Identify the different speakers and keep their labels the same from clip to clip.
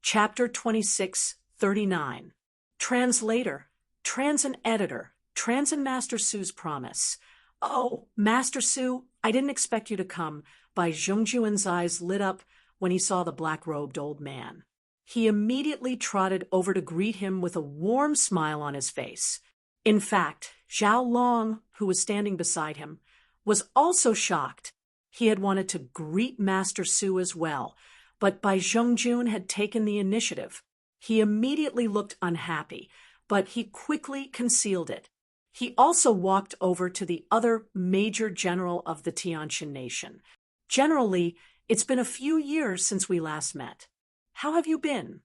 Speaker 1: Chapter 2639. Translator, Trans and Editor, Trans and Master Su's Promise. Oh, Master Su, I didn't expect you to come. Bai Zhongjuan's eyes lit up when he saw the black-robed old man. He immediately trotted over to greet him with a warm smile on his face. In fact, Zhao Long, who was standing beside him, was also shocked. He had wanted to greet Master Su as well, but Bai Zhongjun had taken the initiative. He immediately looked unhappy, but he quickly concealed it. He also walked over to the other major general of the Tianqian nation. Generally, it's been a few years since we last met. How have you been?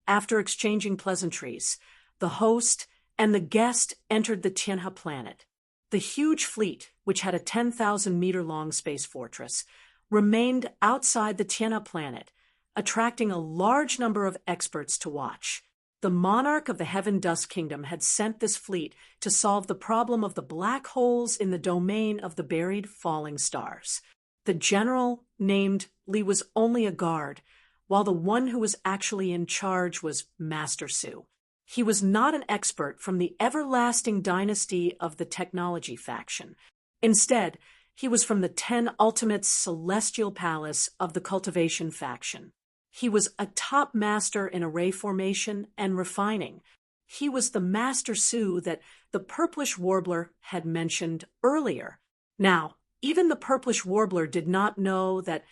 Speaker 1: After exchanging pleasantries, the host and the guest entered the Tianhe planet. The huge fleet, which had a 10,000-meter-long space fortress, remained outside the Tianhe planet, attracting a large number of experts to watch. The monarch of the Heaven Dust Kingdom had sent this fleet to solve the problem of the black holes in the domain of the buried falling stars. The general, named Li, was only a guard, while the one who was actually in charge was Master Su. He was not an expert from the everlasting dynasty of the technology faction. Instead, he was from the 10 Ultimates Celestial Palace of the Cultivation faction. He was a top master in array formation and refining. He was the Master Su that the Purplish Warbler had mentioned earlier. Now, even the Purplish Warbler did not know that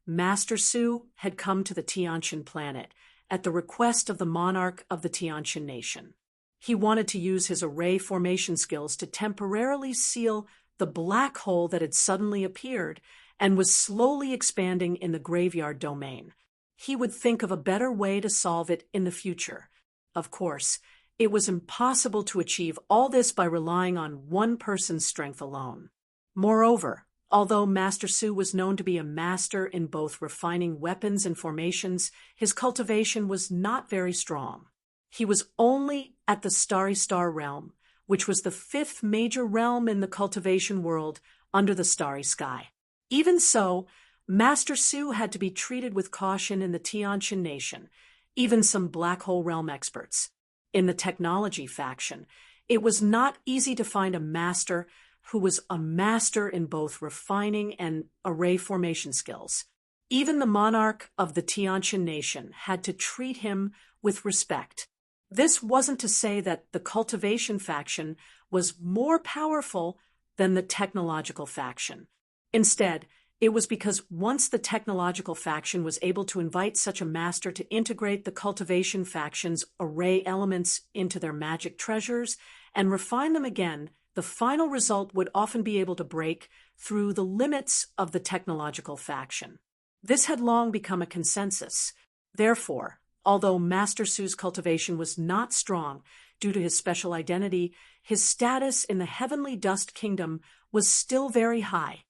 Speaker 1: Master Su had come to the Tianqian planet at the request of the monarch of the Tianqian nation. He wanted to use his array formation skills to temporarily seal the black hole that had suddenly appeared and was slowly expanding in the graveyard domain. He would think of a better way to solve it in the future. Of course, it was impossible to achieve all this by relying on one person's strength alone. Moreover, although Master Su was known to be a master in both refining weapons and formations, his cultivation was not very strong. He was only at the Starry Star realm, which was the 5th major realm in the cultivation world under the starry sky. Even so, Master Su had to be treated with caution in the Tianqian nation, even some black hole realm experts. In the technology faction, it was not easy to find a master who was a master in both refining and array formation skills. Even the monarch of the Tianqian nation had to treat him with respect. This wasn't to say that the cultivation faction was more powerful than the technological faction. Instead, it was because once the technological faction was able to invite such a master to integrate the cultivation faction's array elements into their magic treasures and refine them again, the final result would often be able to break through the limits of the technological faction. This had long become a consensus. Therefore, although Master Su's cultivation was not strong due to his special identity, his status in the Heavenly Dust Kingdom was still very high.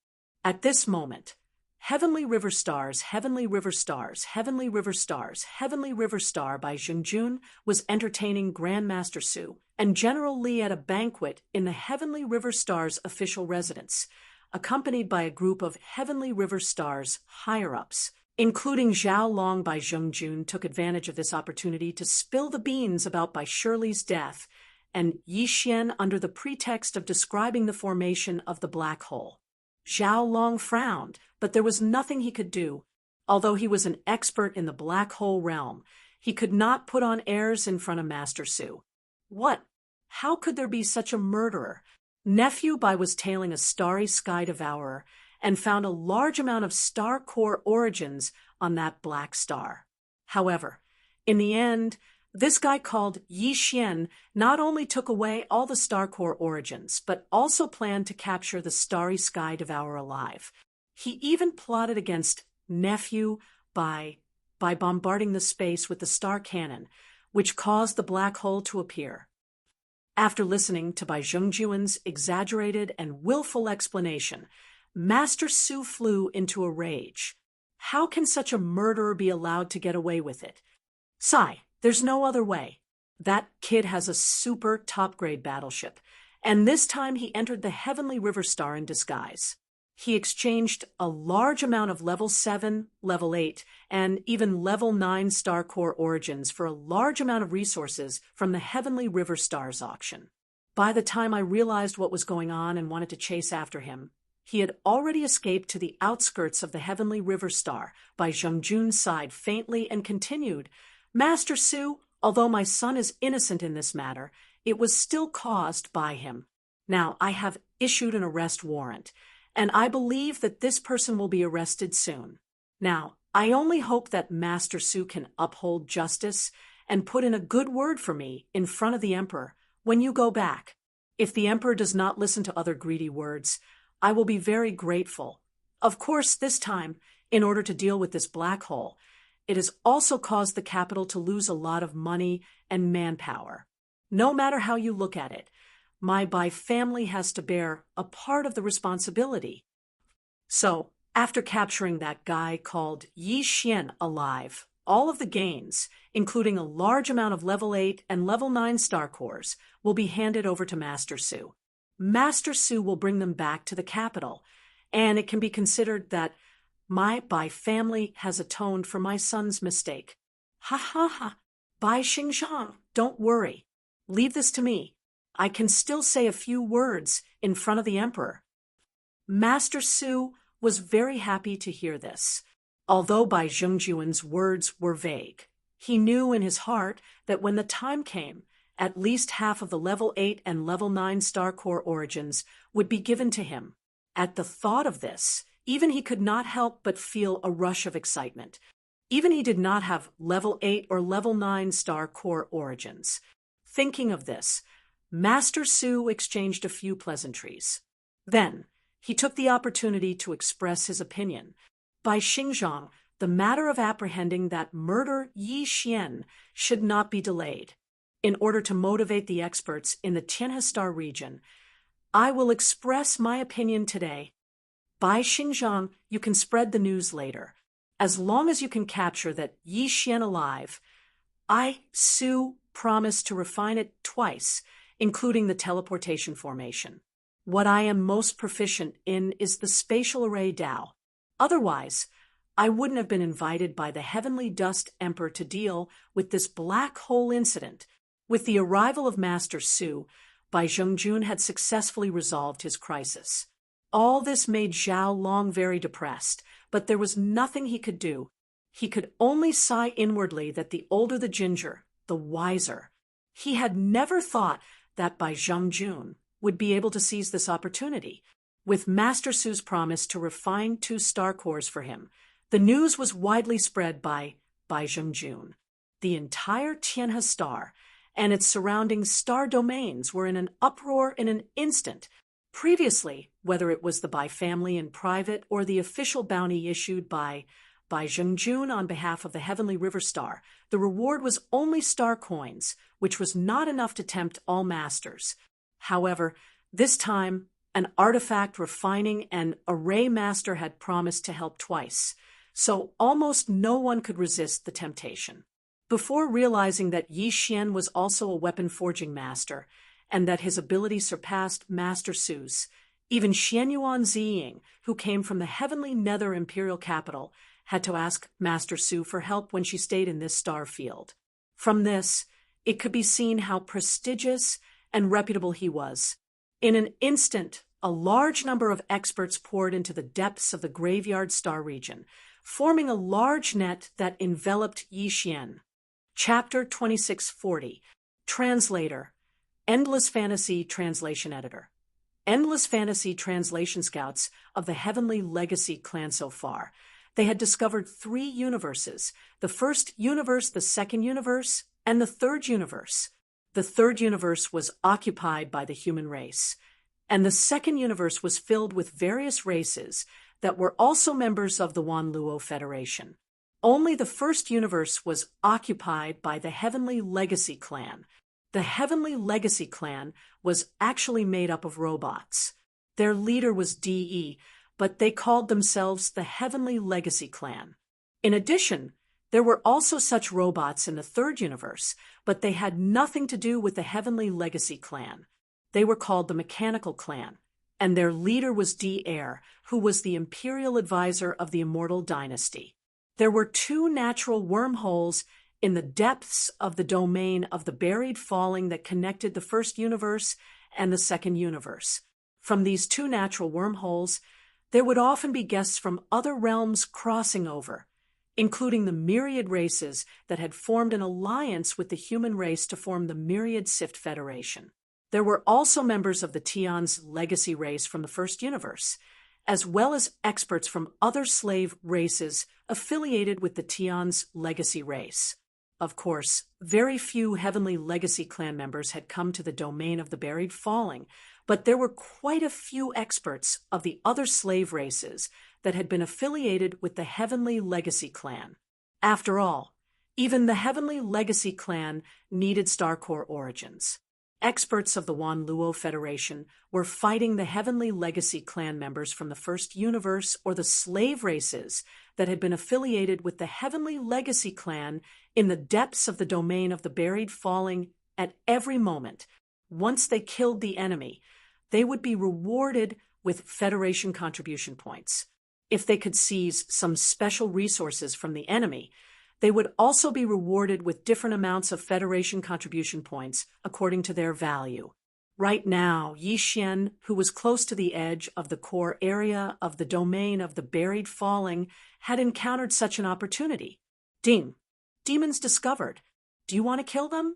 Speaker 1: At this moment, Heavenly River Stars, Heavenly River Stars, Heavenly River Stars, Heavenly River Star by Zhongjun was entertaining Grandmaster Su and General Li at a banquet in the Heavenly River Stars official residence, accompanied by a group of Heavenly River Stars higher-ups, including Zhao Long. Bai Zhongjun took advantage of this opportunity to spill the beans about Bai Shirley's death and Yi Xian under the pretext of describing the formation of the black hole. Zhao Long frowned, but there was nothing he could do. Although he was an expert in the black hole realm, he could not put on airs in front of Master Su. What? How could there be such a murderer? Nephew Bai was tailing a starry sky devourer and found a large amount of star core origins on that black star. However, in the end, this guy called Yi Xian not only took away all the star core origins, but also planned to capture the starry sky devourer alive. He even plotted against Nephew by bombarding the space with the star cannon, which caused the black hole to appear. After listening to Bai Zhongjuan's exaggerated and willful explanation, Master Su flew into a rage. How can such a murderer be allowed to get away with it? Sigh, there's no other way. That kid has a super top-grade battleship, and this time he entered the Heavenly River Star in disguise. He exchanged a large amount of level 7, level 8, and even level 9 star core origins for a large amount of resources from the Heavenly River Stars auction. By the time I realized what was going on and wanted to chase after him, he had already escaped to the outskirts of the Heavenly River Star by Zhengjun sighed faintly and continued, Master Su, although my son is innocent in this matter, it was still caused by him. Now, I have issued an arrest warrant, and I believe that this person will be arrested soon. Now, I only hope that Master Su can uphold justice and put in a good word for me in front of the Emperor when you go back. If the Emperor does not listen to other greedy words, I will be very grateful. Of course, this time, in order to deal with this black hole, it has also caused the capital to lose a lot of money and manpower. No matter how you look at it, my Bai family has to bear a part of the responsibility. So, after capturing that guy called Yi Xian alive, all of the gains, including a large amount of level 8 and level 9 star cores, will be handed over to Master Su. Master Su will bring them back to the capital, and it can be considered that my Bai family has atoned for my son's mistake. Ha ha ha. Bai Xingzhang, don't worry. Leave this to me. I can still say a few words in front of the Emperor. Master Su was very happy to hear this. Although Bai Zhengjuan's words were vague, he knew in his heart that when the time came, at least half of the level 8 and level 9 star core origins would be given to him. At the thought of this, even he could not help but feel a rush of excitement. Even he did not have level 8 or level 9 star core origins. Thinking of this, Master Su exchanged a few pleasantries. Then, he took the opportunity to express his opinion. By Xingzhang, the matter of apprehending that murder Yi Xian should not be delayed. In order to motivate the experts in the Tianhe Star region, I will express my opinion today. By Xingzhang, you can spread the news later. As long as you can capture that Yi Xian alive, I, Su, promise to refine it twice, including the teleportation formation. What I am most proficient in is the spatial array Dao. Otherwise, I wouldn't have been invited by the Heavenly Dust Emperor to deal with this black hole incident. With the arrival of Master Su, Bai Zhengjun had successfully resolved his crisis. All this made Zhao Long very depressed, but there was nothing he could do. He could only sigh inwardly that the older the ginger, the wiser. He had never thought that Bai Zhengjun would be able to seize this opportunity. With Master Su's promise to refine 2 star cores for him, the news was widely spread by Bai Zhengjun. The entire Tianhe Star and its surrounding star domains were in an uproar in an instant. Previously, whether it was the Bai family in private or the official bounty issued by Bai Zhengjun on behalf of the Heavenly River Star, the reward was only star coins, which was not enough to tempt all masters. However, this time, an artifact refining and array master had promised to help twice, so almost no one could resist the temptation. Before realizing that Yi Xian was also a weapon forging master, and that his ability surpassed Master Su's, even Xianyuan Ziying, who came from the heavenly nether imperial capital, had to ask Master Su for help when she stayed in this star field. From this, it could be seen how prestigious and reputable he was. In an instant, a large number of experts poured into the depths of the graveyard star region, forming a large net that enveloped Yi Xian. Chapter 2640. Translator. Endless Fantasy Translation Editor. Endless Fantasy Translation Scouts of the Heavenly Legacy clan so far. They had discovered 3 universes, the first universe, the second universe, and the third universe. The third universe was occupied by the human race, and the second universe was filled with various races that were also members of the Wanluo Federation. Only the first universe was occupied by the Heavenly Legacy clan. The Heavenly Legacy clan was actually made up of robots. Their leader was DE, but they called themselves the Heavenly Legacy clan. In addition, there were also such robots in the third universe, but they had nothing to do with the Heavenly Legacy clan. They were called the Mechanical clan, and their leader was Devourer, who was the imperial advisor of the Immortal Dynasty. There were 2 natural wormholes in the depths of the domain of the buried falling that connected the first universe and the second universe. From these 2 natural wormholes, there would often be guests from other realms crossing over, including the myriad races that had formed an alliance with the human race to form the Myriad Sift Federation. There were also members of the Tion's legacy race from the first universe, as well as experts from other slave races affiliated with the Tion's legacy race. Of course, very few Heavenly Legacy clan members had come to the domain of the buried falling, but there were quite a few experts of the other slave races that had been affiliated with the Heavenly Legacy clan. After all, even the Heavenly Legacy clan needed Starcore origins. Experts of the Wan Luo Federation were fighting the Heavenly Legacy clan members from the first universe or the slave races that had been affiliated with the Heavenly Legacy clan in the depths of the domain of the buried falling at every moment. Once they killed the enemy, they would be rewarded with Federation contribution points. If they could seize some special resources from the enemy, they would also be rewarded with different amounts of Federation contribution points according to their value. Right now, Yi Xian, who was close to the edge of the core area of the domain of the buried falling, had encountered such an opportunity. Ding! Demons discovered. Do you want to kill them?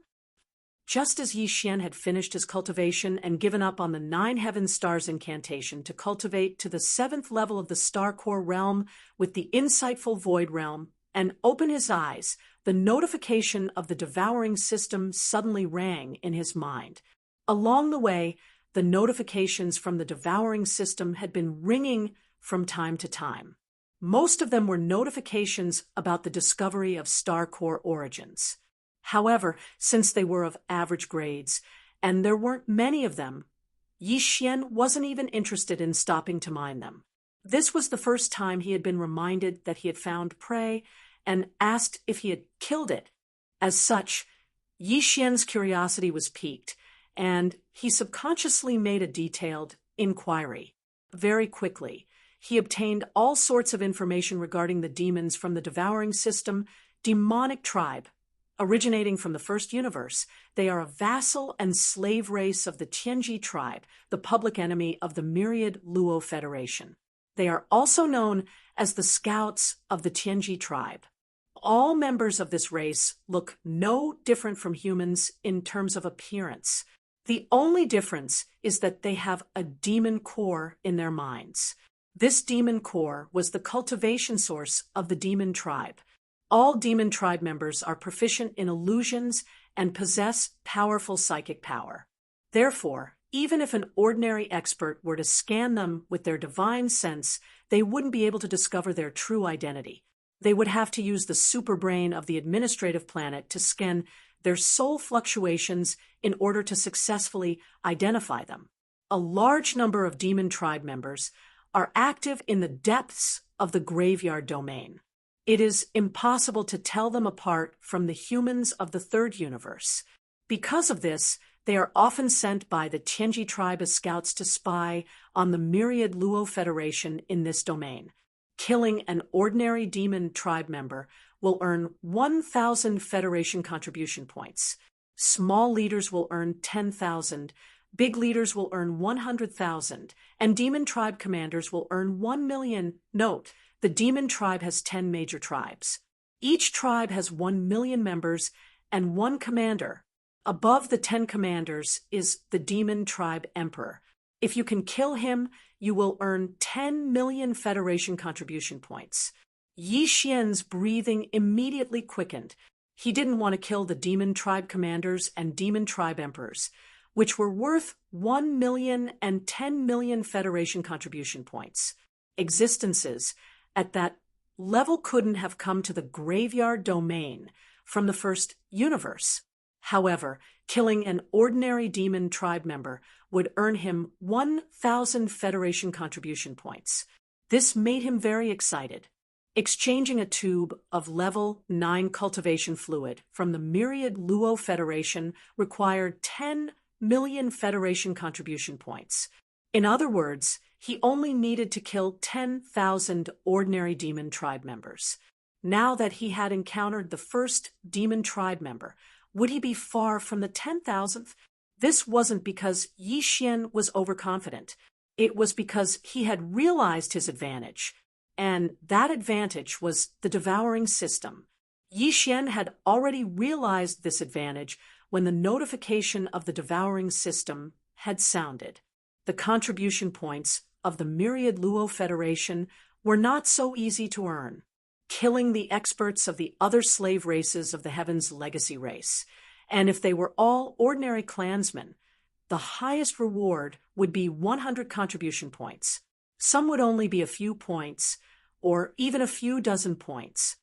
Speaker 1: Just as Yi Xian had finished his cultivation and given up on the 9 Heaven Stars incantation to cultivate to the 7th level of the Star Core realm with the insightful Void realm, and open his eyes, the notification of the devouring system suddenly rang in his mind. Along the way, the notifications from the devouring system had been ringing from time to time. Most of them were notifications about the discovery of Star Core origins. However, since they were of average grades, and there weren't many of them, Yi Xian wasn't even interested in stopping to mine them. This was the first time he had been reminded that he had found prey and asked if he had killed it. As such, Yi Xian's curiosity was piqued, and he subconsciously made a detailed inquiry. Very quickly, he obtained all sorts of information regarding the demons from the devouring system, demonic tribe. Originating from the first universe, they are a vassal and slave race of the Tianji tribe, the public enemy of the Myriad Luo Federation. They are also known as the Scouts of the Tianji tribe. All members of this race look no different from humans in terms of appearance. The only difference is that they have a demon core in their minds. This demon core was the cultivation source of the demon tribe. All demon tribe members are proficient in illusions and possess powerful psychic power. Therefore, even if an ordinary expert were to scan them with their divine sense, they wouldn't be able to discover their true identity. They would have to use the superbrain of the administrative planet to scan their soul fluctuations in order to successfully identify them. A large number of demon tribe members are active in the depths of the graveyard domain. It is impossible to tell them apart from the humans of the third universe. Because of this, they are often sent by the Tianji tribe as scouts to spy on the Myriad Luo Federation in this domain. Killing an ordinary demon tribe member will earn 1,000 Federation contribution points. Small leaders will earn 10,000, big leaders will earn 100,000, and demon tribe commanders will earn 1 million. Note, the demon tribe has 10 major tribes. Each tribe has 1 million members and 1 commander. Above the 10 commanders is the demon tribe emperor. If you can kill him, you will earn 10 million Federation contribution points. Yi Xian's breathing immediately quickened. He didn't want to kill the demon tribe commanders and demon tribe emperors, which were worth 1 million and 10 million Federation contribution points. Existences at that level couldn't have come to the graveyard domain from the first universe. However, killing an ordinary demon tribe member would earn him 1,000 Federation contribution points. This made him very excited. Exchanging a tube of level 9 cultivation fluid from the Myriad Luo Federation required 10 million Federation contribution points. In other words, he only needed to kill 10,000 ordinary demon tribe members. Now that he had encountered the first demon tribe member, would he be far from the 10,000th? This wasn't because Yi Xian was overconfident. It was because he had realized his advantage, and that advantage was the devouring system. Yi Xian had already realized this advantage when the notification of the devouring system had sounded. The contribution points of the Myriad Luo Federation were not so easy to earn, killing the experts of the other slave races of the Heavens legacy race. And if they were all ordinary clansmen, the highest reward would be 100 contribution points. Some would only be a few points, or even a few dozen points.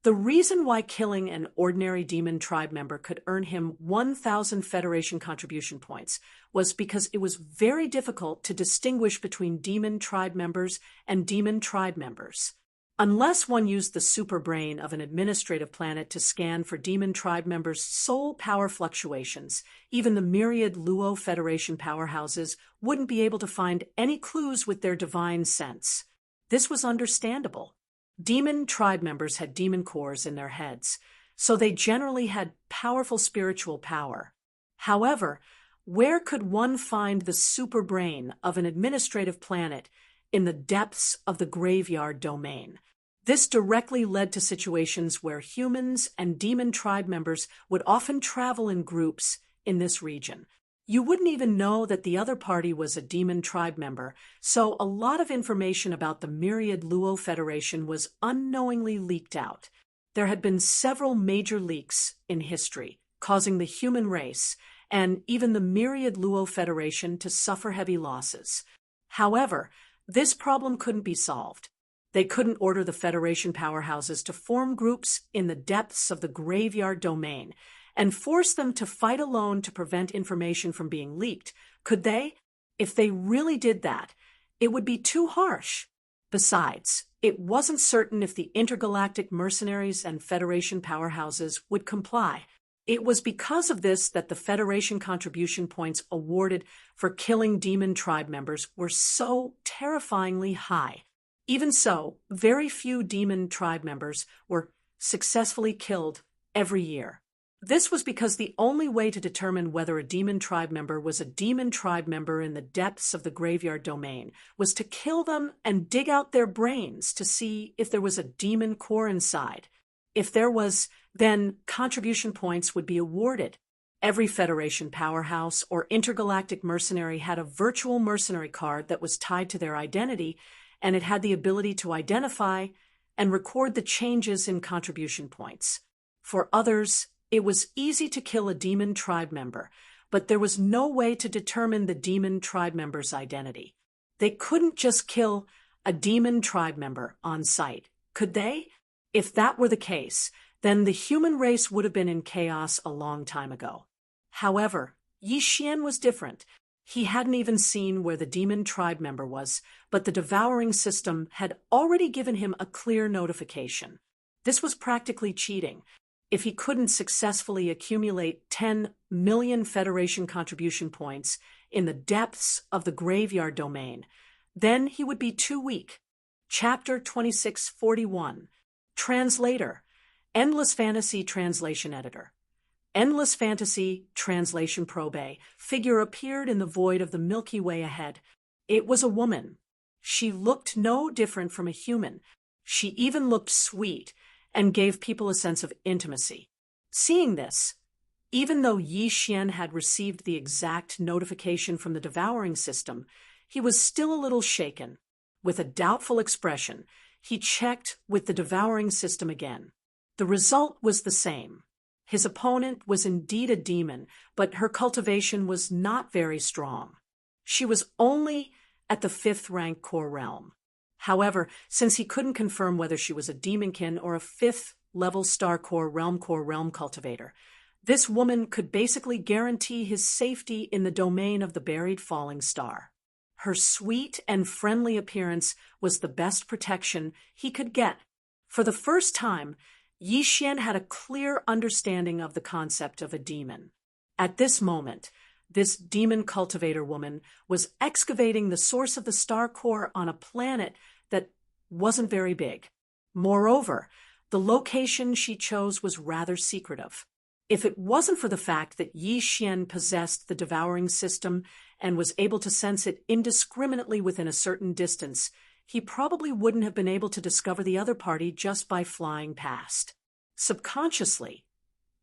Speaker 1: The reason why killing an ordinary demon tribe member could earn him 1,000 Federation contribution points was because it was very difficult to distinguish between demon tribe members and demon tribe members. Unless one used the super brain of an administrative planet to scan for demon tribe members' soul power fluctuations, even the myriad Luo Federation powerhouses wouldn't be able to find any clues with their divine sense. This was understandable. Demon tribe members had demon cores in their heads, so they generally had powerful spiritual power. However, where could one find the super brain of an administrative planet in the depths of the graveyard domain? This directly led to situations where humans and demon tribe members would often travel in groups in this region. You wouldn't even know that the other party was a demon tribe member, so a lot of information about the Myriad Luo Federation was unknowingly leaked out. There had been several major leaks in history, causing the human race and even the Myriad Luo Federation to suffer heavy losses. However, this problem couldn't be solved. They couldn't order the Federation powerhouses to form groups in the depths of the graveyard domain and force them to fight alone to prevent information from being leaked. Could they? If they really did that, it would be too harsh. Besides, it wasn't certain if the intergalactic mercenaries and Federation powerhouses would comply. It was because of this that the Federation contribution points awarded for killing demon tribe members were so terrifyingly high. Even so, very few demon tribe members were successfully killed every year. This was because the only way to determine whether a demon tribe member was a demon tribe member in the depths of the graveyard domain was to kill them and dig out their brains to see if there was a demon core inside. If there was, then contribution points would be awarded. Every Federation powerhouse or intergalactic mercenary had a virtual mercenary card that was tied to their identity, and it had the ability to identify and record the changes in contribution points. For others, it was easy to kill a demon tribe member, but there was no way to determine the demon tribe member's identity. They couldn't just kill a demon tribe member on sight, could they? If that were the case, then the human race would have been in chaos a long time ago. However, Yi Xian was different. He hadn't even seen where the demon tribe member was, but the devouring system had already given him a clear notification. This was practically cheating. If he couldn't successfully accumulate 10 million Federation contribution points in the depths of the graveyard domain, then he would be too weak. Chapter 2641. Translator. Endless Fantasy Translation Editor. Endless Fantasy Translation Probe. Figure appeared in the void of the Milky Way ahead. It was a woman. She looked no different from a human. She even looked sweet and gave people a sense of intimacy. Seeing this, even though Yi Xian had received the exact notification from the devouring system, he was still a little shaken. With a doubtful expression, he checked with the devouring system again. The result was the same. His opponent was indeed a demon, but her cultivation was not very strong. She was only at the 5th rank core realm. However, since he couldn't confirm whether she was a demonkin or a 5th level star core realm cultivator, this woman could basically guarantee his safety in the domain of the buried falling star. Her sweet and friendly appearance was the best protection he could get. For the first time, Yi Xian had a clear understanding of the concept of a demon. At this moment, this demon cultivator woman was excavating the source of the star core on a planet that wasn't very big. Moreover, the location she chose was rather secretive. If it wasn't for the fact that Yi Xian possessed the devouring system and was able to sense it indiscriminately within a certain distance, he probably wouldn't have been able to discover the other party just by flying past. Subconsciously,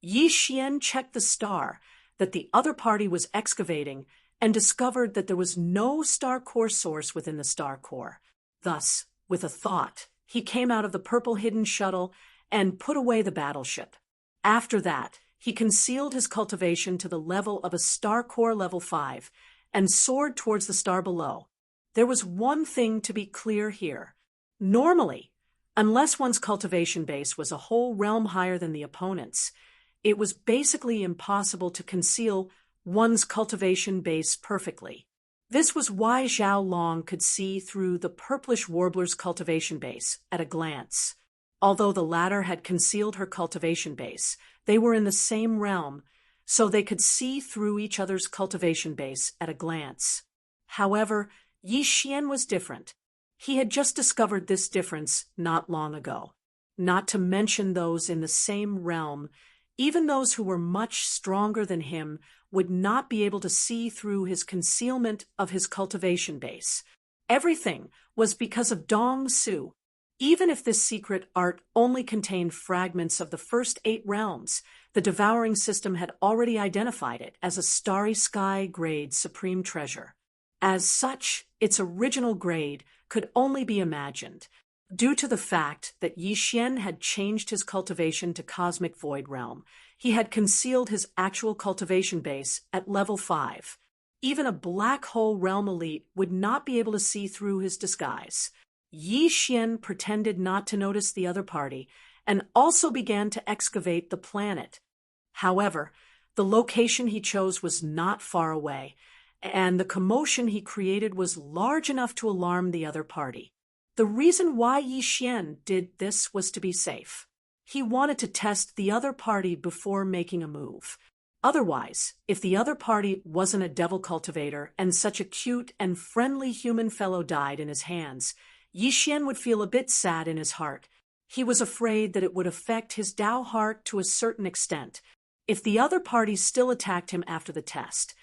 Speaker 1: Yi Xian checked the star that the other party was excavating and discovered that there was no star core source within the star core. Thus, with a thought, he came out of the purple hidden shuttle and put away the battleship. After that, he concealed his cultivation to the level of a star core level 5 and soared towards the star below. There was one thing to be clear here. Normally, unless one's cultivation base was a whole realm higher than the opponent's, it was basically impossible to conceal one's cultivation base perfectly. This was why Zhao Long could see through the purplish warbler's cultivation base at a glance. Although the latter had concealed her cultivation base, they were in the same realm, so they could see through each other's cultivation base at a glance. However, Yi Xian was different. He had just discovered this difference not long ago. Not to mention those in the same realm, even those who were much stronger than him would not be able to see through his concealment of his cultivation base. Everything was because of Dong Su. Even if this secret art only contained fragments of the first 8 realms, the devouring system had already identified it as a starry sky grade supreme treasure. As such, its original grade could only be imagined, due to the fact that Yi Xian had changed his cultivation to Cosmic Void Realm. He had concealed his actual cultivation base at level 5. Even a black hole realm elite would not be able to see through his disguise. Yi Xian pretended not to notice the other party and also began to excavate the planet. However, the location he chose was not far away, and the commotion he created was large enough to alarm the other party. The reason why Yi Xian did this was to be safe. He wanted to test the other party before making a move. Otherwise, if the other party wasn't a devil cultivator and such a cute and friendly human fellow died in his hands, Yi Xian would feel a bit sad in his heart. He was afraid that it would affect his Dao heart to a certain extent. If the other party still attacked him after the test,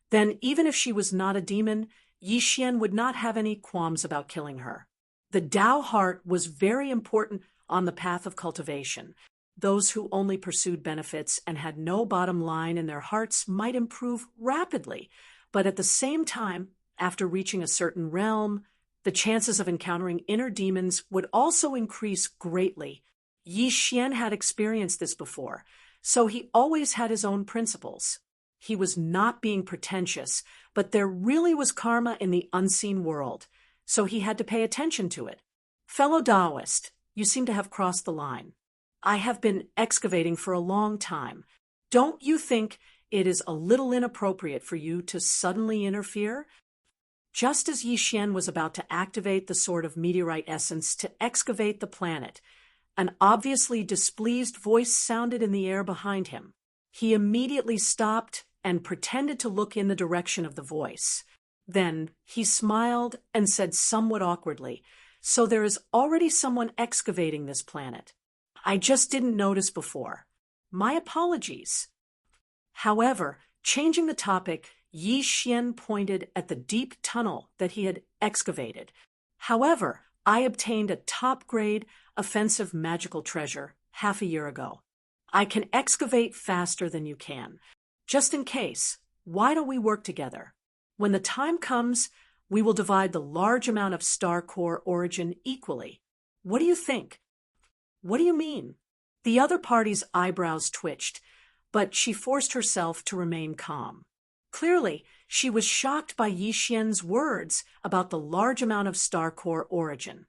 Speaker 1: then even if she was not a demon, Yi Xian would not have any qualms about killing her. The Dao heart was very important on the path of cultivation. Those who only pursued benefits and had no bottom line in their hearts might improve rapidly, but at the same time, after reaching a certain realm, the chances of encountering inner demons would also increase greatly. Yi Xian had experienced this before, so he always had his own principles. He was not being pretentious, but there really was karma in the unseen world, so he had to pay attention to it. Fellow Taoist, you seem to have crossed the line. I have been excavating for a long time. Don't you think it is a little inappropriate for you to suddenly interfere? Just as Yi Xian was about to activate the sword of meteorite essence to excavate the planet, an obviously displeased voice sounded in the air behind him. He immediately stopped and pretended to look in the direction of the voice. Then he smiled and said somewhat awkwardly, "So there is already someone excavating this planet. I just didn't notice before. My apologies." However, changing the topic, Yi Xian pointed at the deep tunnel that he had excavated. "However, I obtained a top-grade offensive magical treasure half a year ago. I can excavate faster than you can. Just in case, why don't we work together? When the time comes, we will divide the large amount of star core origin equally. What do you think?" "What do you mean?" The other party's eyebrows twitched, but she forced herself to remain calm. Clearly, she was shocked by Yi Xian's words about the large amount of star core origin.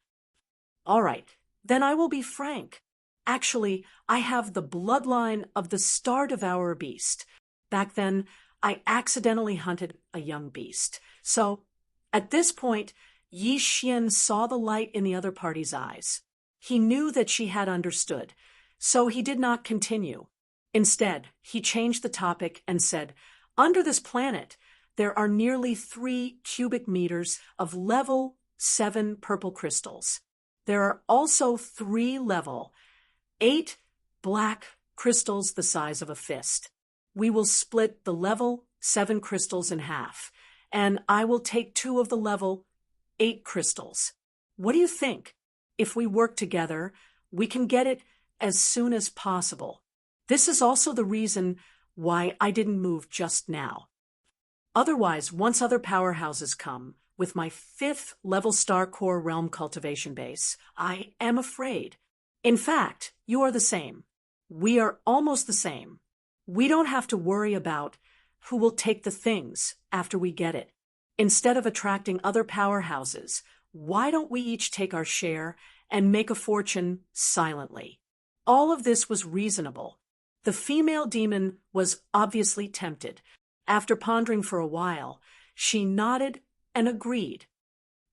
Speaker 1: "All right, then I will be frank. Actually, I have the bloodline of the Star Devourer beast. Back then, I accidentally hunted a young beast. So, at this point, Yi Xian saw the light in the other party's eyes. He knew that she had understood, so he did not continue. Instead, he changed the topic and said, Under this planet, there are nearly 3 cubic meters of level 7 purple crystals. There are also 3 level 8 black crystals the size of a fist. We will split the level 7 crystals in half, and I will take 2 of the level 8 crystals. What do you think? If we work together, we can get it as soon as possible. This is also the reason why I didn't move just now. Otherwise, once other powerhouses come, with my 5th level Star Core Realm cultivation base, I am afraid. In fact, you are the same. We are almost the same. We don't have to worry about who will take the things after we get it. Instead of attracting other powerhouses, why don't we each take our share and make a fortune silently? All of this was reasonable. The female demon was obviously tempted. After pondering for a while, she nodded and agreed.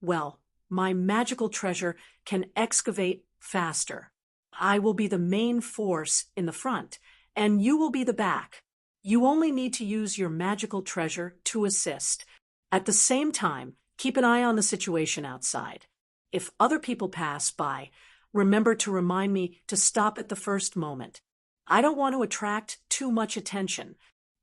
Speaker 1: Well, my magical treasure can excavate faster. I will be the main force in the front, and you will be the back. You only need to use your magical treasure to assist. At the same time, keep an eye on the situation outside. If other people pass by, remember to remind me to stop at the first moment. I don't want to attract too much attention.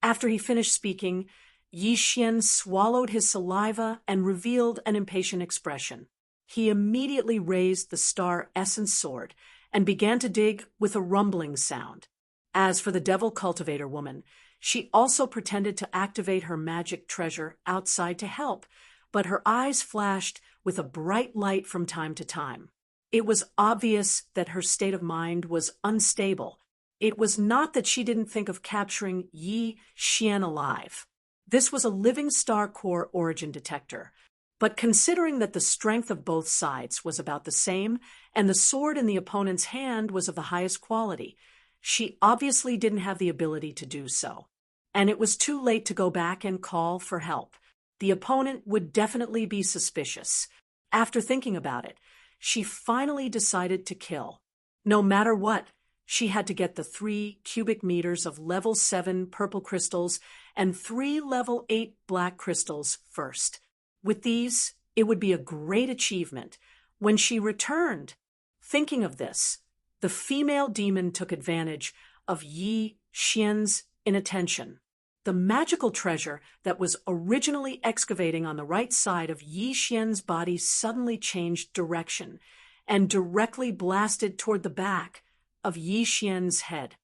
Speaker 1: After he finished speaking, Yi Xian swallowed his saliva and revealed an impatient expression. He immediately raised the star essence sword and began to dig with a rumbling sound. As for the devil cultivator woman, she also pretended to activate her magic treasure outside to help, but her eyes flashed with a bright light from time to time. It was obvious that her state of mind was unstable. It was not that she didn't think of capturing Yi Xian alive. This was a living star core origin detector. But considering that the strength of both sides was about the same, and the sword in the opponent's hand was of the highest quality, she obviously didn't have the ability to do so. And it was too late to go back and call for help. The opponent would definitely be suspicious. After thinking about it, she finally decided to kill. No matter what, she had to get the 3 cubic meters of level 7 purple crystals and 3 level 8 black crystals first. With these, it would be a great achievement. When she returned, thinking of this, the female demon took advantage of Yi Xian's inattention. The magical treasure that was originally excavating on the right side of Yi Xian's body suddenly changed direction and directly blasted toward the back of Yi Xian's head.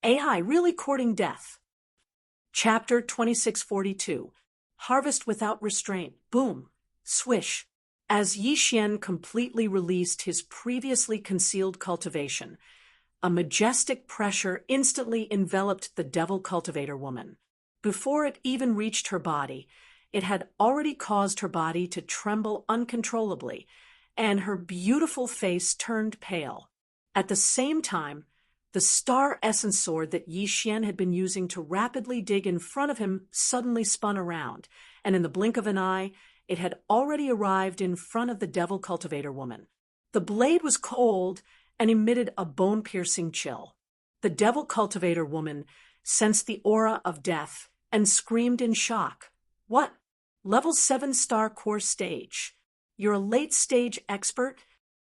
Speaker 1: AI really courting death. Chapter 2642. Harvest without restraint. Boom. Swish. As Yi Xian completely released his previously concealed cultivation, a majestic pressure instantly enveloped the devil cultivator woman. Before it even reached her body, it had already caused her body to tremble uncontrollably, and her beautiful face turned pale. At the same time, the star essence sword that Yi Xian had been using to rapidly dig in front of him suddenly spun around, and in the blink of an eye, it had already arrived in front of the devil cultivator woman. The blade was cold and emitted a bone-piercing chill. The devil cultivator woman sensed the aura of death and screamed in shock. What? Level 7 star core stage. You're a late-stage expert?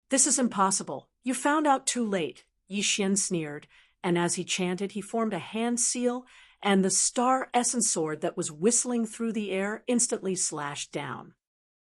Speaker 1: This is impossible. You found out too late, Yi Xian sneered, and as he chanted, he formed a hand seal, and the star essence sword that was whistling through the air instantly slashed down.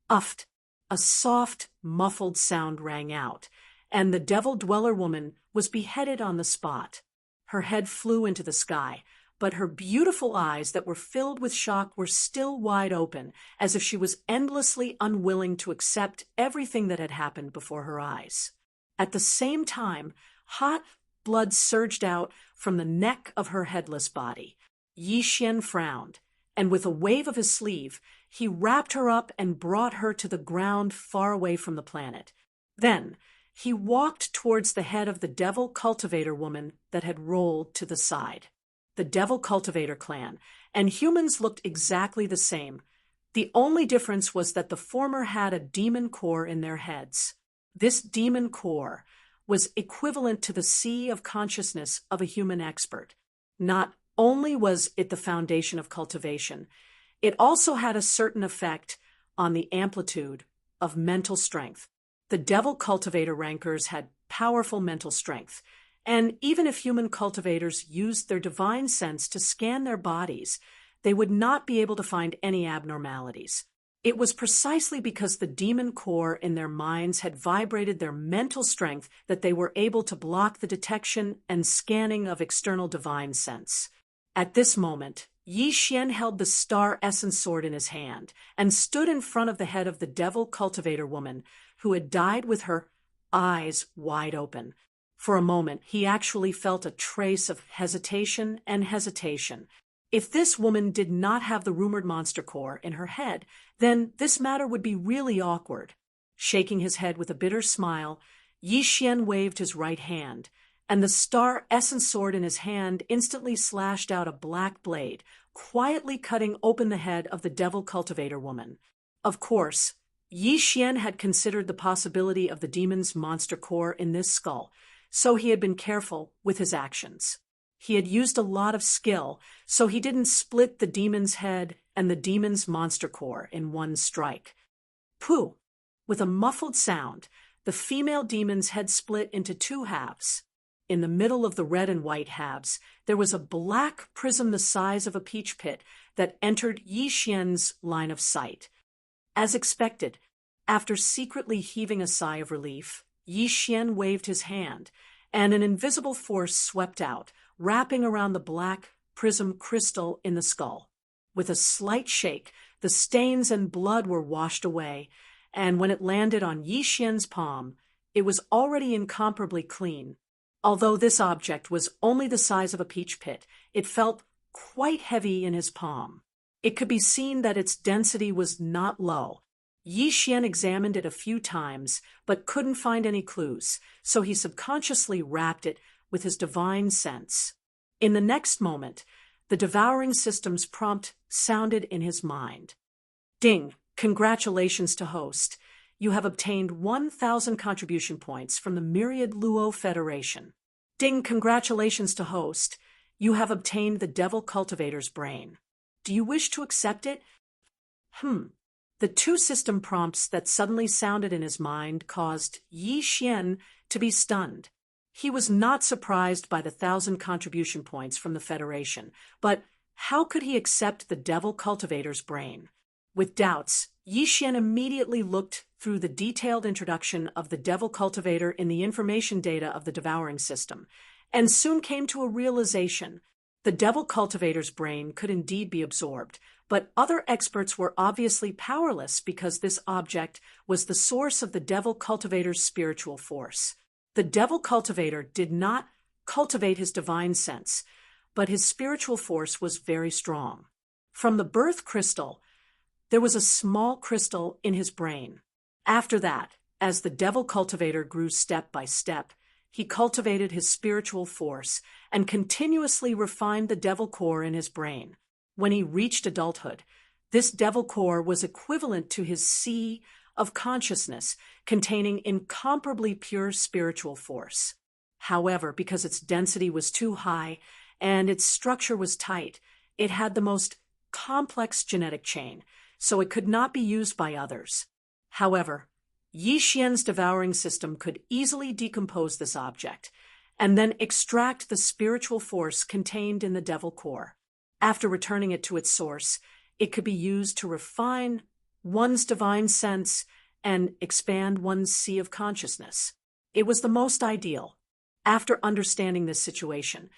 Speaker 1: Uffed. A soft, muffled sound rang out, and the devil dweller woman was beheaded on the spot. Her head flew into the sky, but her beautiful eyes that were filled with shock were still wide open, as if she was endlessly unwilling to accept everything that had happened before her eyes. At the same time, hot blood surged out from the neck of her headless body. Yi Xian frowned, and with a wave of his sleeve, he wrapped her up and brought her to the ground far away from the planet. Then, he walked towards the head of the devil cultivator woman that had rolled to the side. The devil cultivator clan and humans looked exactly the same. The only difference was that the former had a demon core in their heads. This demon core was equivalent to the sea of consciousness of a human expert, not only was it the foundation of cultivation, it also had a certain effect on the amplitude of mental strength. The devil cultivator rankers had powerful mental strength, and even if human cultivators used their divine sense to scan their bodies, they would not be able to find any abnormalities. It was precisely because the demon core in their minds had vibrated their mental strength that they were able to block the detection and scanning of external divine sense. At this moment, Yi Xian held the star essence sword in his hand and stood in front of the head of the devil cultivator woman, who had died with her eyes wide open. For a moment, he actually felt a trace of hesitation. If this woman did not have the rumored monster core in her head, then this matter would be really awkward. Shaking his head with a bitter smile, Yi Xian waved his right hand, and the star essence sword in his hand instantly slashed out a black blade, quietly cutting open the head of the devil cultivator woman. Of course, Yi Xian had considered the possibility of the demon's monster core in this skull, so he had been careful with his actions. He had used a lot of skill, so he didn't split the demon's head and the demon's monster core in one strike. Pooh! With a muffled sound, the female demon's head split into two halves. In the middle of the red and white halves, there was a black prism the size of a peach pit that entered Yi Xian's line of sight. As expected, after secretly heaving a sigh of relief, Yi Xian waved his hand, and an invisible force swept out, wrapping around the black prism crystal in the skull. With a slight shake, the stains and blood were washed away, and when it landed on Yi Xian's palm, it was already incomparably clean. Although this object was only the size of a peach pit, it felt quite heavy in his palm. It could be seen that its density was not low. Yi Xian examined it a few times, but couldn't find any clues, so he subconsciously wrapped it with his divine sense. In the next moment, the devouring system's prompt sounded in his mind. Ding! Congratulations to host. You have obtained 1,000 contribution points from the Myriad Luo Federation. Ding! Congratulations to host. You have obtained the Devil Cultivator's brain. Do you wish to accept it? The two system prompts that suddenly sounded in his mind caused Yi Xian to be stunned. He was not surprised by the 1,000 contribution points from the Federation, but how could he accept the Devil Cultivator's brain? With doubts, Yi Xian immediately looked through the detailed introduction of the Devil Cultivator in the information data of the devouring system, and soon came to a realization. The Devil Cultivator's brain could indeed be absorbed, but other experts were obviously powerless because this object was the source of the Devil Cultivator's spiritual force. The Devil Cultivator did not cultivate his divine sense, but his spiritual force was very strong. From the birth crystal, there was a small crystal in his brain. After that, as the Devil Cultivator grew step by step, he cultivated his spiritual force and continuously refined the devil core in his brain. When he reached adulthood, this devil core was equivalent to his sea of consciousness, containing incomparably pure spiritual force. However, because its density was too high and its structure was tight, it had the most complex genetic chain, so it could not be used by others. However, Yi Xian's devouring system could easily decompose this object and then extract the spiritual force contained in the devil core. After returning it to its source, it could be used to refine one's divine sense and expand one's sea of consciousness. It was the most ideal. After understanding this situation,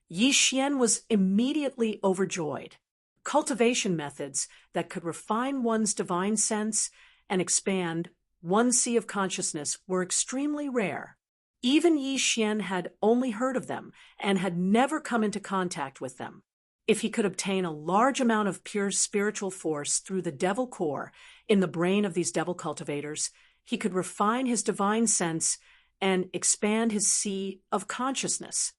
Speaker 1: Yi Xian was immediately overjoyed. Cultivation methods that could refine one's divine sense and expand one's sea of consciousness were extremely rare. Even Yi Xian had only heard of them and had never come into contact with them. If he could obtain a large amount of pure spiritual force through the devil core in the brain of these devil cultivators, he could refine his divine sense and expand his sea of consciousness.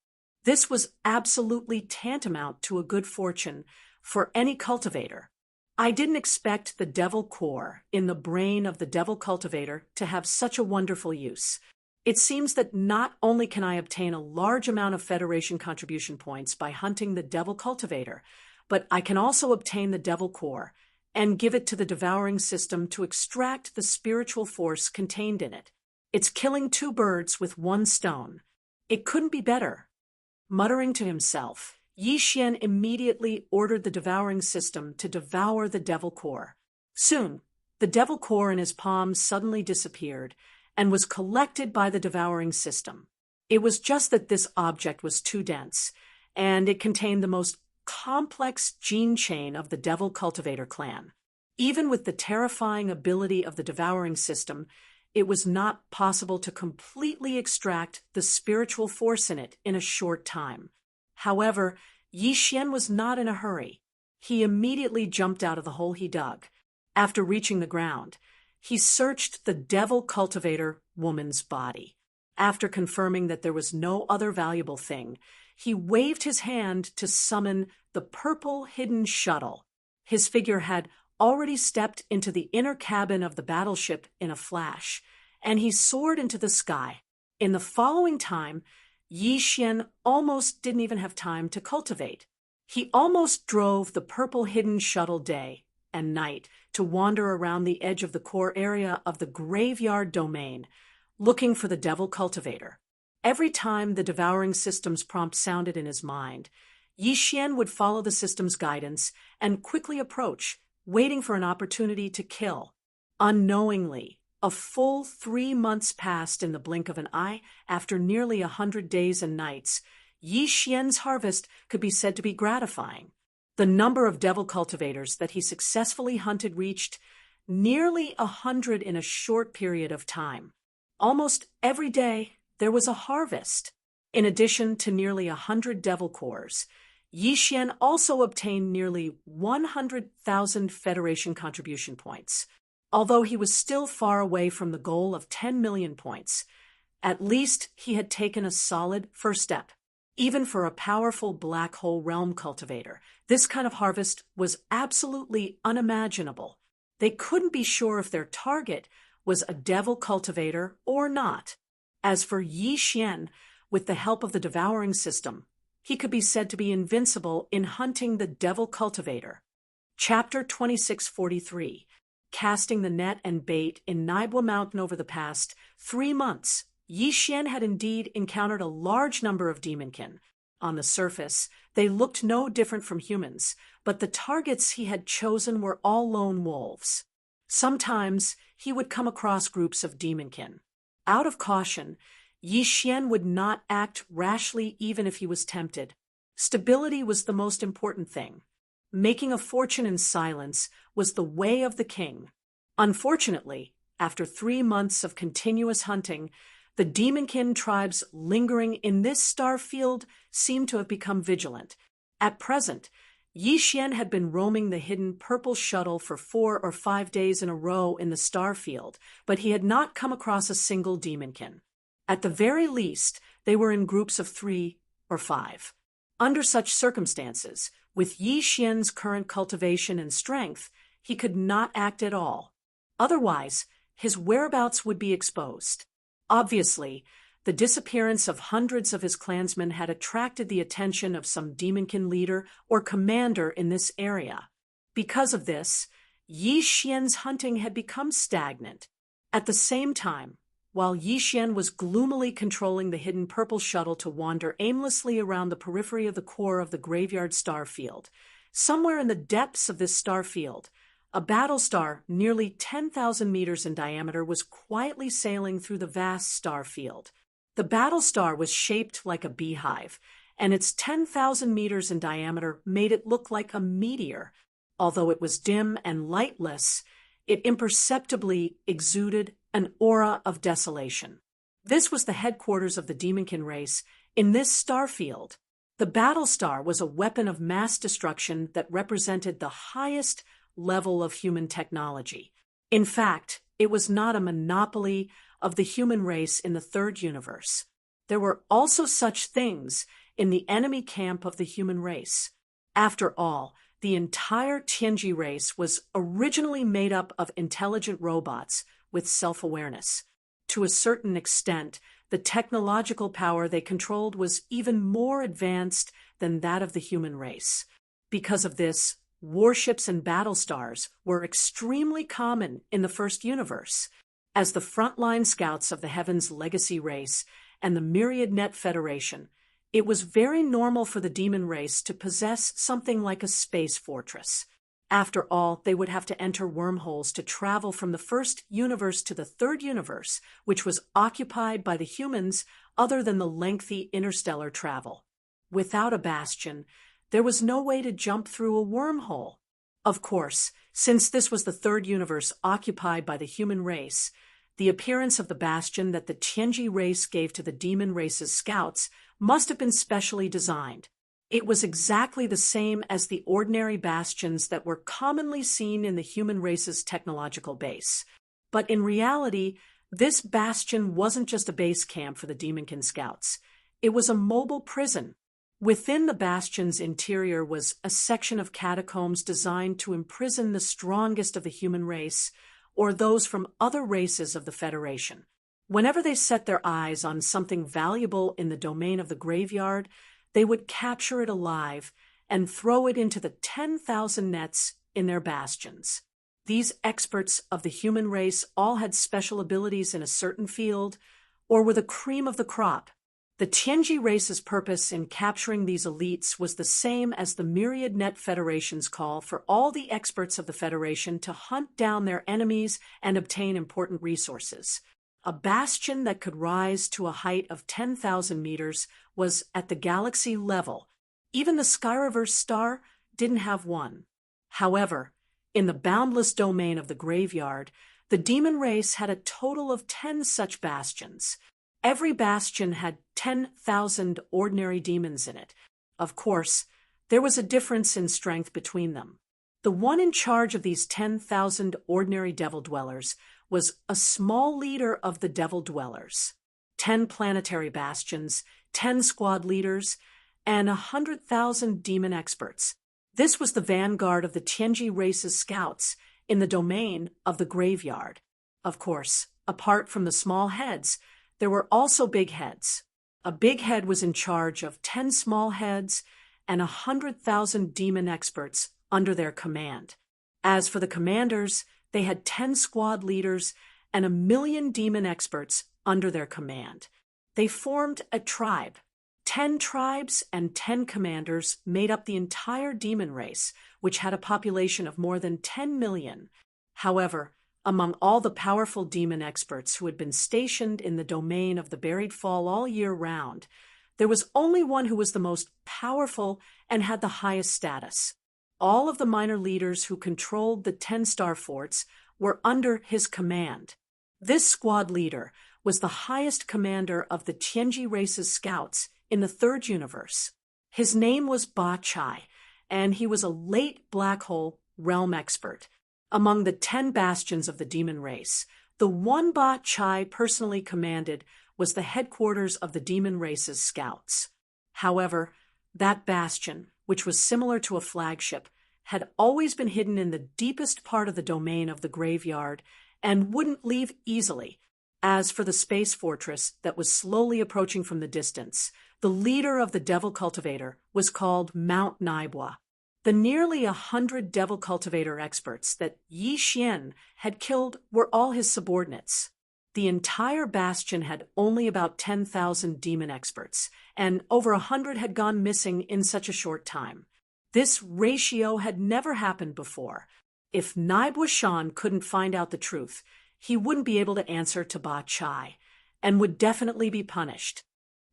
Speaker 1: This was absolutely tantamount to a good fortune for any cultivator. I didn't expect the devil core in the brain of the devil cultivator to have such a wonderful use. It seems that not only can I obtain a large amount of Federation contribution points by hunting the Devil Cultivator, but I can also obtain the Devil Core and give it to the devouring system to extract the spiritual force contained in it. It's killing two birds with one stone. It couldn't be better. Muttering to himself, Yi Xian immediately ordered the devouring system to devour the Devil Core. Soon, the Devil Core in his palm suddenly disappeared and was collected by the devouring system. It was just that this object was too dense, and it contained the most complex gene chain of the Devil Cultivator clan. Even with the terrifying ability of the devouring system, it was not possible to completely extract the spiritual force in it in a short time. However, Yi Xian was not in a hurry. He immediately jumped out of the hole he dug. After reaching the ground, he searched the Devil Cultivator woman's body. After confirming that there was no other valuable thing, he waved his hand to summon the purple hidden shuttle. His figure had already stepped into the inner cabin of the battleship in a flash, and he soared into the sky. In the following time, Yi Xian almost didn't even have time to cultivate. He almost drove the purple hidden shuttle day and night to wander around the edge of the core area of the graveyard domain, looking for the Devil Cultivator. Every time the devouring system's prompt sounded in his mind, Yi Xian would follow the system's guidance and quickly approach, waiting for an opportunity to kill. Unknowingly, a full 3 months passed in the blink of an eye. After nearly 100 days and nights, Yi Xian's harvest could be said to be gratifying. The number of Devil Cultivators that he successfully hunted reached nearly 100 in a short period of time. Almost every day, there was a harvest. In addition to nearly 100 Devil Cores, Yi Xian also obtained nearly 100,000 Federation contribution points. Although he was still far away from the goal of 10 million points, at least he had taken a solid first step. Even for a powerful black hole realm cultivator, this kind of harvest was absolutely unimaginable. They couldn't be sure if their target was a Devil Cultivator or not. As for Yi Xian, with the help of the devouring system, he could be said to be invincible in hunting the Devil Cultivator. Chapter 2643. Casting the net and bait in Naibwa Mountain. Over the past 3 months, Yi Xian had indeed encountered a large number of demonkin. On the surface, they looked no different from humans, but the targets he had chosen were all lone wolves. Sometimes he would come across groups of demonkin. Out of caution, Yi Xian would not act rashly even if he was tempted. Stability was the most important thing. Making a fortune in silence was the way of the king. Unfortunately, after 3 months of continuous hunting, the demonkin tribes lingering in this star field seemed to have become vigilant. At present, Yi Xian had been roaming the hidden purple shuttle for 4 or 5 days in a row in the star field, but he had not come across a single demonkin. At the very least, they were in groups of 3 or 5. Under such circumstances, with Yi Xian's current cultivation and strength, he could not act at all. Otherwise, his whereabouts would be exposed. Obviously, the disappearance of hundreds of his clansmen had attracted the attention of some demonkin leader or commander in this area. Because of this, Yi Xian's hunting had become stagnant. At the same time, while Yi Xian was gloomily controlling the hidden purple shuttle to wander aimlessly around the periphery of the core of the graveyard star field, somewhere in the depths of this star field, a battle star nearly 10,000 meters in diameter was quietly sailing through the vast star field. The battle star was shaped like a beehive, and its 10,000 meters in diameter made it look like a meteor. Although it was dim and lightless, it imperceptibly exuded an aura of desolation. This was the headquarters of the demonkin race in this star field. The battle star was a weapon of mass destruction that represented the highest level of human technology. In fact, it was not a monopoly of the human race in the third universe. There were also such things in the enemy camp of the human race. After all, the entire Tianji race was originally made up of intelligent robots with self-awareness. To a certain extent, The technological power they controlled was even more advanced than that of the human race. Because of this, warships and battle stars were extremely common in the first universe. As the frontline scouts of the Heaven's legacy race and the Myriad Net Federation, it was very normal for the demon race to possess something like a space fortress. After all, they would have to enter wormholes to travel from the first universe to the third universe, which was occupied by the humans other than the lengthy interstellar travel. Without a bastion, there was no way to jump through a wormhole. Of course, since this was the third universe occupied by the human race, the appearance of the bastion that the Tianji race gave to the demon race's scouts must have been specially designed. It was exactly the same as the ordinary bastions that were commonly seen in the human race's technological base. But in reality, this bastion wasn't just a base camp for the Demonkin scouts. It was a mobile prison. Within the bastion's interior was a section of catacombs designed to imprison the strongest of the human race, or those from other races of the Federation. Whenever they set their eyes on something valuable in the domain of the graveyard, they would capture it alive and throw it into the 10,000 nets in their bastions. These experts of the human race all had special abilities in a certain field, or were the cream of the crop. The Tianji race's purpose in capturing these elites was the same as the Myriad Net Federation's call for all the experts of the Federation to hunt down their enemies and obtain important resources. A bastion that could rise to a height of 10,000 meters was at the galaxy level. Even the Skyreverse star didn't have one. However, in the boundless domain of the graveyard, the demon race had a total of 10 such bastions. Every bastion had 10,000 ordinary demons in it. Of course, there was a difference in strength between them. The one in charge of these 10,000 ordinary devil dwellers was a small leader of the devil dwellers. 10 planetary bastions, 10 squad leaders, and 100,000 demon experts. This was the vanguard of the Tianji race's scouts in the domain of the graveyard. Of course, apart from the small heads, there were also big heads. A big head was in charge of 10 small heads and 100,000 demon experts under their command. As for the commanders, they had 10 squad leaders and 1,000,000 demon experts under their command. They formed a tribe. 10 tribes and 10 commanders made up the entire demon race, which had a population of more than 10 million. However, among all the powerful demon experts who had been stationed in the domain of the Buried Fall all year round, there was only one who was the most powerful and had the highest status. All of the minor leaders who controlled the 10-star forts were under his command. This squad leader was the highest commander of the Tianji race's scouts in the third universe. His name was Ba Chai, and he was a late black hole realm expert. Among the 10 bastions of the demon race, the one Ba Chai personally commanded was the headquarters of the demon race's scouts. However, that bastion, which was similar to a flagship, had always been hidden in the deepest part of the domain of the graveyard and wouldn't leave easily. As for the space fortress that was slowly approaching from the distance, the leader of the Devil Cultivator was called Mount Naibwa. The nearly 100 Devil Cultivator experts that Yi Xian had killed were all his subordinates. The entire bastion had only about 10,000 demon experts, and over 100 had gone missing in such a short time. This ratio had never happened before. If Naibwa Shan couldn't find out the truth, he wouldn't be able to answer to Ba Chai, and would definitely be punished.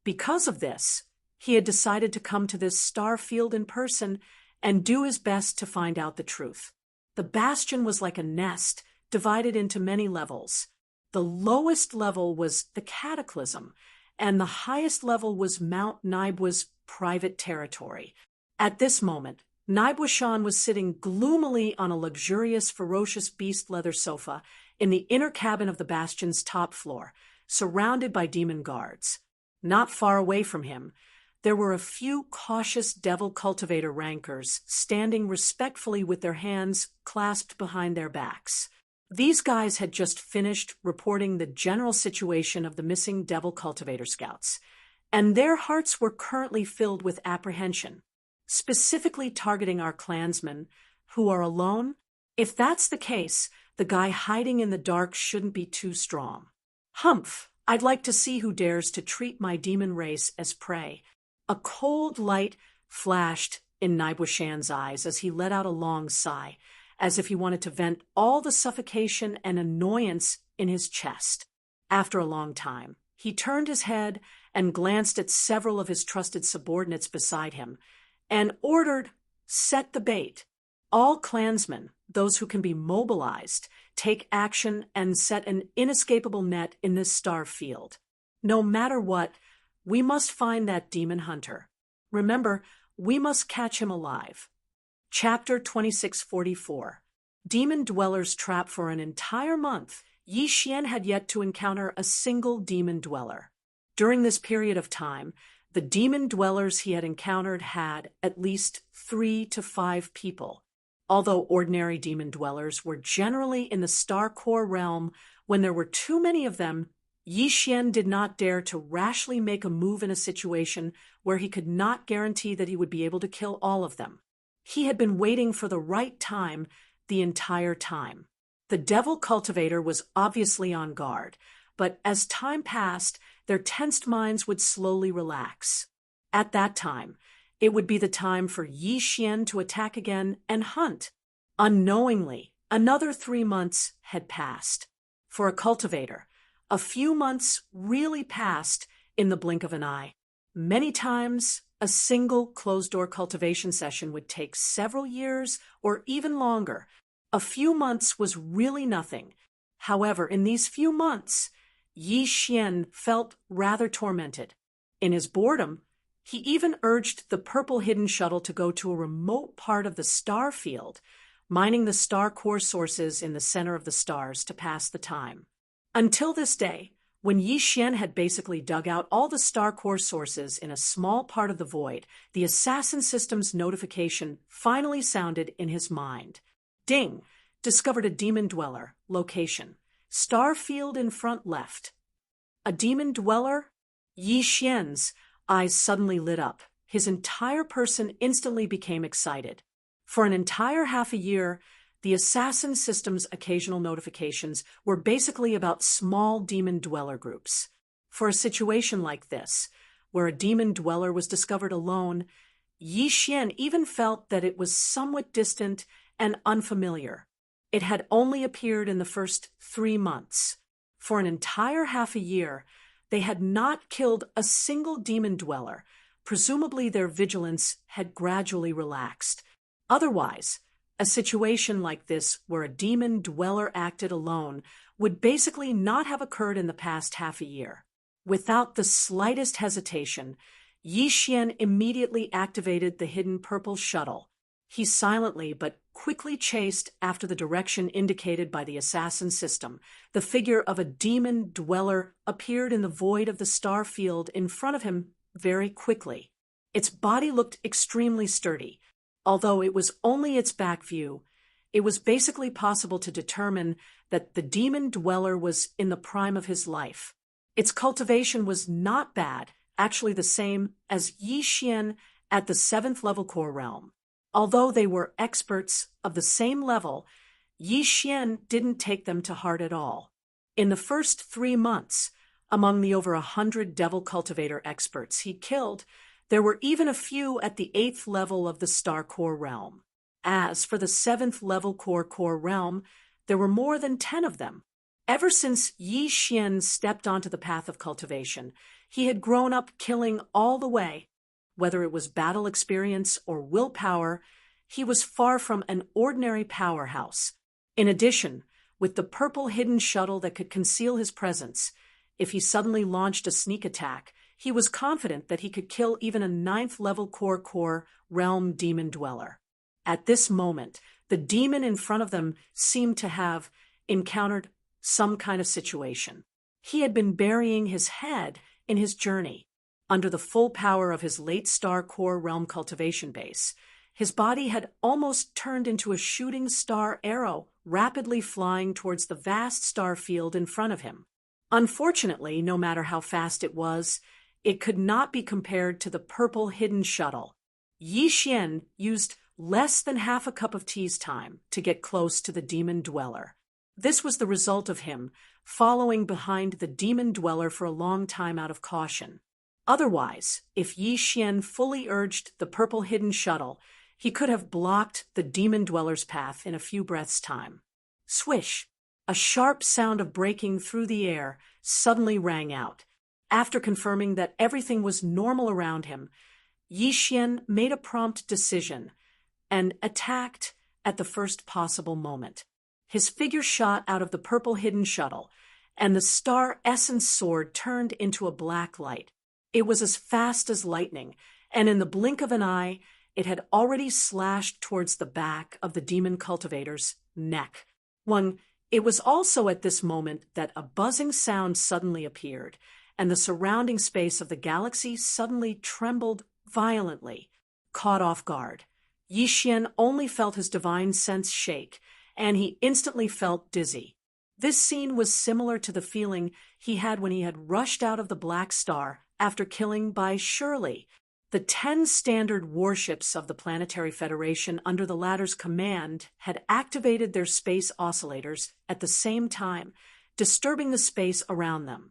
Speaker 1: Because of this, he had decided to come to this star field in person and do his best to find out the truth. The bastion was like a nest, divided into many levels. The lowest level was the Cataclysm, and the highest level was Mount Naibwa's private territory. At this moment, Naibwa Shan was sitting gloomily on a luxurious, ferocious beast leather sofa in the inner cabin of the bastion's top floor, surrounded by demon guards. Not far away from him, there were a few cautious Devil Cultivator rankers standing respectfully with their hands clasped behind their backs. These guys had just finished reporting the general situation of the missing Devil Cultivator Scouts, and their hearts were currently filled with apprehension, specifically targeting our clansmen who are alone. If that's the case, the guy hiding in the dark shouldn't be too strong. Humph! I'd like to see who dares to treat my demon race as prey. A cold light flashed in Naibuishan's eyes as he let out a long sigh, as if he wanted to vent all the suffocation and annoyance in his chest. After a long time, he turned his head and glanced at several of his trusted subordinates beside him, and ordered, "Set the bait. All clansmen, those who can be mobilized, take action and set an inescapable net in this star field. No matter what, we must find that demon hunter. Remember, we must catch him alive." Chapter 2644. Demon Dweller's Trap. For an entire month, Yi Xian had yet to encounter a single demon dweller. During this period of time, the demon dwellers he had encountered had at least 3 to 5 people. Although ordinary demon dwellers were generally in the Star Core realm, when there were too many of them, Yi Xian did not dare to rashly make a move in a situation where he could not guarantee that he would be able to kill all of them. He had been waiting for the right time the entire time. The Devil Cultivator was obviously on guard, but as time passed, their tensed minds would slowly relax. At that time, it would be the time for Yi Xian to attack again and hunt. Unknowingly, another 3 months had passed. For a cultivator, a few months really passed in the blink of an eye. Many times, a single closed-door cultivation session would take several years or even longer. A few months was really nothing. However, in these few months, Yi Xian felt rather tormented. In his boredom, he even urged the purple hidden shuttle to go to a remote part of the star field, mining the star core sources in the center of the stars to pass the time. Until this day, when Yi Xian had basically dug out all the star core sources in a small part of the void, the assassin system's notification finally sounded in his mind. Ding! Discovered a demon dweller. Location: star field in front left. A demon dweller? Yi Xian's eyes suddenly lit up. His entire person instantly became excited. For an entire half a year, the assassin system's occasional notifications were basically about small demon dweller groups. For a situation like this, where a demon dweller was discovered alone, Yi Xian even felt that it was somewhat distant and unfamiliar. It had only appeared in the first 3 months. For an entire half a year, they had not killed a single demon dweller. Presumably their vigilance had gradually relaxed. Otherwise, a situation like this where a demon dweller acted alone would basically not have occurred in the past half a year. Without the slightest hesitation, Yi Xian immediately activated the hidden purple shuttle. He silently but quickly chased after the direction indicated by the assassin system. The figure of a demon dweller appeared in the void of the star field in front of him very quickly. Its body looked extremely sturdy. Although it was only its back view, it was basically possible to determine that the demon dweller was in the prime of his life. Its cultivation was not bad, actually the same as Yi Xian at the 7th level core realm. Although they were experts of the same level, Yi Xian didn't take them to heart at all. In the first 3 months, among the over 100 Devil Cultivator experts he killed, there were even a few at the 8th level of the Star Core realm. As for the 7th level core realm, there were more than 10 of them. Ever since Yi Xian stepped onto the path of cultivation, he had grown up killing all the way. Whether it was battle experience or willpower, he was far from an ordinary powerhouse. In addition, with the purple hidden shuttle that could conceal his presence, if he suddenly launched a sneak attack, he was confident that he could kill even a 9th level core realm demon dweller. At this moment, the demon in front of them seemed to have encountered some kind of situation. He had been burying his head in his journey. Under the full power of his late Star Core realm cultivation base, His body had almost turned into a shooting star arrow, rapidly flying towards the vast star field in front of him. Unfortunately, no matter how fast it was, it could not be compared to the purple hidden shuttle. Yi Xian used less than half a cup of tea's time to get close to the demon dweller. This was the result of him following behind the demon dweller for a long time out of caution. Otherwise, if Yi Xian fully urged the purple hidden shuttle, he could have blocked the demon dweller's path in a few breaths' time. Swish! A sharp sound of breaking through the air suddenly rang out. After confirming that everything was normal around him, Yi Xian made a prompt decision and attacked at the first possible moment. His figure shot out of the purple hidden shuttle, and the star essence sword turned into a black light. It was as fast as lightning, and in the blink of an eye, it had already slashed towards the back of the demon cultivator's neck. It was also at this moment that a buzzing sound suddenly appeared, and the surrounding space of the galaxy suddenly trembled violently. Caught off guard, Yi Xian only felt his divine sense shake, and he instantly felt dizzy. This scene was similar to the feeling he had when he had rushed out of the Black Star after killing by Shirley. The 10 standard warships of the Planetary Federation under the latter's command had activated their space oscillators at the same time, disturbing the space around them.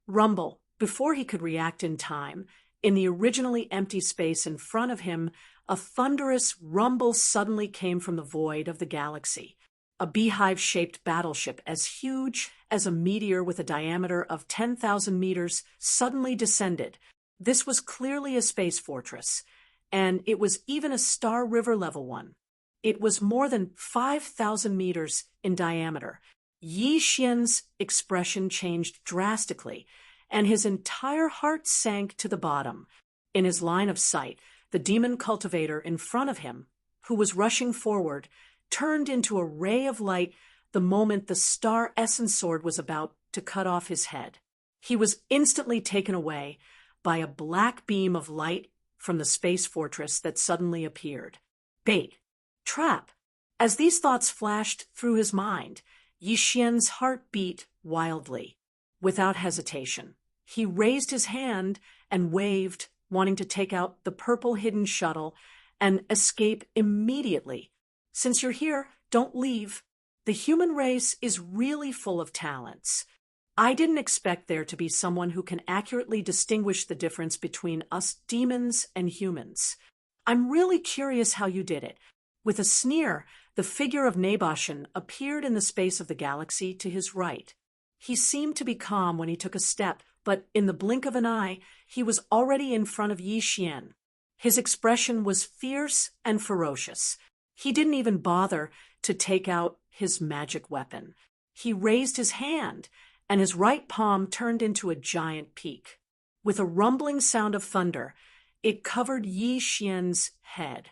Speaker 1: Rumble, before he could react in time, in the originally empty space in front of him, a thunderous rumble suddenly came from the void of the galaxy. A beehive-shaped battleship as huge as a meteor with a diameter of 10,000 meters suddenly descended. This was clearly a space fortress, and it was even a Star River level one. It was more than 5,000 meters in diameter. Yi Xian's expression changed drastically, and his entire heart sank to the bottom. In his line of sight, the demon cultivator in front of him, who was rushing forward, turned into a ray of light the moment the star essence sword was about to cut off his head. He was instantly taken away by a black beam of light from the space fortress that suddenly appeared. Bait. Trap. As these thoughts flashed through his mind, Yi Xian's heart beat wildly. Without hesitation, he raised his hand and waved, wanting to take out the purple hidden shuttle and escape immediately. Since you're here, don't leave. The human race is really full of talents. I didn't expect there to be someone who can accurately distinguish the difference between us demons and humans. I'm really curious how you did it. With a sneer, the figure of Naboshan appeared in the space of the galaxy to his right. He seemed to be calm when he took a step, but in the blink of an eye, he was already in front of Yi Xian. His expression was fierce and ferocious. He didn't even bother to take out his magic weapon. He raised his hand, and his right palm turned into a giant peak. With a rumbling sound of thunder, it covered Yi Xian's head.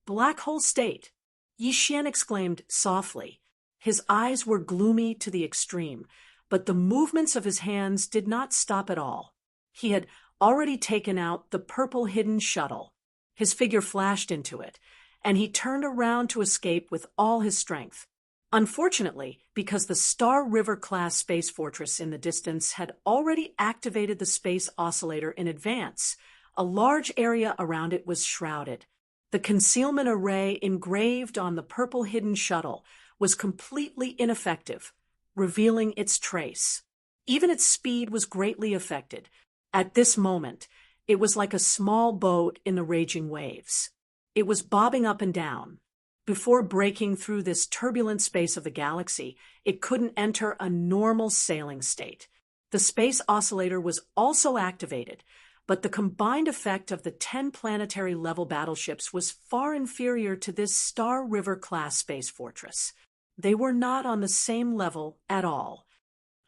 Speaker 1: Black hole state, Yi Xian exclaimed softly. His eyes were gloomy to the extreme, but the movements of his hands did not stop at all. He had already taken out the purple hidden shuttle. His figure flashed into it, and he turned around to escape with all his strength. Unfortunately, because the Star River-class space fortress in the distance had already activated the space oscillator in advance, a large area around it was shrouded. The concealment array engraved on the purple hidden shuttle was completely ineffective, revealing its trace. Even its speed was greatly affected. At this moment, it was like a small boat in the raging waves. It was bobbing up and down. Before breaking through this turbulent space of the galaxy, it couldn't enter a normal sailing state. The space oscillator was also activated, but the combined effect of the 10 planetary-level battleships was far inferior to this Star River-class space fortress. They were not on the same level at all.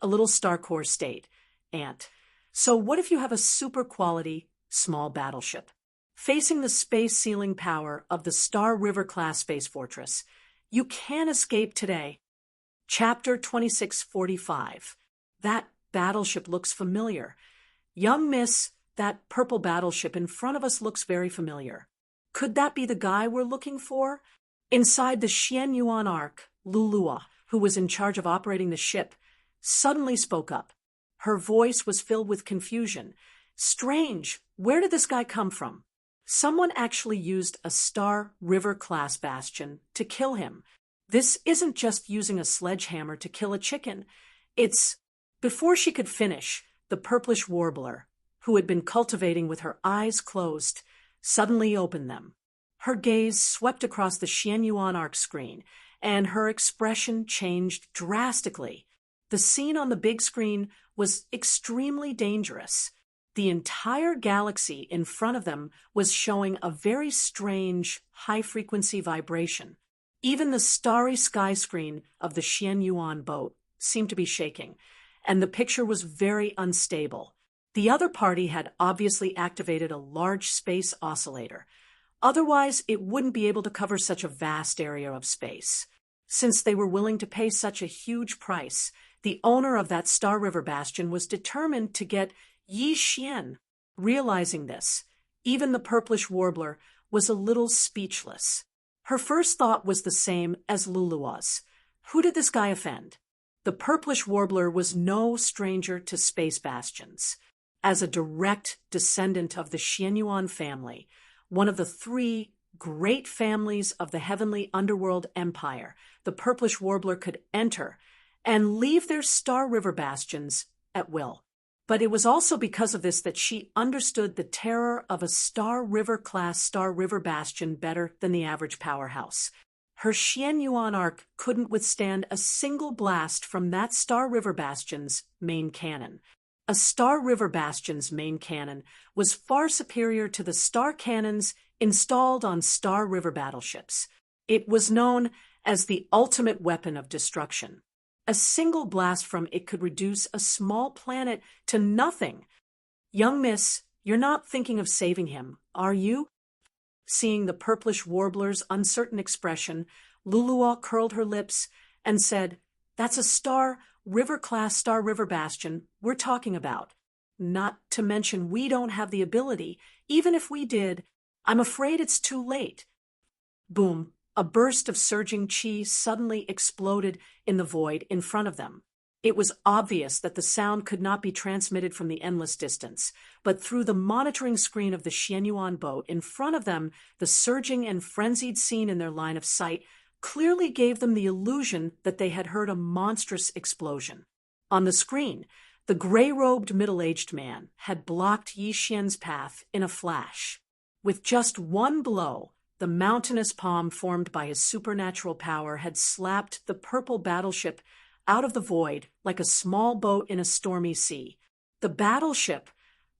Speaker 1: A little Star Core state, Ant. So what if you have a super-quality, small battleship? Facing the space-sealing power of the Star River-class space fortress, you can escape today. Chapter 2645. That battleship looks familiar. Young Miss, that purple battleship in front of us looks very familiar. Could that be the guy we're looking for? Inside the Xian Yuan Ark, Lulua, who was in charge of operating the ship, suddenly spoke up. Her voice was filled with confusion. Strange, where did this guy come from? Someone actually used a Star River-class bastion to kill him. This isn't just using a sledgehammer to kill a chicken. It's... Before she could finish, the purplish warbler, who had been cultivating with her eyes closed, suddenly opened them. Her gaze swept across the Xian Yuan Arc screen, and her expression changed drastically. The scene on the big screen was extremely dangerous. The entire galaxy in front of them was showing a very strange, high-frequency vibration. Even the starry sky screen of the Xian Yuan boat seemed to be shaking, and the picture was very unstable. The other party had obviously activated a large space oscillator. Otherwise, it wouldn't be able to cover such a vast area of space. Since they were willing to pay such a huge price, the owner of that Star River bastion was determined to get Yi Xian. Realizing this, even the purplish warbler was a little speechless. Her first thought was the same as Lulua's. Who did this guy offend? The purplish warbler was no stranger to space bastions. As a direct descendant of the Xianyuan family, one of the three great families of the heavenly underworld empire, the purplish warbler could enter and leave their Star River bastions at will. But it was also because of this that she understood the terror of a Star River-class Star River bastion better than the average powerhouse. Her Xian Yuan arc couldn't withstand a single blast from that Star River bastion's main cannon. A Star River bastion's main cannon was far superior to the star cannons installed on Star River battleships. It was known as the ultimate weapon of destruction. A single blast from it could reduce a small planet to nothing. Young miss, you're not thinking of saving him, are you? Seeing the purplish warbler's uncertain expression, Lulua curled her lips and said, "That's a Star River-class Star River bastion we're talking about. Not to mention we don't have the ability. Even if we did, I'm afraid it's too late." Boom. A burst of surging chi suddenly exploded in the void in front of them. It was obvious that the sound could not be transmitted from the endless distance, but through the monitoring screen of the Xianyuan boat in front of them, the surging and frenzied scene in their line of sight clearly gave them the illusion that they had heard a monstrous explosion. On the screen, the gray-robed middle-aged man had blocked Yi Xian's path in a flash. With just one blow, the mountainous palm formed by his supernatural power had slapped the purple battleship out of the void like a small boat in a stormy sea. The battleship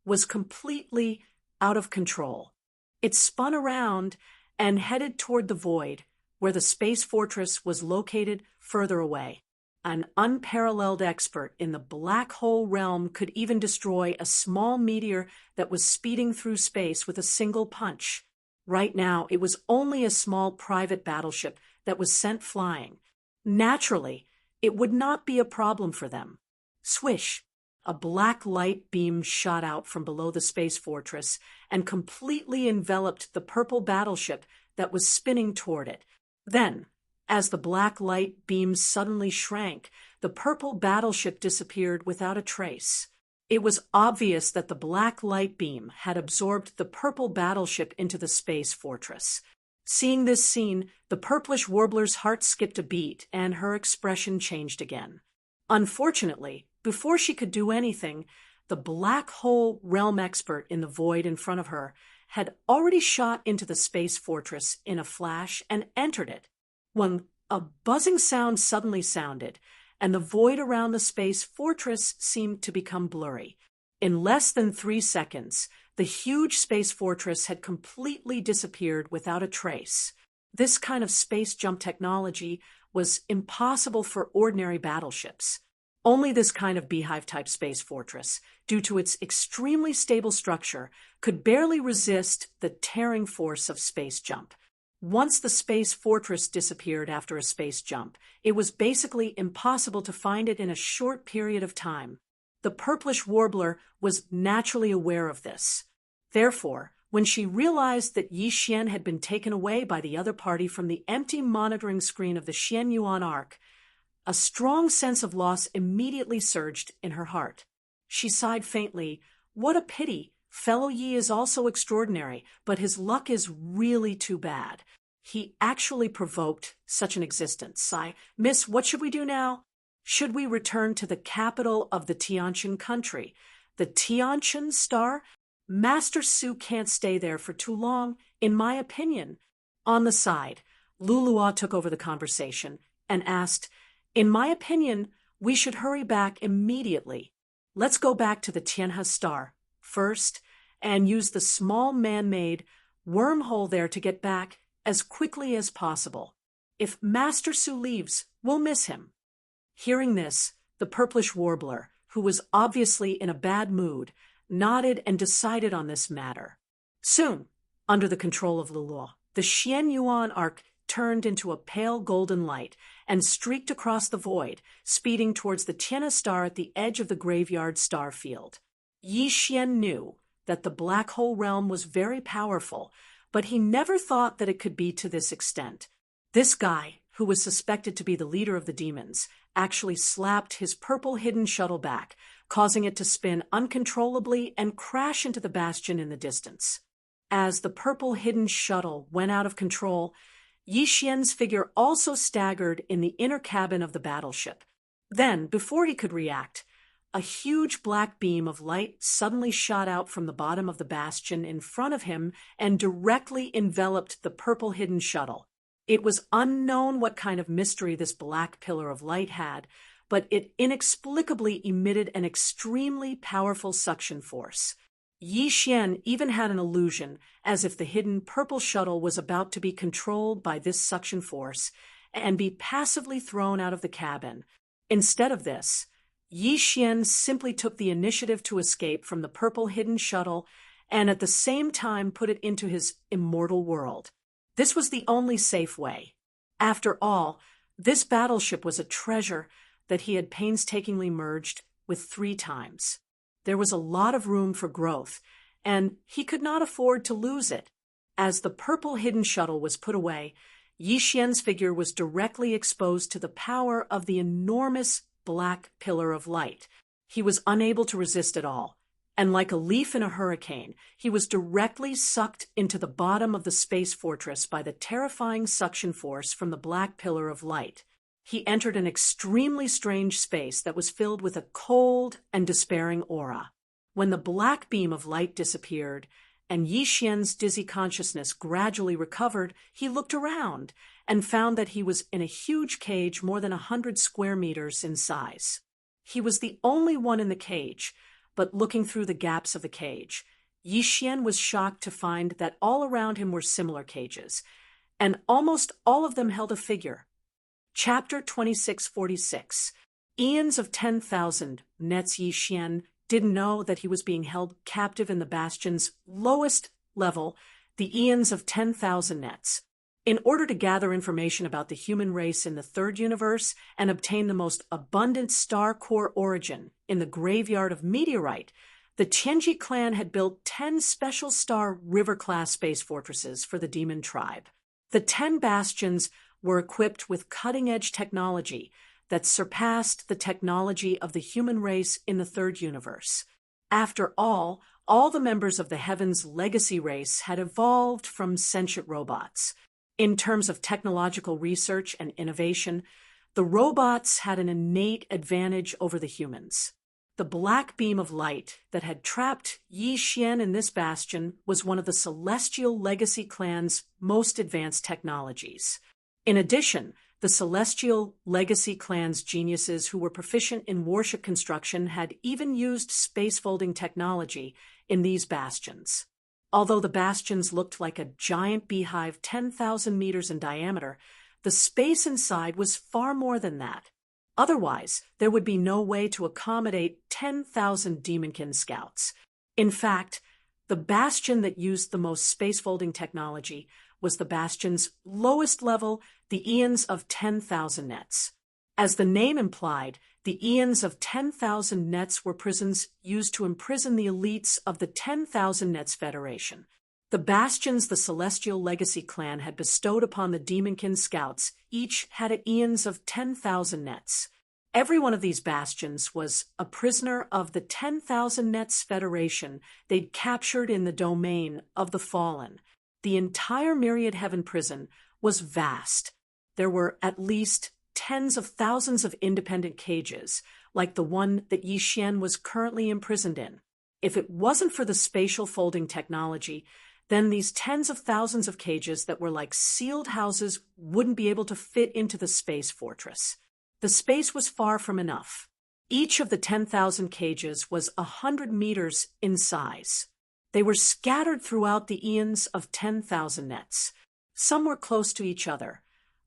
Speaker 1: was completely out of control. It spun around and headed toward the void, where the space fortress was located further away. An unparalleled expert in the black hole realm could even destroy a small meteor that was speeding through space with a single punch. Right now, it was only a small private battleship that was sent flying. Naturally, it would not be a problem for them. Swish! A black light beam shot out from below the space fortress and completely enveloped the purple battleship that was spinning toward it. Then, as the black light beam suddenly shrank, the purple battleship disappeared without a trace. It was obvious that the black light beam had absorbed the purple battleship into the space fortress. Seeing this scene, the purplish warbler's heart skipped a beat and her expression changed again. Unfortunately, before she could do anything, the black hole realm expert in the void in front of her had already shot into the space fortress in a flash and entered it. When a buzzing sound suddenly sounded, and the void around the space fortress seemed to become blurry. In less than 3 seconds, the huge space fortress had completely disappeared without a trace. This kind of space jump technology was impossible for ordinary battleships. Only this kind of beehive-type space fortress, due to its extremely stable structure, could barely resist the tearing force of space jump. Once the space fortress disappeared after a space jump, it was basically impossible to find it in a short period of time. The purplish warbler was naturally aware of this. Therefore, When she realized that Yi Xian had been taken away by the other party from the empty monitoring screen of the Xian Yuan Ark, a strong sense of loss immediately surged in her heart. She sighed faintly. What a pity. Fellow Yi is also extraordinary, but his luck is really too bad. He actually provoked such an existence. Miss, what should we do now? Should we return to the capital of the Tianqian country? The Tianqian star? Master Su can't stay there for too long, in my opinion. On the side, Lulua took over the conversation and asked, in my opinion, we should hurry back immediately. Let's go back to the Tianhe star first and use the small man-made wormhole there to get back as quickly as possible. If Master Su leaves, we'll miss him. Hearing this, the purplish warbler, who was obviously in a bad mood, nodded and decided on this matter. Soon, under the control of Lulua, the Xian Yuan Ark turned into a pale golden light and streaked across the void, speeding towards the Tianhe star at the edge of the graveyard star field. Yi Xian knew that the black hole realm was very powerful, but he never thought that it could be to this extent. This guy, who was suspected to be the leader of the demons, actually slapped his purple hidden shuttle back, causing it to spin uncontrollably and crash into the bastion in the distance. As the purple hidden shuttle went out of control, Yi Xian's figure also staggered in the inner cabin of the battleship. Then, before he could react, a huge black beam of light suddenly shot out from the bottom of the bastion in front of him and directly enveloped the purple hidden shuttle. It was unknown what kind of mystery this black pillar of light had, but it inexplicably emitted an extremely powerful suction force. Yi Xian even had an illusion as if the hidden purple shuttle was about to be controlled by this suction force and be passively thrown out of the cabin. Instead of this, Yi Xian simply took the initiative to escape from the purple hidden shuttle and at the same time put it into his immortal world. This was the only safe way. After all, this battleship was a treasure that he had painstakingly merged with 3 times. There was a lot of room for growth, and he could not afford to lose it. As the purple hidden shuttle was put away, Yi Xian's figure was directly exposed to the power of the enormous black pillar of light. He was unable to resist at all, and like a leaf in a hurricane, he was directly sucked into the bottom of the space fortress by the terrifying suction force from the black pillar of light. He entered an extremely strange space that was filled with a cold and despairing aura. When the black beam of light disappeared and Yi Xian's dizzy consciousness gradually recovered, he looked around and found that he was in a huge cage more than 100 square meters in size. He was the only one in the cage, but looking through the gaps of the cage, Yi Xian was shocked to find that all around him were similar cages, and almost all of them held a figure. Chapter 2646. Eons of 10,000 nets. Yi Xian didn't know that he was being held captive in the bastion's lowest level, the eons of 10,000 nets. In order to gather information about the human race in the third universe and obtain the most abundant star core origin in the graveyard of meteorite, the Tianji clan had built 10 special star river-class space fortresses for the demon tribe. The 10 bastions were equipped with cutting-edge technology that surpassed the technology of the human race in the third universe. After all the members of the Heavens legacy race had evolved from sentient robots. In terms of technological research and innovation, the robots had an innate advantage over the humans. The black beam of light that had trapped Yi Xian in this bastion was one of the Celestial Legacy clan's most advanced technologies. In addition, the Celestial Legacy clan's geniuses who were proficient in warship construction had even used space-folding technology in these bastions. Although the bastions looked like a giant beehive 10,000 meters in diameter, the space inside was far more than that. Otherwise, there would be no way to accommodate 10,000 Demonkin scouts. In fact, the bastion that used the most space-folding technology was the bastion's lowest level, the eons of 10,000 nets. As the name implied, the eons of 10,000 nets were prisons used to imprison the elites of the 10,000 Nets Federation. The bastions the Celestial Legacy clan had bestowed upon the Demonkin scouts each had eons of 10,000 nets. Every one of these bastions was a prisoner of the 10,000 Nets Federation they'd captured in the domain of the Fallen. The entire Myriad Heaven prison was vast. There were at least tens of thousands of independent cages, like the one that Yi Xian was currently imprisoned in. If it wasn't for the spatial folding technology, then these tens of thousands of cages that were like sealed houses wouldn't be able to fit into the space fortress. The space was far from enough. Each of the 10,000 cages was 100 meters in size. They were scattered throughout the eons of 10,000 nets. Some were close to each other.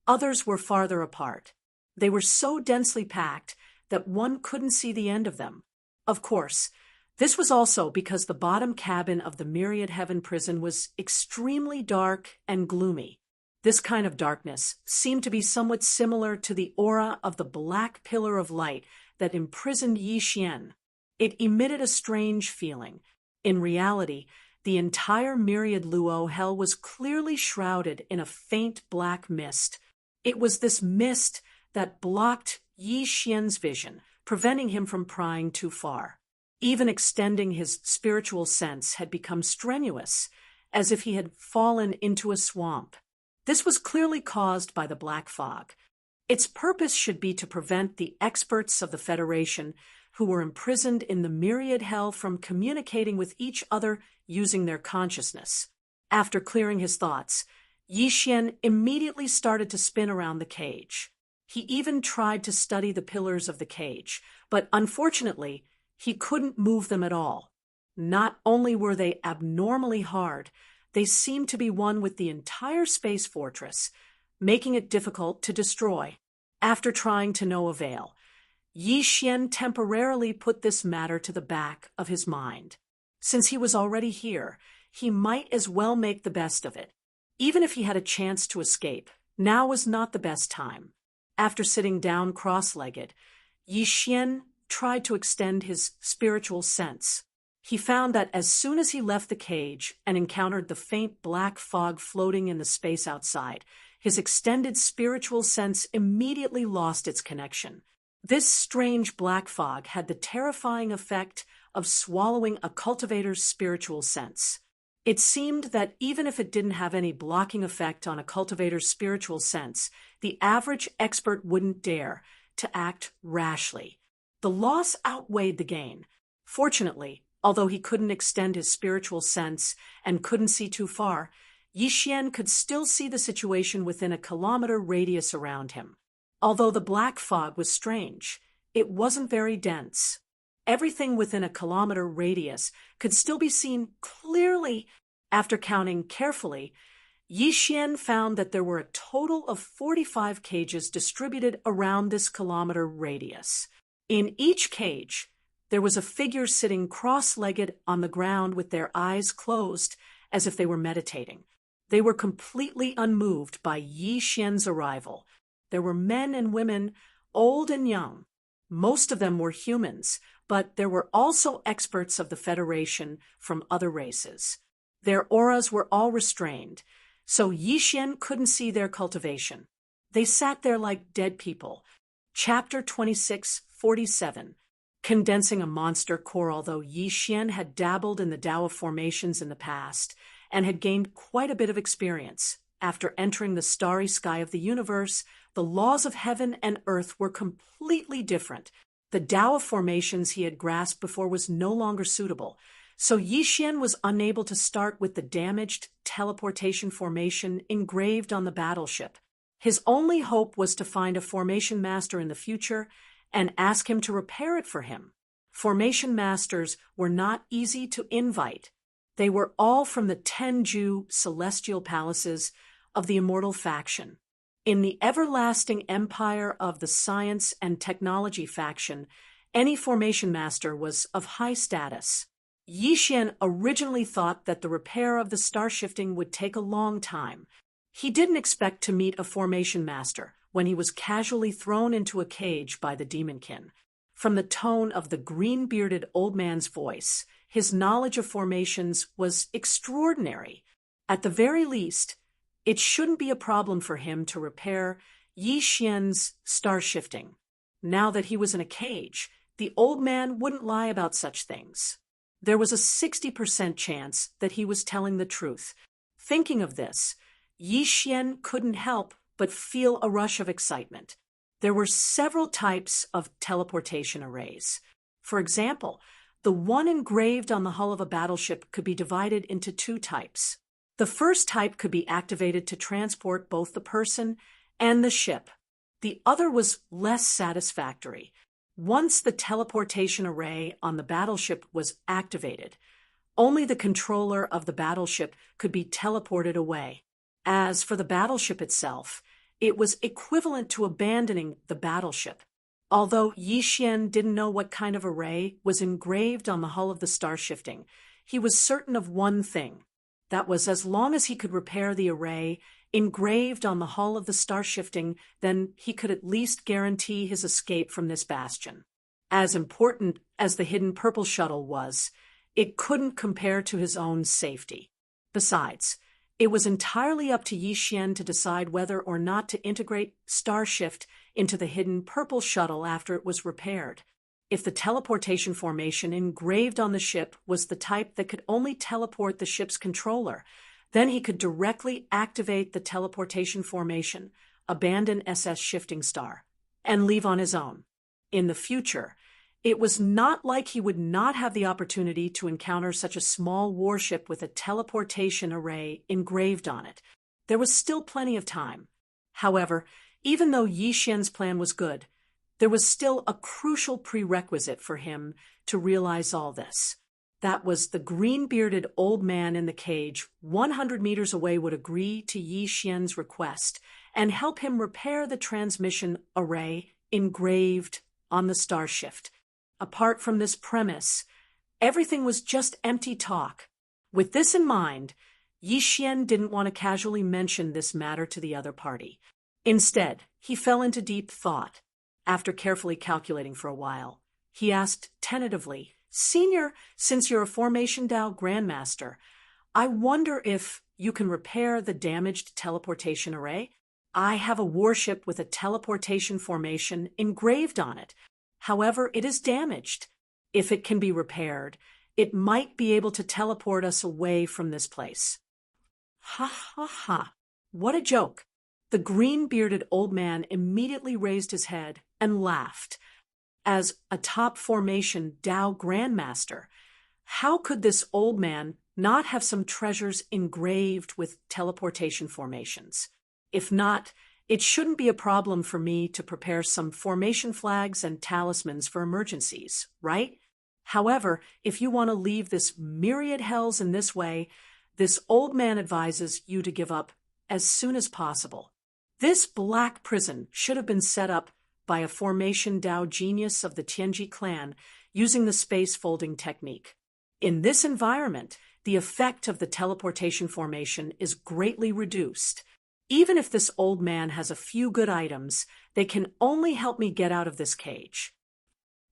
Speaker 1: Others were farther apart. They were so densely packed that one couldn't see the end of them. Of course, this was also because the bottom cabin of the Myriad Heaven prison was extremely dark and gloomy. This kind of darkness seemed to be somewhat similar to the aura of the black pillar of light that imprisoned Yi Xian. It emitted a strange feeling. In reality, the entire Myriad Luo hell was clearly shrouded in a faint black mist. It was this mist that blocked Yi Xian's vision, preventing him from prying too far. Even extending his spiritual sense had become strenuous, as if he had fallen into a swamp. This was clearly caused by the black fog. Its purpose should be to prevent the experts of the Federation who were imprisoned in the Myriad Hell from communicating with each other using their consciousness. After clearing his thoughts, Yi Xian immediately started to spin around the cage. He even tried to study the pillars of the cage, but unfortunately, he couldn't move them at all. Not only were they abnormally hard, they seemed to be one with the entire space fortress, making it difficult to destroy. After trying to no avail, Yi Xian temporarily put this matter to the back of his mind. Since he was already here, he might as well make the best of it. Even if he had a chance to escape, now was not the best time. After sitting down cross-legged, Yi Xian tried to extend his spiritual sense. He found that as soon as he left the cage and encountered the faint black fog floating in the space outside, his extended spiritual sense immediately lost its connection. This strange black fog had the terrifying effect of swallowing a cultivator's spiritual sense. It seemed that even if it didn't have any blocking effect on a cultivator's spiritual sense, the average expert wouldn't dare to act rashly. The loss outweighed the gain. Fortunately, although he couldn't extend his spiritual sense and couldn't see too far, Yi Xian could still see the situation within a kilometer radius around him. Although the black fog was strange, it wasn't very dense. Everything within a kilometer radius could still be seen clearly. After counting carefully, Yi Xian found that there were a total of 45 cages distributed around this kilometer radius. In each cage, there was a figure sitting cross-legged on the ground with their eyes closed as if they were meditating. They were completely unmoved by Yi Xian's arrival. There were men and women, old and young. Most of them were humans, but there were also experts of the Federation from other races. Their auras were all restrained, so Yi Xian couldn't see their cultivation. They sat there like dead people. Chapter 2647. Condensing a monster core. Although Yi Xian had dabbled in the Tao of formations in the past and had gained quite a bit of experience, after entering the starry sky of the universe, the laws of heaven and earth were completely different. The Tao of formations he had grasped before was no longer suitable, so Yi Xian was unable to start with the damaged teleportation formation engraved on the battleship. His only hope was to find a formation master in the future and ask him to repair it for him. Formation masters were not easy to invite. They were all from the Tenju celestial palaces of the immortal faction. In the everlasting empire of the science and technology faction, any formation master was of high status. Yi Xian originally thought that the repair of the star shifting would take a long time. He didn't expect to meet a formation master when he was casually thrown into a cage by the Demonkin. From the tone of the green-bearded old man's voice, his knowledge of formations was extraordinary. At the very least, it shouldn't be a problem for him to repair Yi Xian's star shifting. Now that he was in a cage, the old man wouldn't lie about such things. There was a 60% chance that he was telling the truth. Thinking of this, Yi Xian couldn't help but feel a rush of excitement. There were several types of teleportation arrays. For example, the one engraved on the hull of a battleship could be divided into two types. The first type could be activated to transport both the person and the ship. The other was less satisfactory. Once the teleportation array on the battleship was activated, only the controller of the battleship could be teleported away. As for the battleship itself, it was equivalent to abandoning the battleship. Although Yi Xian didn't know what kind of array was engraved on the hull of the star shifting, he was certain of one thing. That was, as long as he could repair the array engraved on the hull of the star shifting, then he could at least guarantee his escape from this bastion. As important as the hidden purple shuttle was, it couldn't compare to his own safety. Besides, it was entirely up to Yi Xian to decide whether or not to integrate Starshift into the hidden purple shuttle after it was repaired. If the teleportation formation engraved on the ship was the type that could only teleport the ship's controller, then he could directly activate the teleportation formation, abandon SS Shifting Star, and leave on his own. In the future, it was not like he would not have the opportunity to encounter such a small warship with a teleportation array engraved on it. There was still plenty of time. However, even though Yi Xian's plan was good, there was still a crucial prerequisite for him to realize all this. That was the green-bearded old man in the cage 100 meters away would agree to Yi Xian's request and help him repair the transmission array engraved on the Starshift. Apart from this premise, everything was just empty talk. With this in mind, Yi Xian didn't want to casually mention this matter to the other party. Instead, he fell into deep thought. After carefully calculating for a while, he asked tentatively, "Senior, since you're a Formation Dao Grandmaster, I wonder if you can repair the damaged teleportation array? I have a warship with a teleportation formation engraved on it. However, it is damaged. If it can be repaired, it might be able to teleport us away from this place." Ha ha ha. What a joke. The green-bearded old man immediately raised his head and laughed. As a top Formation Dao Grandmaster, how could this old man not have some treasures engraved with teleportation formations? If not, it shouldn't be a problem for me to prepare some formation flags and talismans for emergencies, right? However, if you want to leave this myriad hells in this way, this old man advises you to give up as soon as possible. This black prison should have been set up by a Formation Dao genius of the Tianji clan using the space folding technique. In this environment, the effect of the teleportation formation is greatly reduced. Even if this old man has a few good items, they can only help me get out of this cage.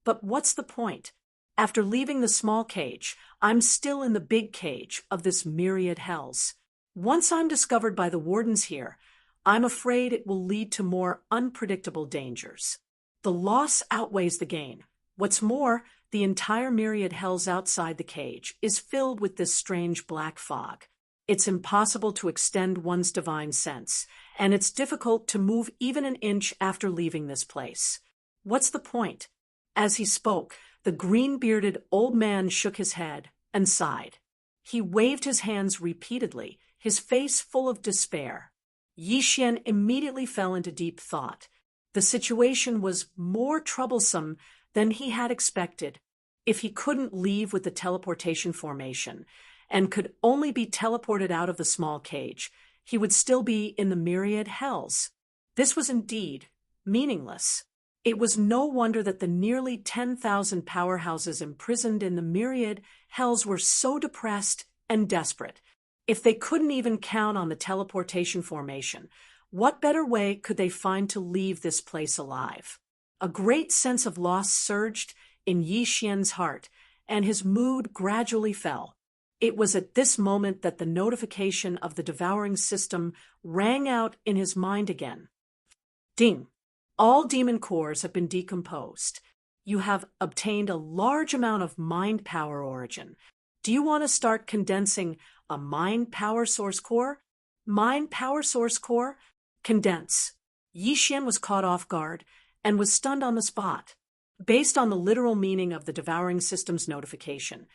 Speaker 1: But what's the point? After leaving the small cage, I'm still in the big cage of this myriad hells. Once I'm discovered by the wardens here, I'm afraid it will lead to more unpredictable dangers. The loss outweighs the gain. What's more, the entire myriad hells outside the cage is filled with this strange black fog. It's impossible to extend one's divine sense, and it's difficult to move even an inch after leaving this place. What's the point? As he spoke, the green-bearded old man shook his head and sighed. He waved his hands repeatedly, his face full of despair. Yi Xian immediately fell into deep thought. The situation was more troublesome than he had expected. If he couldn't leave with the teleportation formation and could only be teleported out of the small cage, he would still be in the myriad hells. This was indeed meaningless. It was no wonder that the nearly 10,000 powerhouses imprisoned in the myriad hells were so depressed and desperate. If they couldn't even count on the teleportation formation, what better way could they find to leave this place alive? A great sense of loss surged in Yi Xian's heart, and his mood gradually fell. It was at this moment that the notification of the devouring system rang out in his mind again. Ding! All demon cores have been decomposed. You have obtained a large amount of mind power origin. Do you want to start condensing a mind power source core? Mind power source core? Condense. Yi Xian was caught off guard and was stunned on the spot. Based on the literal meaning of the devouring system's notification,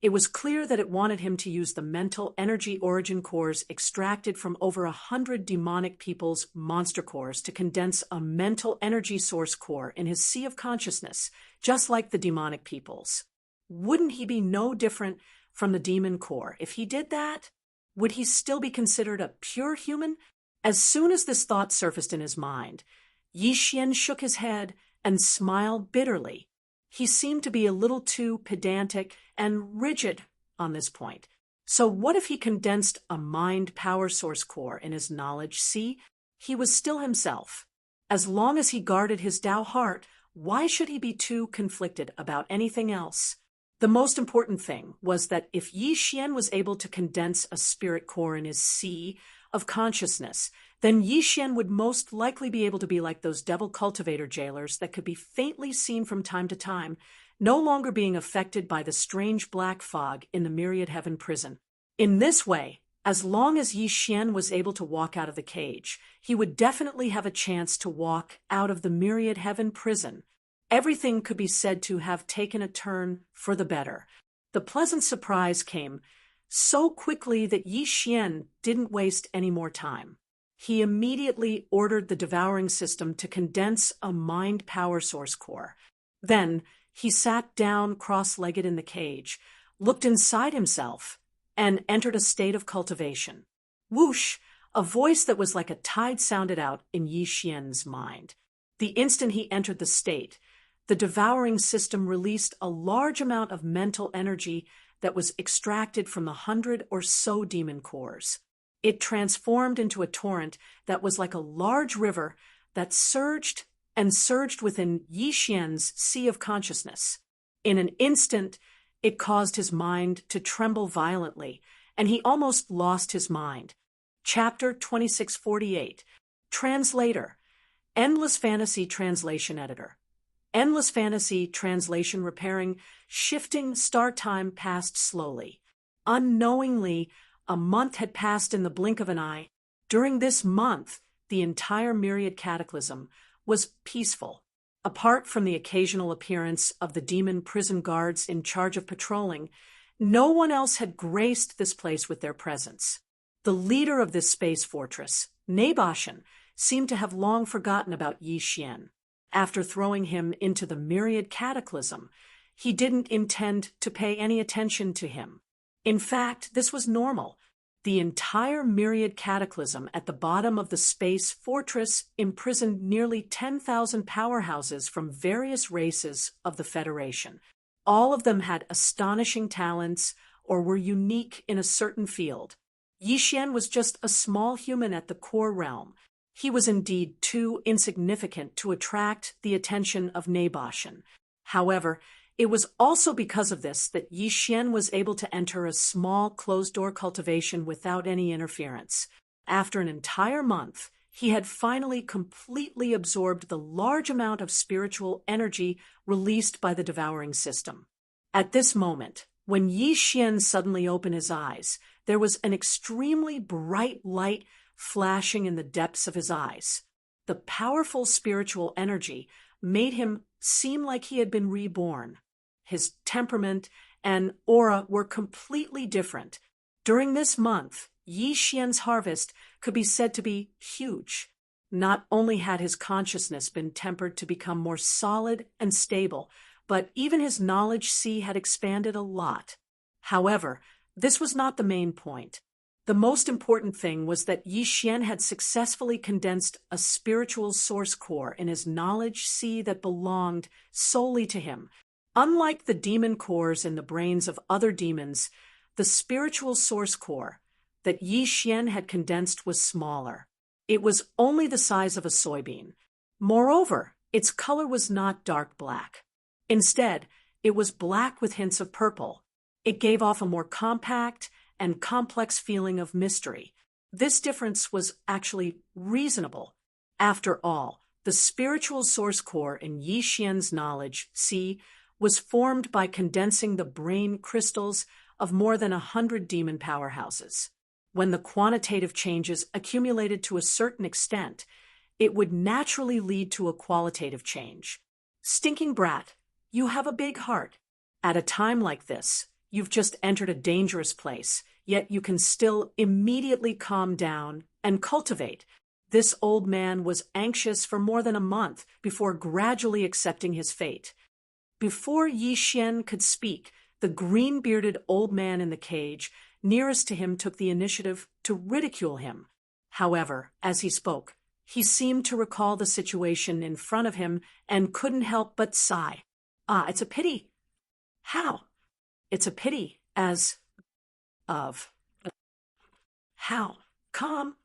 Speaker 1: it was clear that it wanted him to use the mental energy origin cores extracted from over 100 demonic people's monster cores to condense a mental energy source core in his sea of consciousness, just like the demonic people's. Wouldn't he be no different from the demon core if he did that? Would he still be considered a pure human? As soon as this thought surfaced in his mind, Yi Xian shook his head and smiled bitterly. He seemed to be a little too pedantic and rigid on this point. So what if he condensed a mind power source core in his knowledge? See, he was still himself. As long as he guarded his Tao heart, why should he be too conflicted about anything else? The most important thing was that if Yi Xian was able to condense a spirit core in his sea of consciousness, then Yi Xian would most likely be able to be like those devil cultivator jailers that could be faintly seen from time to time, no longer being affected by the strange black fog in the myriad heaven prison. In this way, as long as Yi Xian was able to walk out of the cage, he would definitely have a chance to walk out of the myriad heaven prison. Everything could be said to have taken a turn for the better. The pleasant surprise came so quickly that Yi Xian didn't waste any more time. He immediately ordered the devouring system to condense a mind power source core. Then he sat down cross-legged in the cage, looked inside himself, and entered a state of cultivation. Whoosh! A voice that was like a tide sounded out in Yi Xian's mind. The instant he entered the state, the devouring system released a large amount of mental energy that was extracted from the 100 or so demon cores. It transformed into a torrent that was like a large river that surged and surged within Yi Xian's sea of consciousness. In an instant, it caused his mind to tremble violently, and he almost lost his mind. Chapter 2648. Translator. Endless Fantasy Translation Editor. Endless Fantasy Translation Repairing. Shifting star time passed slowly. Unknowingly, a month had passed in the blink of an eye. During this month, the entire myriad cataclysm was peaceful. Apart from the occasional appearance of the demon prison guards in charge of patrolling, no one else had graced this place with their presence. The leader of this space fortress, Naboshan, seemed to have long forgotten about Yi Xian. After throwing him into the myriad cataclysm, he didn't intend to pay any attention to him. In fact, this was normal. The entire myriad cataclysm at the bottom of the space fortress imprisoned nearly 10,000 powerhouses from various races of the Federation. All of them had astonishing talents or were unique in a certain field. Yi Xian was just a small human at the core realm. He was indeed too insignificant to attract the attention of Naboshan. However, it was also because of this that Yi Xian was able to enter a small closed-door cultivation without any interference. After an entire month, he had finally completely absorbed the large amount of spiritual energy released by the devouring system. At this moment, when Yi Xian suddenly opened his eyes, there was an extremely bright light flashing in the depths of his eyes. The powerful spiritual energy made him seem like he had been reborn. His temperament and aura were completely different. During this month, Yi Xian's harvest could be said to be huge. Not only had his consciousness been tempered to become more solid and stable, but even his knowledge sea had expanded a lot. However, this was not the main point. The most important thing was that Yi Xian had successfully condensed a spiritual source core in his knowledge sea that belonged solely to him. Unlike the demon cores in the brains of other demons, the spiritual source core that Yi Xian had condensed was smaller. It was only the size of a soybean. Moreover, its color was not dark black. Instead, it was black with hints of purple. It gave off a more compact and complex feeling of mystery. This difference was actually reasonable. After all, the spiritual source core in Yi Xian's knowledge, C, was formed by condensing the brain crystals of more than 100 demon powerhouses. When the quantitative changes accumulated to a certain extent, it would naturally lead to a qualitative change. Stinking brat, you have a big heart. At a time like this, you've just entered a dangerous place, yet you can still immediately calm down and cultivate. This old man was anxious for more than a month before gradually accepting his fate. Before Yi Xian could speak, the green-bearded old man in the cage nearest to him took the initiative to ridicule him. However, as he spoke, he seemed to recall the situation in front of him and couldn't help but sigh. It's a pity. How? It's a pity, as of. How? Calm?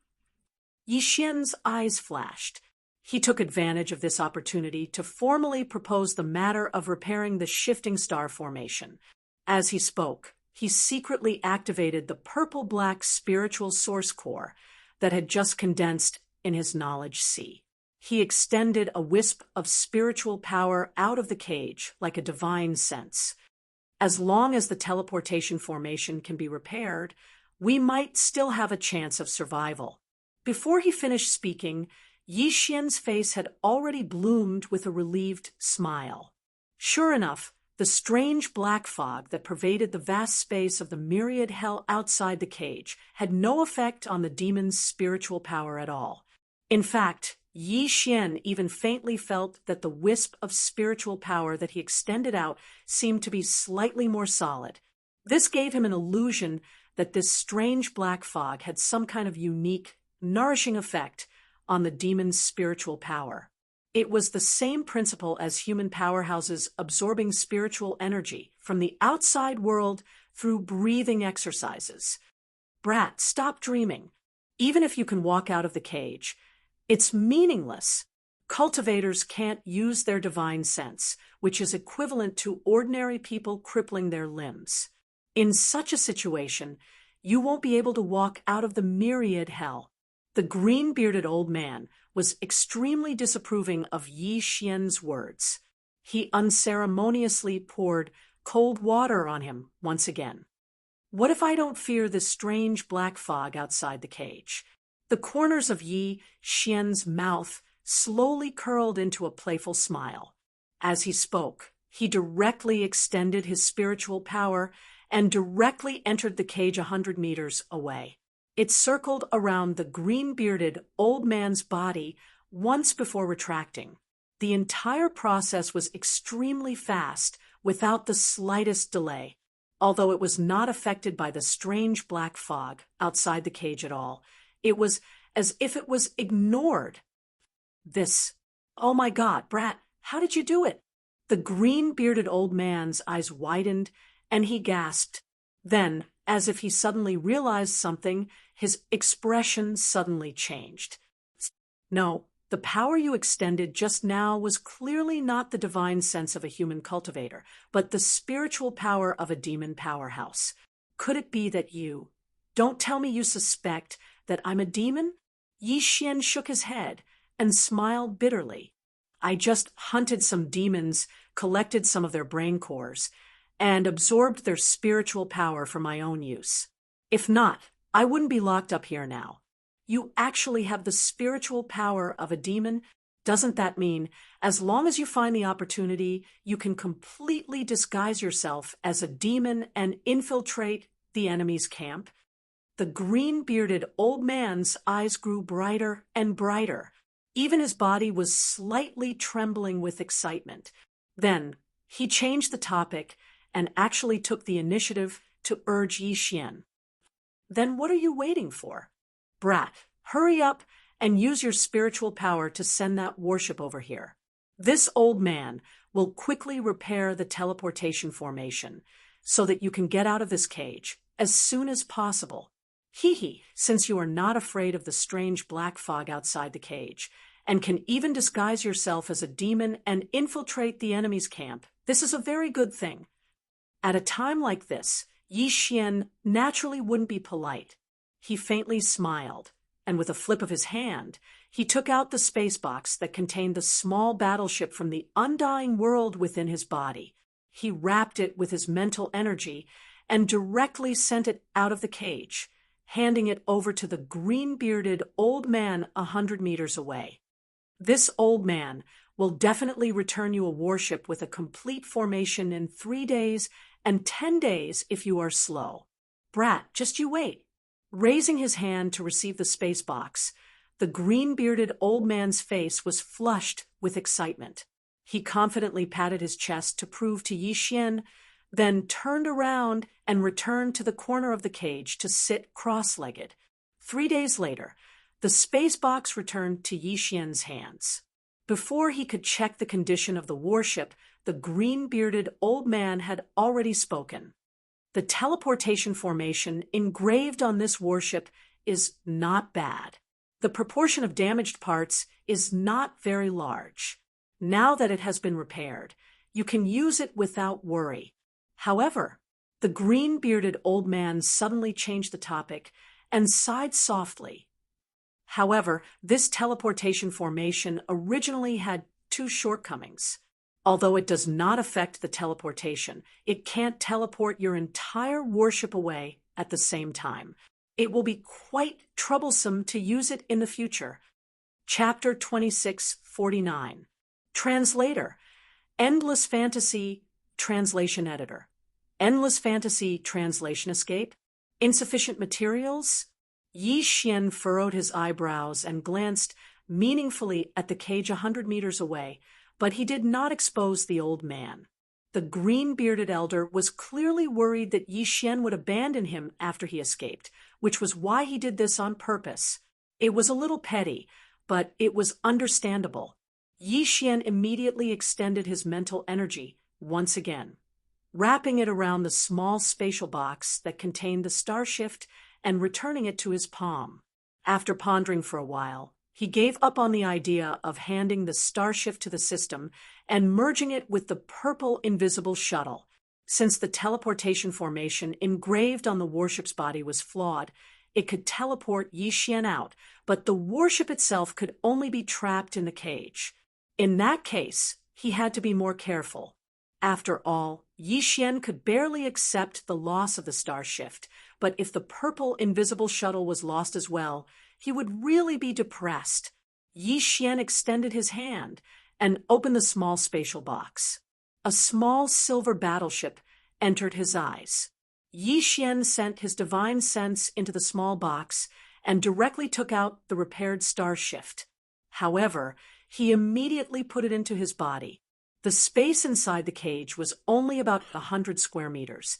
Speaker 1: Yi Xian's eyes flashed. He took advantage of this opportunity to formally propose the matter of repairing the shifting star formation. As he spoke, he secretly activated the purple-black spiritual source core that had just condensed in his knowledge sea. He extended a wisp of spiritual power out of the cage like a divine sense. As long as the teleportation formation can be repaired, we might still have a chance of survival. Before he finished speaking, Yi Xian's face had already bloomed with a relieved smile. Sure enough, the strange black fog that pervaded the vast space of the myriad hell outside the cage had no effect on the demon's spiritual power at all. In fact, Yi Xian even faintly felt that the wisp of spiritual power that he extended out seemed to be slightly more solid. This gave him an illusion that this strange black fog had some kind of unique, nourishing effect on the demon's spiritual power. It was the same principle as human powerhouses absorbing spiritual energy from the outside world through breathing exercises. Brat, stop dreaming. Even if you can walk out of the cage, it's meaningless. Cultivators can't use their divine sense, which is equivalent to ordinary people crippling their limbs. In such a situation, you won't be able to walk out of the myriad hell. The green-bearded old man was extremely disapproving of Yi Xian's words. He unceremoniously poured cold water on him once again. What if I don't fear this strange black fog outside the cage? The corners of Yi Xian's mouth slowly curled into a playful smile. As he spoke, he directly extended his spiritual power and directly entered the cage 100 meters away. It circled around the green-bearded old man's body once before retracting. The entire process was extremely fast, without the slightest delay. Although it was not affected by the strange black fog outside the cage at all, it was as if it was ignored. Oh my God, Brat, how did you do it? The green-bearded old man's eyes widened, and he gasped. Then, as if he suddenly realized something, his expression suddenly changed. No, the power you extended just now was clearly not the divine sense of a human cultivator, but the spiritual power of a demon powerhouse. Could it be that you— Don't tell me you suspect that I'm a demon? Yi Xian shook his head and smiled bitterly. I just hunted some demons, collected some of their brain cores, and absorbed their spiritual power for my own use. If not, I wouldn't be locked up here now. You actually have the spiritual power of a demon. Doesn't that mean, as long as you find the opportunity, you can completely disguise yourself as a demon and infiltrate the enemy's camp? The green-bearded old man's eyes grew brighter and brighter. Even his body was slightly trembling with excitement. Then, he changed the topic and actually took the initiative to urge Yi Xian. Then what are you waiting for? Brat, hurry up and use your spiritual power to send that warship over here. This old man will quickly repair the teleportation formation so that you can get out of this cage as soon as possible. Since you are not afraid of the strange black fog outside the cage and can even disguise yourself as a demon and infiltrate the enemy's camp, this is a very good thing. At a time like this, Yi Xian naturally wouldn't be polite. He faintly smiled, and with a flip of his hand, he took out the space box that contained the small battleship from the undying world within his body. He wrapped it with his mental energy and directly sent it out of the cage, handing it over to the green-bearded old man 100 meters away. This old man will definitely return you a warship with a complete formation in 3 days and 10 days if you are slow. Brat, just you wait. Raising his hand to receive the space box, the green-bearded old man's face was flushed with excitement. He confidently patted his chest to prove to Yi Xian, then turned around and returned to the corner of the cage to sit cross-legged. 3 days later, the space box returned to Yi Xian's hands. Before he could check the condition of the warship, the green-bearded old man had already spoken. The teleportation formation engraved on this warship is not bad. The proportion of damaged parts is not very large. Now that it has been repaired, you can use it without worry. However, the green-bearded old man suddenly changed the topic and sighed softly. However, this teleportation formation originally had 2 shortcomings. Although it does not affect the teleportation, it can't teleport your entire warship away at the same time. It will be quite troublesome to use it in the future. Chapter 2649. Translator. Endless Fantasy Translation Editor. Endless Fantasy Translation Escape. Insufficient materials. Yi Xian furrowed his eyebrows and glanced meaningfully at the cage 100 meters away, but he did not expose the old man. The green-bearded elder was clearly worried that Yi Xian would abandon him after he escaped, which was why he did this on purpose. It was a little petty, but it was understandable. Yi Xian immediately extended his mental energy once again, wrapping it around the small spatial box that contained the starshift and returning it to his palm. After pondering for a while, he gave up on the idea of handing the starshift to the system and merging it with the purple invisible shuttle. Since the teleportation formation engraved on the warship's body was flawed, it could teleport Yi Xian out, but the warship itself could only be trapped in the cage. In that case, he had to be more careful. After all, Yi Xian could barely accept the loss of the starshift, but if the purple invisible shuttle was lost as well, he would really be depressed. Yi Xian extended his hand and opened the small spatial box. A small silver battleship entered his eyes. Yi Xian sent his divine sense into the small box and directly took out the repaired starshift. However, he immediately put it into his body. The space inside the cage was only about 100 square meters,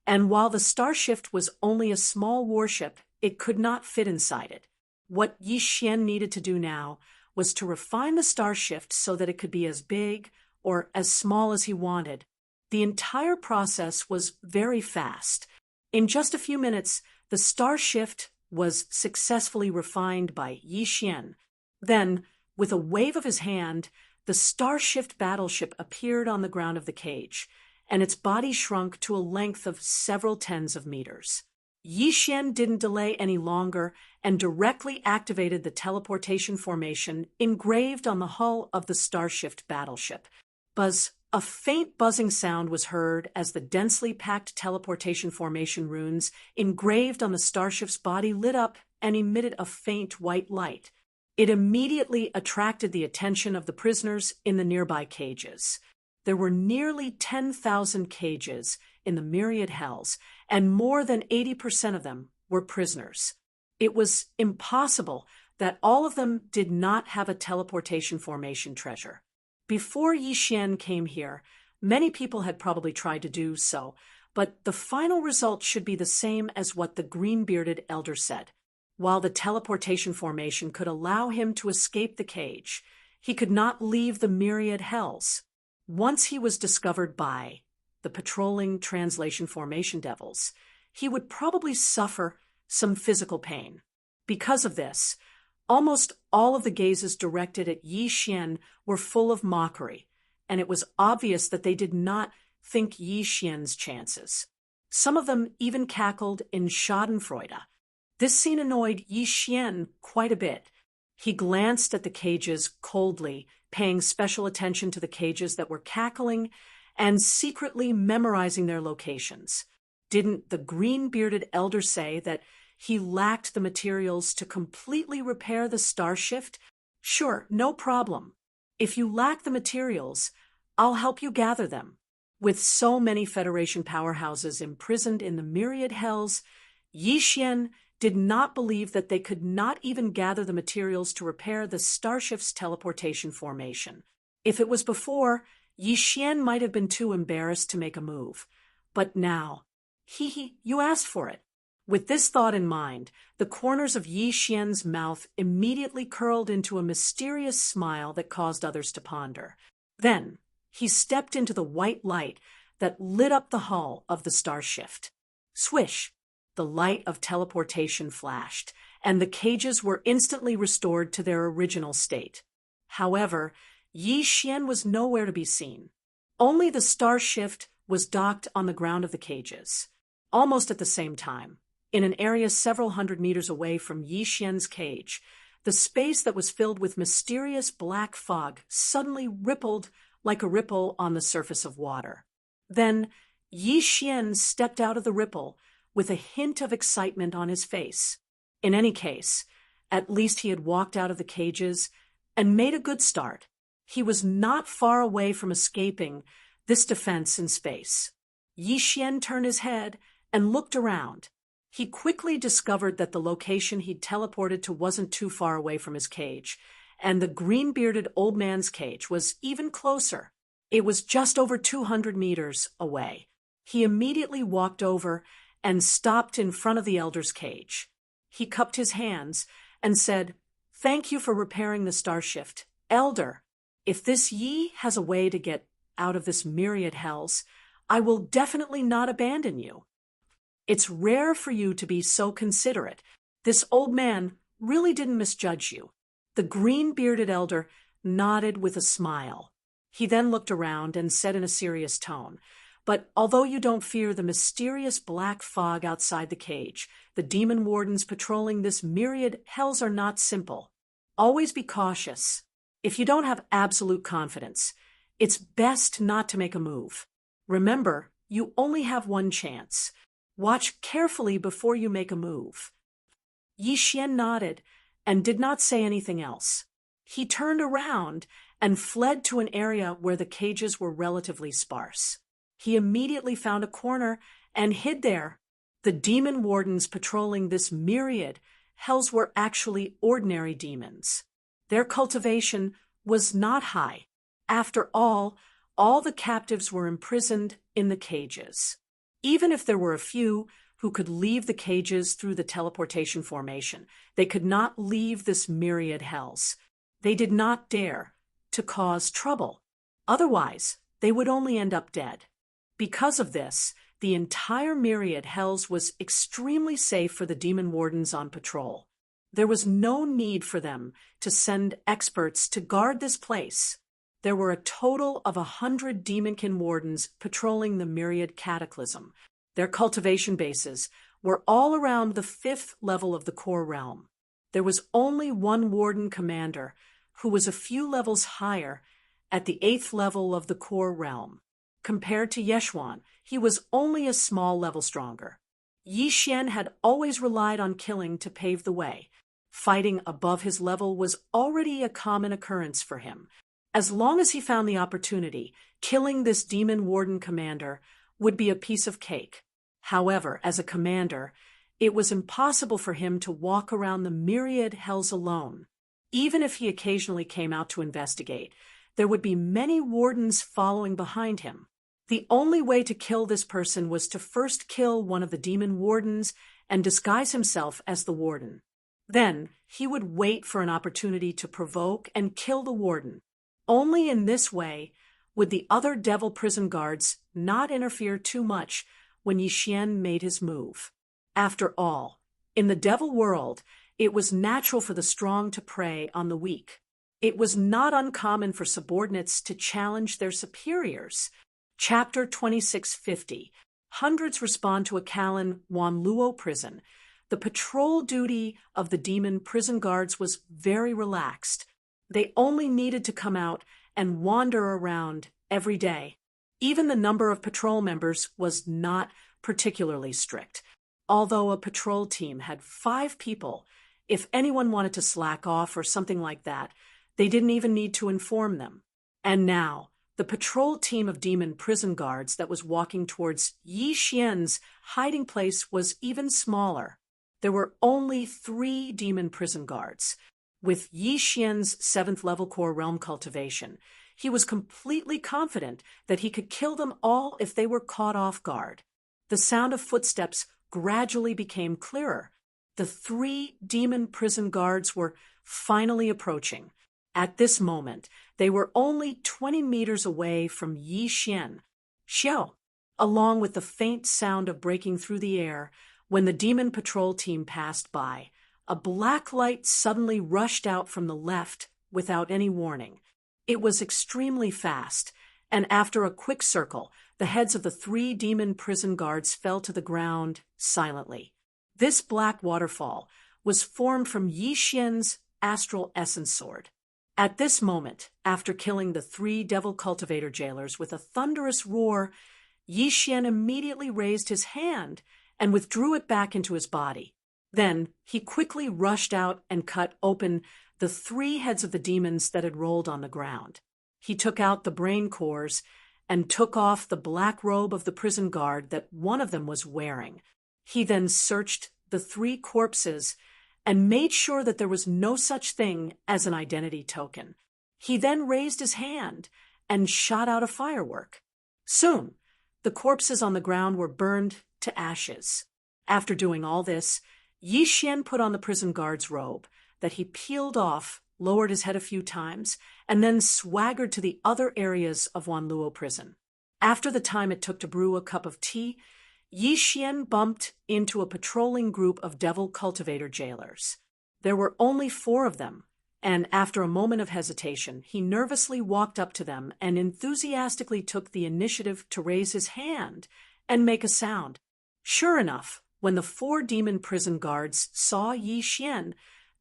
Speaker 1: and while the starshift was only a small warship, it could not fit inside it. What Yi Xian needed to do now was to refine the starshift so that it could be as big or as small as he wanted. The entire process was very fast. In just a few minutes, the starshift was successfully refined by Yi Xian. Then, with a wave of his hand, the starshift battleship appeared on the ground of the cage, and its body shrunk to a length of several tens of meters. Yi Xian didn't delay any longer and directly activated the teleportation formation engraved on the hull of the starshift battleship. Buzz. A faint buzzing sound was heard as the densely packed teleportation formation runes engraved on the starship's body lit up and emitted a faint white light. It immediately attracted the attention of the prisoners in the nearby cages. There were nearly 10,000 cages in the myriad hells, and more than 80% of them were prisoners. It was impossible that all of them did not have a teleportation formation treasure. Before Yi Xian came here, many people had probably tried to do so, but the final result should be the same as what the green-bearded elder said. While the teleportation formation could allow him to escape the cage, he could not leave the myriad hells. Once he was discovered by the patrolling translation formation devils, he would probably suffer some physical pain. Because of this, almost all of the gazes directed at Yi Xian were full of mockery, and it was obvious that they did not think Yi Xian's chances. Some of them even cackled in schadenfreude. This scene annoyed Yi Xian quite a bit. He glanced at the cages coldly, paying special attention to the cages that were cackling and secretly memorizing their locations. Didn't the green-bearded elder say that he lacked the materials to completely repair the star shift? Sure, no problem. If you lack the materials, I'll help you gather them. With so many Federation powerhouses imprisoned in the myriad hells, Yi Xian did not believe that they could not even gather the materials to repair the starshift's teleportation formation. If it was before, Yi Xian might have been too embarrassed to make a move. But now, you asked for it. With this thought in mind, the corners of Yi Xian's mouth immediately curled into a mysterious smile that caused others to ponder. Then, he stepped into the white light that lit up the hull of the starshift. Swish! The light of teleportation flashed, and the cages were instantly restored to their original state. However, Yi Xian was nowhere to be seen. Only the starshift was docked on the ground of the cages. Almost at the same time, in an area several hundred meters away from Yi Xian's cage, the space that was filled with mysterious black fog suddenly rippled like a ripple on the surface of water. Then, Yi Xian stepped out of the ripple with a hint of excitement on his face. In any case, at least he had walked out of the cages and made a good start. He was not far away from escaping this defense in space. Yi Xian turned his head and looked around. He quickly discovered that the location he'd teleported to wasn't too far away from his cage, and the green-bearded old man's cage was even closer. It was just over 200 meters away. He immediately walked over and stopped in front of the elder's cage. He cupped his hands and said, "Thank you for repairing the starshift. Elder, if this Yi has a way to get out of this myriad hells, I will definitely not abandon you. It's rare for you to be so considerate. This old man really didn't misjudge you." The green-bearded elder nodded with a smile. He then looked around and said in a serious tone, "But although you don't fear the mysterious black fog outside the cage, the demon wardens patrolling this myriad hells are not simple. Always be cautious. If you don't have absolute confidence, it's best not to make a move. Remember, you only have one chance. Watch carefully before you make a move." Yi Xian nodded and did not say anything else. He turned around and fled to an area where the cages were relatively sparse. He immediately found a corner and hid there. The demon wardens patrolling this myriad hells were actually ordinary demons. Their cultivation was not high. After all the captives were imprisoned in the cages. Even if there were a few who could leave the cages through the teleportation formation, they could not leave this myriad hells. They did not dare to cause trouble. Otherwise, they would only end up dead. Because of this, the entire myriad hells was extremely safe for the demon wardens on patrol. There was no need for them to send experts to guard this place. There were a total of 100 demonkin wardens patrolling the myriad cataclysm. Their cultivation bases were all around the 5th level of the core realm. There was only one warden commander who was a few levels higher at the 8th level of the core realm. Compared to Yeshuan, he was only a small level stronger. Yi Xian had always relied on killing to pave the way. Fighting above his level was already a common occurrence for him. As long as he found the opportunity, killing this demon warden commander would be a piece of cake. However, as a commander, it was impossible for him to walk around the myriad hells alone. Even if he occasionally came out to investigate, there would be many wardens following behind him. The only way to kill this person was to first kill one of the demon wardens and disguise himself as the warden. Then, he would wait for an opportunity to provoke and kill the warden. Only in this way would the other devil prison guards not interfere too much when Yi Xian made his move. After all, in the devil world, it was natural for the strong to prey on the weak. It was not uncommon for subordinates to challenge their superiors. Chapter 2650, hundreds respond to a Callan Wanluo prison. The patrol duty of the demon prison guards was very relaxed. They only needed to come out and wander around every day. Even the number of patrol members was not particularly strict. Although a patrol team had 5 people, if anyone wanted to slack off or something like that, they didn't even need to inform them. And now, the patrol team of demon prison guards that was walking towards Yi Xian's hiding place was even smaller. There were only 3 demon prison guards. With Yi Xian's 7th level core realm cultivation, he was completely confident that he could kill them all if they were caught off guard. The sound of footsteps gradually became clearer. The 3 demon prison guards were finally approaching. At this moment, they were only 20 meters away from Yi Xian. Xiao, along with the faint sound of breaking through the air, when the demon patrol team passed by, a black light suddenly rushed out from the left without any warning. It was extremely fast, and after a quick circle, the heads of the 3 demon prison guards fell to the ground silently. This black waterfall was formed from Yi Xian's astral essence sword. At this moment, after killing the 3 devil cultivator jailers with a thunderous roar, Yi Xian immediately raised his hand and withdrew it back into his body. Then he quickly rushed out and cut open the 3 heads of the demons that had rolled on the ground. He took out the brain cores and took off the black robe of the prison guard that one of them was wearing. He then searched the 3 corpses and made sure that there was no such thing as an identity token. He then raised his hand and shot out a firework. Soon, the corpses on the ground were burned to ashes. After doing all this, Yi Xian put on the prison guard's robe that he peeled off, lowered his head a few times, and then swaggered to the other areas of Wanluo prison. After the time it took to brew a cup of tea, Yi Xian bumped into a patrolling group of devil cultivator jailers. There were only 4 of them, and after a moment of hesitation, he nervously walked up to them and enthusiastically took the initiative to raise his hand and make a sound. Sure enough, when the 4 demon prison guards saw Yi Xian,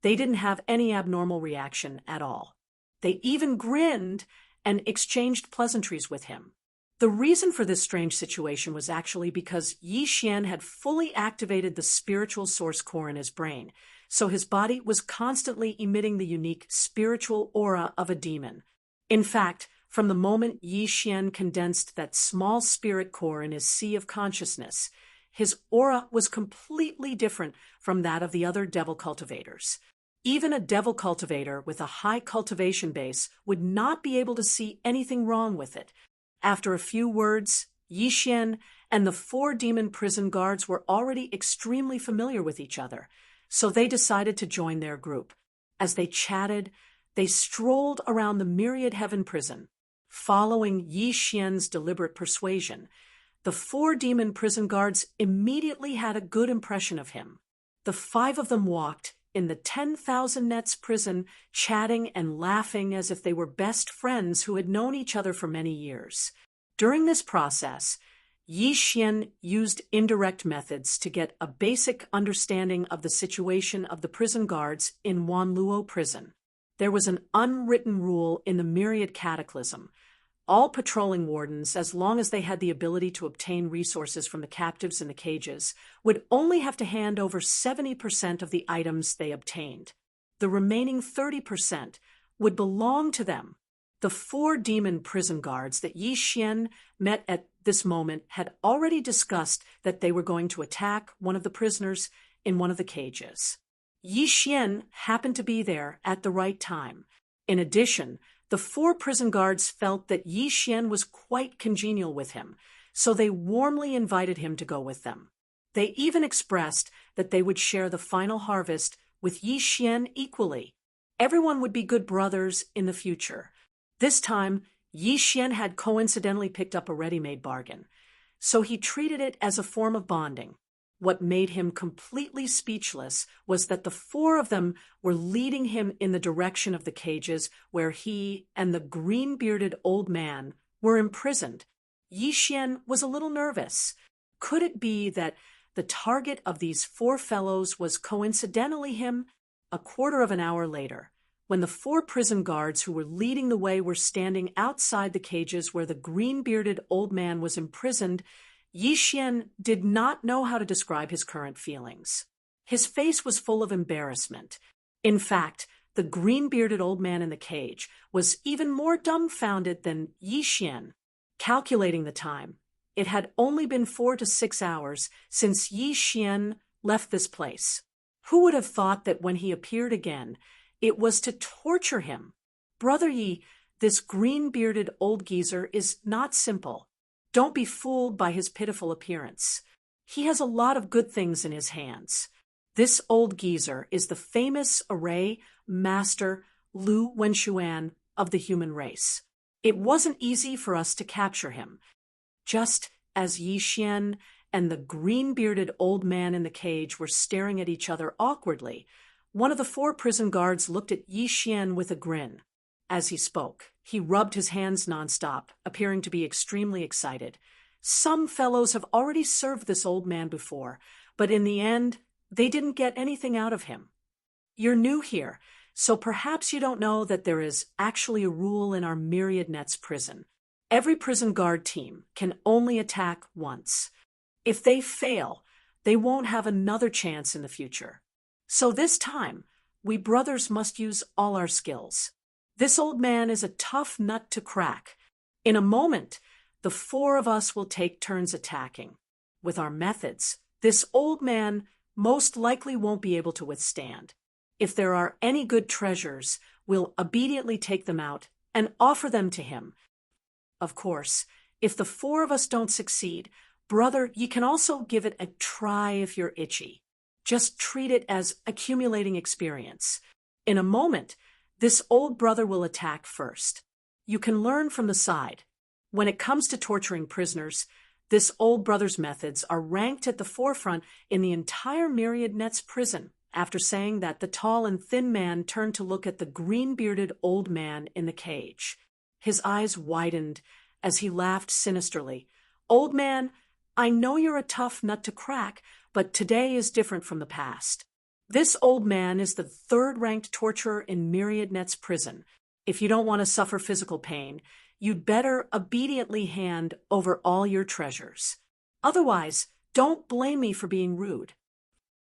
Speaker 1: they didn't have any abnormal reaction at all. They even grinned and exchanged pleasantries with him. The reason for this strange situation was actually because Yi Xian had fully activated the spiritual source core in his brain, so his body was constantly emitting the unique spiritual aura of a demon. In fact, from the moment Yi Xian condensed that small spirit core in his sea of consciousness, his aura was completely different from that of the other devil cultivators. Even a devil cultivator with a high cultivation base would not be able to see anything wrong with it. After a few words, Yi Xian and the 4 demon prison guards were already extremely familiar with each other, so they decided to join their group. As they chatted, they strolled around the Myriad Heaven prison. Following Yi Xian's deliberate persuasion, the 4 demon prison guards immediately had a good impression of him. The 5 of them walked in the 10,000 Nets prison, chatting and laughing as if they were best friends who had known each other for many years. During this process, Yi Xian used indirect methods to get a basic understanding of the situation of the prison guards in Wanluo prison. There was an unwritten rule in the Myriad Cataclysm. All patrolling wardens, as long as they had the ability to obtain resources from the captives in the cages, would only have to hand over 70% of the items they obtained. The remaining 30% would belong to them. The 4 demon prison guards that Yi Xian met at this moment had already discussed that they were going to attack one of the prisoners in one of the cages. Yi Xian happened to be there at the right time. In addition, the 4 prison guards felt that Yi Xian was quite congenial with him, so they warmly invited him to go with them. They even expressed that they would share the final harvest with Yi Xian equally. Everyone would be good brothers in the future. This time, Yi Xian had coincidentally picked up a ready-made bargain, so he treated it as a form of bonding. What made him completely speechless was that the 4 of them were leading him in the direction of the cages where he and the green-bearded old man were imprisoned. Yi Xian was a little nervous, Could it be that the target of these four fellows was coincidentally him? A quarter of an hour later, when the four prison guards who were leading the way were standing outside the cages where the green-bearded old man was imprisoned, Yi Xian did not know how to describe his current feelings. His face was full of embarrassment. In fact, the green-bearded old man in the cage was even more dumbfounded than Yi Xian. Calculating the time, it had only been 4 to 6 hours since Yi Xian left this place. Who would have thought that when he appeared again, it was to torture him? Brother Yi, this green-bearded old geezer is not simple. Don't be fooled by his pitiful appearance. He has a lot of good things in his hands. This old geezer is the famous array master Lu Wenshuan of the human race. It wasn't easy for us to capture him. Just as Yi Xian and the green-bearded old man in the cage were staring at each other awkwardly, one of the four prison guards looked at Yi Xian with a grin. As he spoke, he rubbed his hands nonstop, appearing to be extremely excited. Some fellows have already served this old man before, but in the end, they didn't get anything out of him. You're new here, so perhaps you don't know that there is actually a rule in our Myriad Nets prison. Every prison guard team can only attack once. If they fail, they won't have another chance in the future. So this time, we brothers must use all our skills. This old man is a tough nut to crack. In a moment, the four of us will take turns attacking. With our methods, this old man most likely won't be able to withstand. If there are any good treasures, we'll obediently take them out and offer them to him. Of course, if the four of us don't succeed, brother, you can also give it a try if you're itchy. Just treat it as accumulating experience. In a moment, this old brother will attack first. You can learn from the side. When it comes to torturing prisoners, this old brother's methods are ranked at the forefront in the entire Myriad Nets prison. After saying that, the tall and thin man turned to look at the green-bearded old man in the cage. His eyes widened as he laughed sinisterly. Old man, I know you're a tough nut to crack, but today is different from the past. This old man is the third-ranked torturer in Myriad Nets prison. If you don't want to suffer physical pain, you'd better obediently hand over all your treasures. Otherwise, don't blame me for being rude.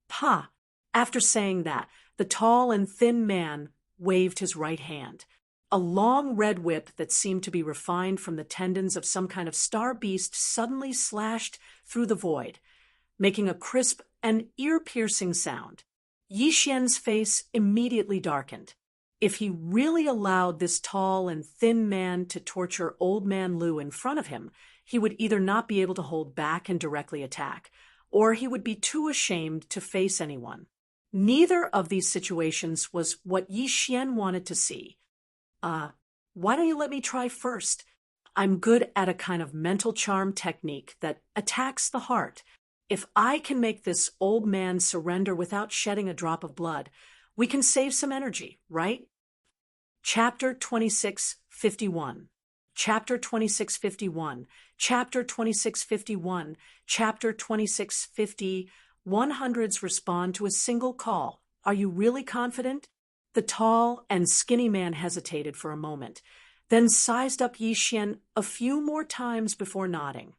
Speaker 1: Pa! After saying that, the tall and thin man waved his right hand. A long red whip that seemed to be refined from the tendons of some kind of star beast suddenly slashed through the void, making a crisp and ear-piercing sound. Yi Xian's face immediately darkened. If he really allowed this tall and thin man to torture Old Man Lu in front of him, he would either not be able to hold back and directly attack, or he would be too ashamed to face anyone. Neither of these situations was what Yi Xian wanted to see. Why don't you let me try first? I'm good at a kind of mental charm technique that attacks the heart. If I can make this old man surrender without shedding a drop of blood, we can save some energy, right? Chapter 2651. Chapter 2651. Chapter 2651. Chapter 2650. 100s respond to a single call. Are you really confident? The tall and skinny man hesitated for a moment, then sized up Yi Xian a few more times before nodding.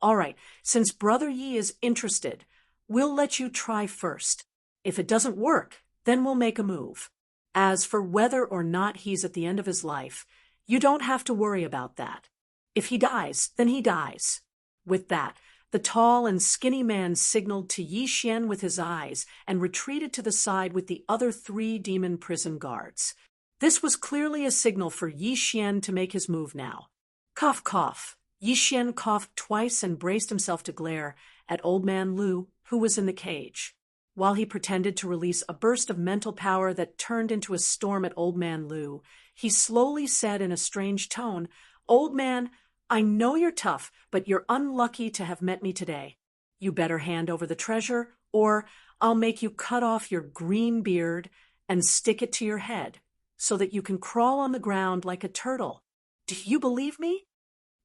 Speaker 1: All right, since Brother Yi is interested, we'll let you try first. If it doesn't work, then we'll make a move. As for whether or not he's at the end of his life, you don't have to worry about that. If he dies, then he dies. With that, the tall and skinny man signaled to Yi Xian with his eyes and retreated to the side with the other 3 demon prison guards. This was clearly a signal for Yi Xian to make his move now. Cough, cough. Yi Xian coughed twice and braced himself to glare at Old Man Lu, who was in the cage. While he pretended to release a burst of mental power that turned into a storm at Old Man Lu, he slowly said in a strange tone, "Old man, I know you're tough, but you're unlucky to have met me today. You better hand over the treasure, or I'll make you cut off your green beard and stick it to your head, so that you can crawl on the ground like a turtle. Do you believe me?"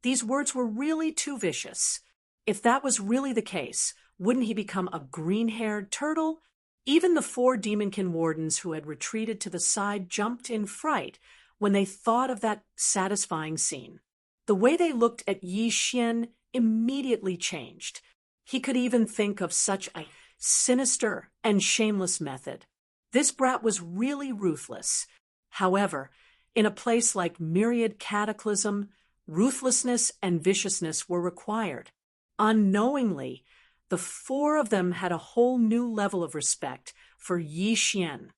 Speaker 1: These words were really too vicious. If that was really the case, wouldn't he become a green-haired turtle? Even the 4 demonkin wardens who had retreated to the side jumped in fright when they thought of that satisfying scene. The way they looked at Yi Xian immediately changed. He could even think of such a sinister and shameless method. This brat was really ruthless. However, in a place like Myriad Cataclysm, ruthlessness and viciousness were required. Unknowingly, the 4 of them had a whole new level of respect for Yi Xian.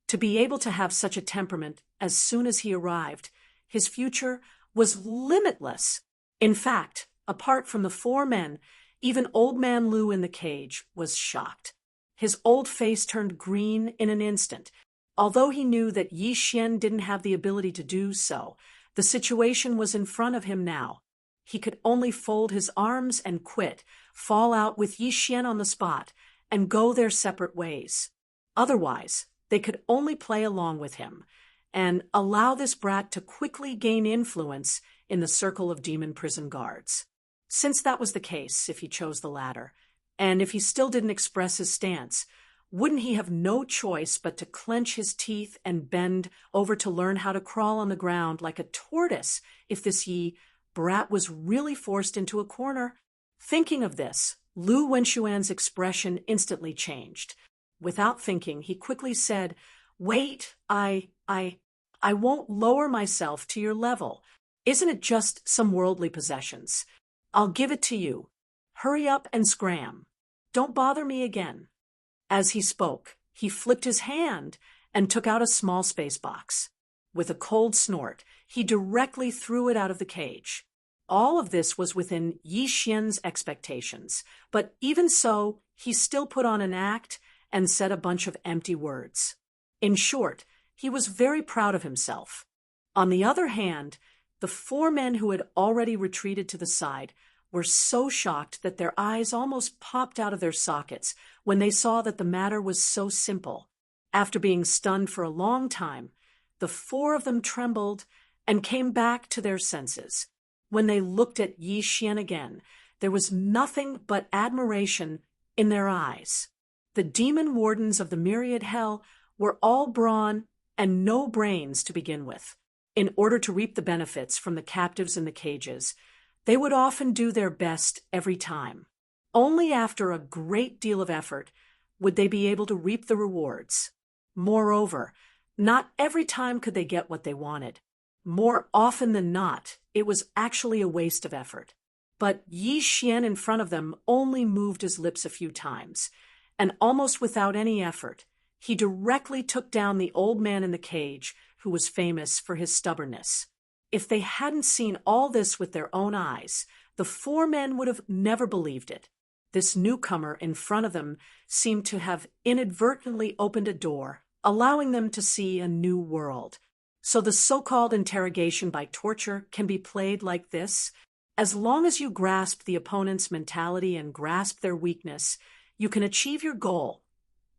Speaker 1: To be able to have such a temperament as soon as he arrived, his future was limitless. In fact, apart from the 4 men, even Old Man Lu in the cage was shocked. His old face turned green in an instant. Although he knew that Yi Xian didn't have the ability to do so, the situation was in front of him now. He could only fold his arms and quit, fall out with Yi Xian on the spot, and go their separate ways. Otherwise, they could only play along with him and allow this brat to quickly gain influence in the circle of demon prison guards. Since that was the case, if he chose the latter, and if he still didn't express his stance, wouldn't he have no choice but to clench his teeth and bend over to learn how to crawl on the ground like a tortoise if this Yi brat was really forced into a corner? Thinking of this, Lu Wenxuan's expression instantly changed. Without thinking, he quickly said, "Wait, I won't lower myself to your level. Isn't it just some worldly possessions? I'll give it to you. Hurry up and scram. Don't bother me again." As he spoke, he flipped his hand and took out a small space box. With a cold snort, he directly threw it out of the cage. All of this was within Yi Xian's expectations, but even so, he still put on an act and said a bunch of empty words. In short, he was very proud of himself. On the other hand, the 4 men who had already retreated to the side were so shocked that their eyes almost popped out of their sockets when they saw that the matter was so simple. After being stunned for a long time, the 4 of them trembled and came back to their senses. When they looked at Yi Xian again, there was nothing but admiration in their eyes. The demon wardens of the Myriad Hell were all brawn and no brains to begin with. In order to reap the benefits from the captives in the cages, they would often do their best every time. Only after a great deal of effort would they be able to reap the rewards. Moreover, not every time could they get what they wanted. More often than not, it was actually a waste of effort. But Yi Xian in front of them only moved his lips a few times, and almost without any effort, he directly took down the old man in the cage who was famous for his stubbornness. If they hadn't seen all this with their own eyes, the 4 men would have never believed it. This newcomer in front of them seemed to have inadvertently opened a door, allowing them to see a new world. So the so-called interrogation by torture can be played like this. As long as you grasp the opponent's mentality and grasp their weakness, you can achieve your goal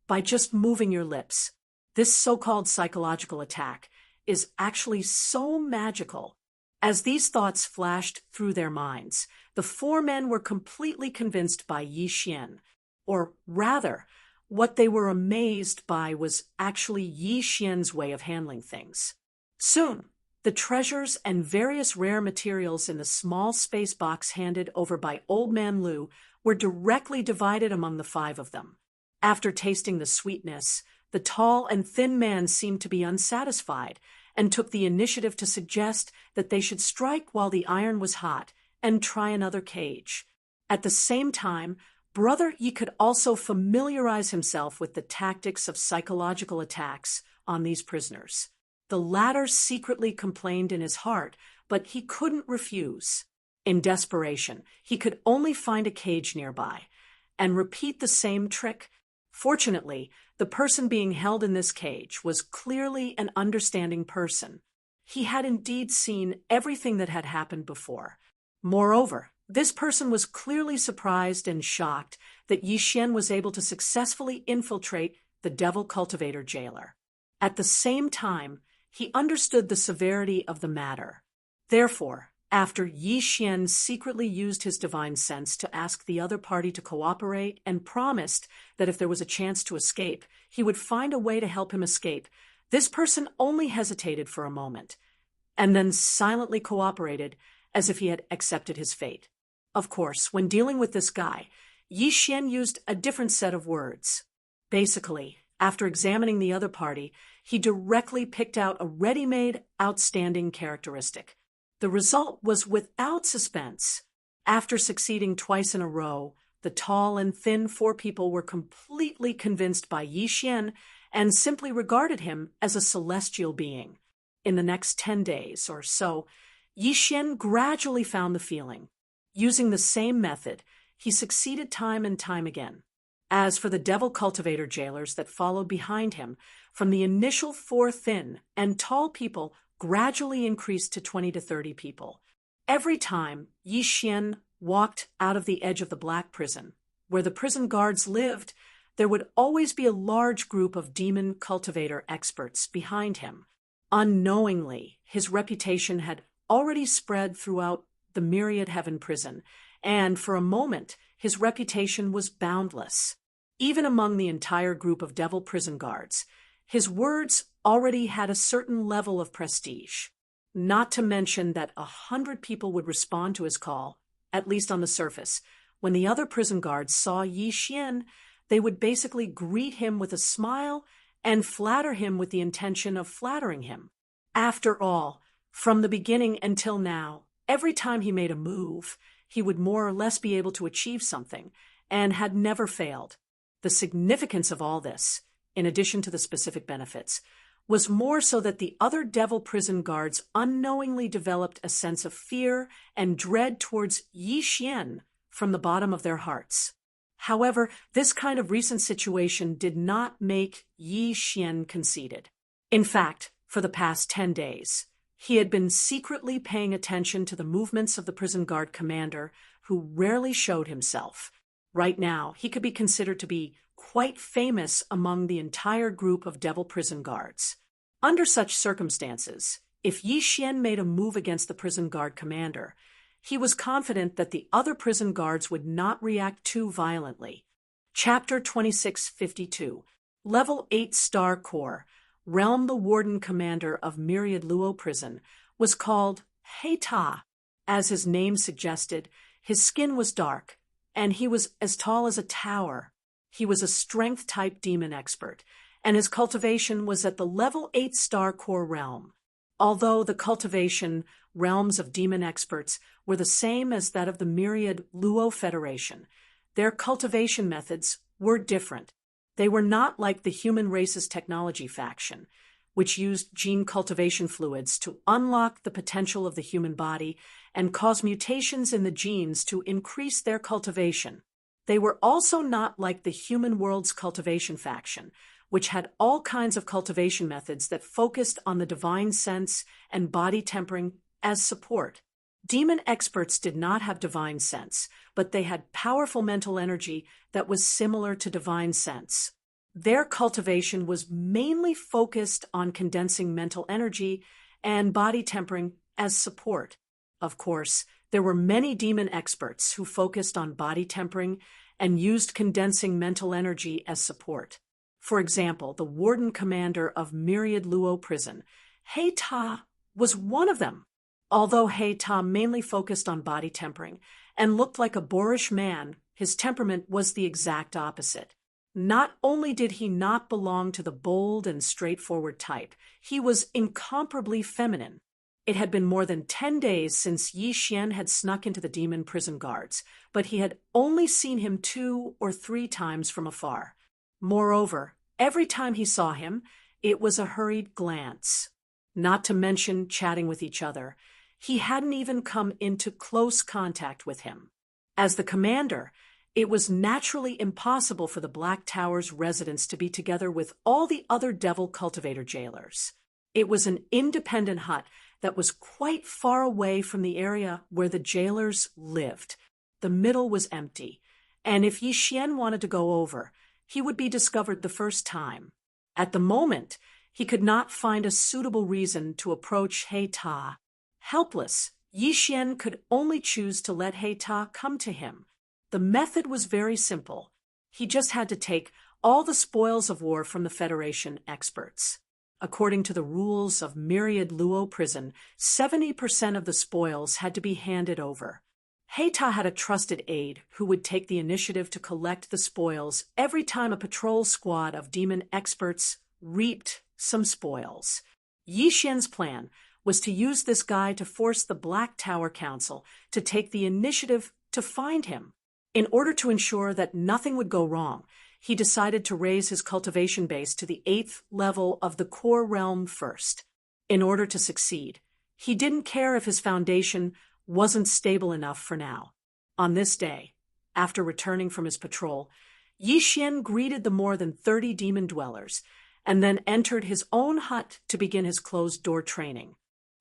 Speaker 1: by just moving your lips. This so-called psychological attack is actually so magical. As these thoughts flashed through their minds, the 4 men were completely convinced by Yi Xian. Or rather, what they were amazed by was actually Yi Xian's way of handling things. Soon, the treasures and various rare materials in the small space box handed over by Old Man Lu were directly divided among the 5 of them. After tasting the sweetness, the tall and thin man seemed to be unsatisfied and took the initiative to suggest that they should strike while the iron was hot and try another cage. At the same time, Brother Yi could also familiarize himself with the tactics of psychological attacks on these prisoners. The latter secretly complained in his heart, but he couldn't refuse. In desperation, he could only find a cage nearby and repeat the same trick. Fortunately, the person being held in this cage was clearly an understanding person. He had indeed seen everything that had happened before. Moreover, this person was clearly surprised and shocked that Yi Xian was able to successfully infiltrate the Devil Cultivator jailer. At the same time, he understood the severity of the matter. Therefore, after Yi Xian secretly used his divine sense to ask the other party to cooperate and promised that if there was a chance to escape, he would find a way to help him escape, this person only hesitated for a moment, and then silently cooperated as if he had accepted his fate. Of course, when dealing with this guy, Yi Xian used a different set of words. Basically, after examining the other party, he directly picked out a ready-made, outstanding characteristic. The result was without suspense. After succeeding twice in a row, the tall and thin four people were completely convinced by Yi Xian and simply regarded him as a celestial being. In the next 10 days or so, Yi Xian gradually found the feeling. Using the same method, he succeeded time and time again. As for the devil cultivator jailers that followed behind him, from the initial 4 thin and tall people gradually increased to 20 to 30 people. Every time Yi Xian walked out of the edge of the black prison, where the prison guards lived, there would always be a large group of demon cultivator experts behind him. Unknowingly, his reputation had already spread throughout the myriad heaven prison, and for a moment, his reputation was boundless. Even among the entire group of devil prison guards, his words already had a certain level of prestige. Not to mention that 100 people would respond to his call, at least on the surface. When the other prison guards saw Yi Xian, they would basically greet him with a smile and flatter him with the intention of flattering him. After all, from the beginning until now, every time he made a move, he would more or less be able to achieve something, and had never failed. The significance of all this, in addition to the specific benefits, was more so that the other devil prison guards unknowingly developed a sense of fear and dread towards Yi Xian from the bottom of their hearts. However, this kind of recent situation did not make Yi Xian conceited. In fact, for the past 10 days, he had been secretly paying attention to the movements of the prison guard commander, who rarely showed himself. Right now, he could be considered to be quite famous among the entire group of devil prison guards. Under such circumstances, if Yi Xian made a move against the prison guard commander, he was confident that the other prison guards would not react too violently. Chapter 2652, Level 8 Star Corps, Realm the Warden Commander of Myriad Luo Prison, was called He Ta. As his name suggested, his skin was dark, and he was as tall as a tower. He was a strength-type demon expert, and his cultivation was at the Level 8 Star Corps realm. Although the cultivation realms of demon experts were the same as that of the Myriad Luo Federation, their cultivation methods were different. They were not like the human race's technology faction, which used gene cultivation fluids to unlock the potential of the human body and cause mutations in the genes to increase their cultivation. They were also not like the human world's cultivation faction, which had all kinds of cultivation methods that focused on the divine sense and body tempering as support. Demon experts did not have divine sense, but they had powerful mental energy that was similar to divine sense. Their cultivation was mainly focused on condensing mental energy and body tempering as support. Of course, there were many demon experts who focused on body tempering and used condensing mental energy as support. For example, the warden commander of Myriad Luo Prison, He Ta, was one of them. Although He Ta mainly focused on body tempering and looked like a boorish man, his temperament was the exact opposite. Not only did he not belong to the bold and straightforward type, he was incomparably feminine. It had been more than 10 days since Yi Xian had snuck into the demon prison guards, but he had only seen him 2 or 3 times from afar. Moreover, every time he saw him, it was a hurried glance. Not to mention chatting with each other. He hadn't even come into close contact with him. As the commander, it was naturally impossible for the Black Tower's residents to be together with all the other devil cultivator jailers. It was an independent hut that was quite far away from the area where the jailers lived. The middle was empty, and if Yi Xian wanted to go over, he would be discovered the first time. At the moment, he could not find a suitable reason to approach He Ta. Helpless, Yi Xian could only choose to let Heita come to him. The method was very simple. He just had to take all the spoils of war from the Federation experts. According to the rules of Myriad Luo prison, 70% of the spoils had to be handed over. Heita had a trusted aide who would take the initiative to collect the spoils every time a patrol squad of demon experts reaped some spoils. Yi Xian's plan was to use this guy to force the Black Tower Council to take the initiative to find him. In order to ensure that nothing would go wrong, he decided to raise his cultivation base to the 8th level of the core realm first. In order to succeed, he didn't care if his foundation wasn't stable enough for now. On this day, after returning from his patrol, Yi Xian greeted the more than 30 demon dwellers and then entered his own hut to begin his closed-door training.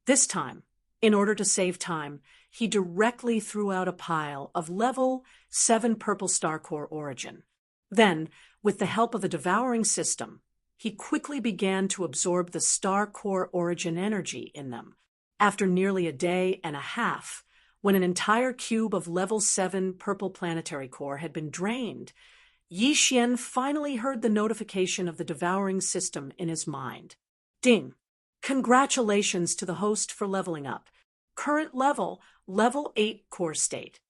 Speaker 1: This time, in order to save time, he directly threw out a pile of level 7 purple star core origin. Then, with the help of a devouring system, he quickly began to absorb the star core origin energy in them. After nearly a day and a half, when an entire cube of level 7 purple planetary core had been drained, Yi Xian finally heard the notification of the devouring system in his mind. Ding! Congratulations to the host for leveling up. Current level, level 8 core state.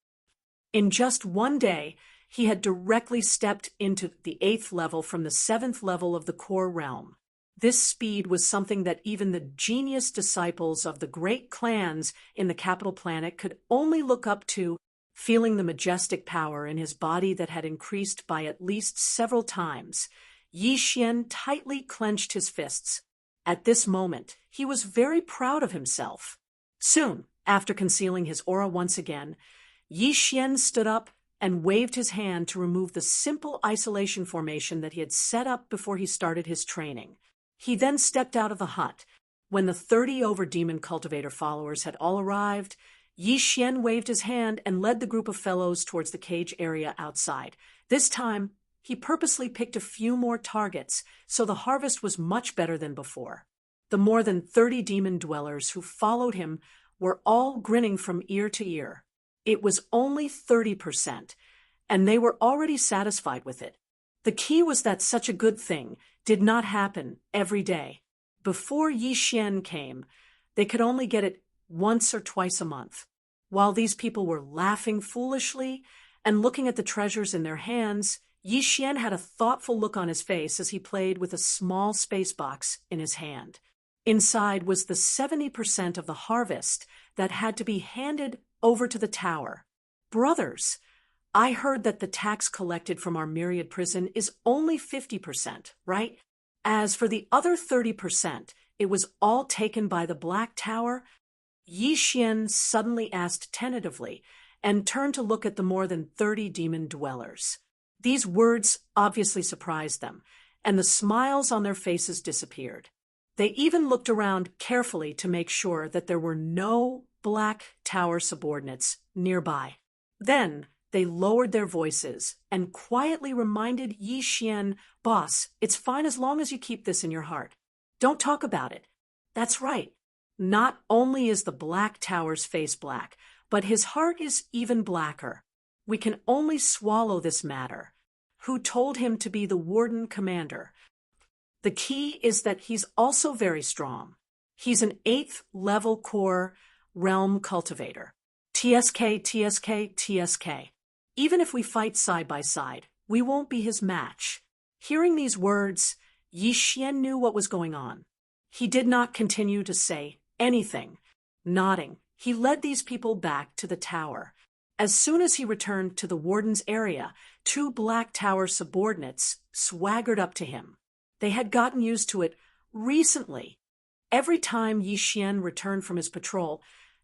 Speaker 1: In just one day, he had directly stepped into the 8th level from the 7th level of the core realm. This speed was something that even the genius disciples of the great clans in the capital planet could only look up to, feeling the majestic power in his body that had increased by at least several times. Yi Xian tightly clenched his fists. At this moment, he was very proud of himself. Soon, after concealing his aura once again, Yi Xian stood up and waved his hand to remove the simple isolation formation that he had set up before he started his training. He then stepped out of the hut. When the 30 over-demon cultivator followers had all arrived, Yi Xian waved his hand and led the group of fellows towards the cage area outside. This time, he purposely picked a few more targets, so the harvest was much better than before. The more than 30 demon dwellers who followed him were all grinning from ear to ear. It was only 30%, and they were already satisfied with it. The key was that such a good thing did not happen every day. Before Yi Xian came, they could only get it once or twice a month. While these people were laughing foolishly and looking at the treasures in their hands, Yi Xian had a thoughtful look on his face as he played with a small space box in his hand. Inside was the 70% of the harvest that had to be handed over to the tower. Brothers, I heard that the tax collected from our Myriad prison is only 50%, right? As for the other 30%, it was all taken by the Black Tower. Yi Xian suddenly asked tentatively and turned to look at the more than 30 demon dwellers. These words obviously surprised them, and the smiles on their faces disappeared. They even looked around carefully to make sure that there were no Black Tower subordinates nearby. Then they lowered their voices and quietly reminded Yi Xian, "Boss, it's fine as long as you keep this in your heart. Don't talk about it." That's right. Not only is the Black Tower's face black, but his heart is even blacker. We can only swallow this matter. Who told him to be the Warden Commander? The key is that he's also very strong. He's an 8th level core realm cultivator. TSK, TSK, TSK. Even if we fight side by side, we won't be his match. Hearing these words, Yi Xian knew what was going on. He did not continue to say anything. Nodding, he led these people back to the tower. As soon as he returned to the warden's area, 2 Black Tower subordinates swaggered up to him. They had gotten used to it recently. Every time Yi Xian returned from his patrol,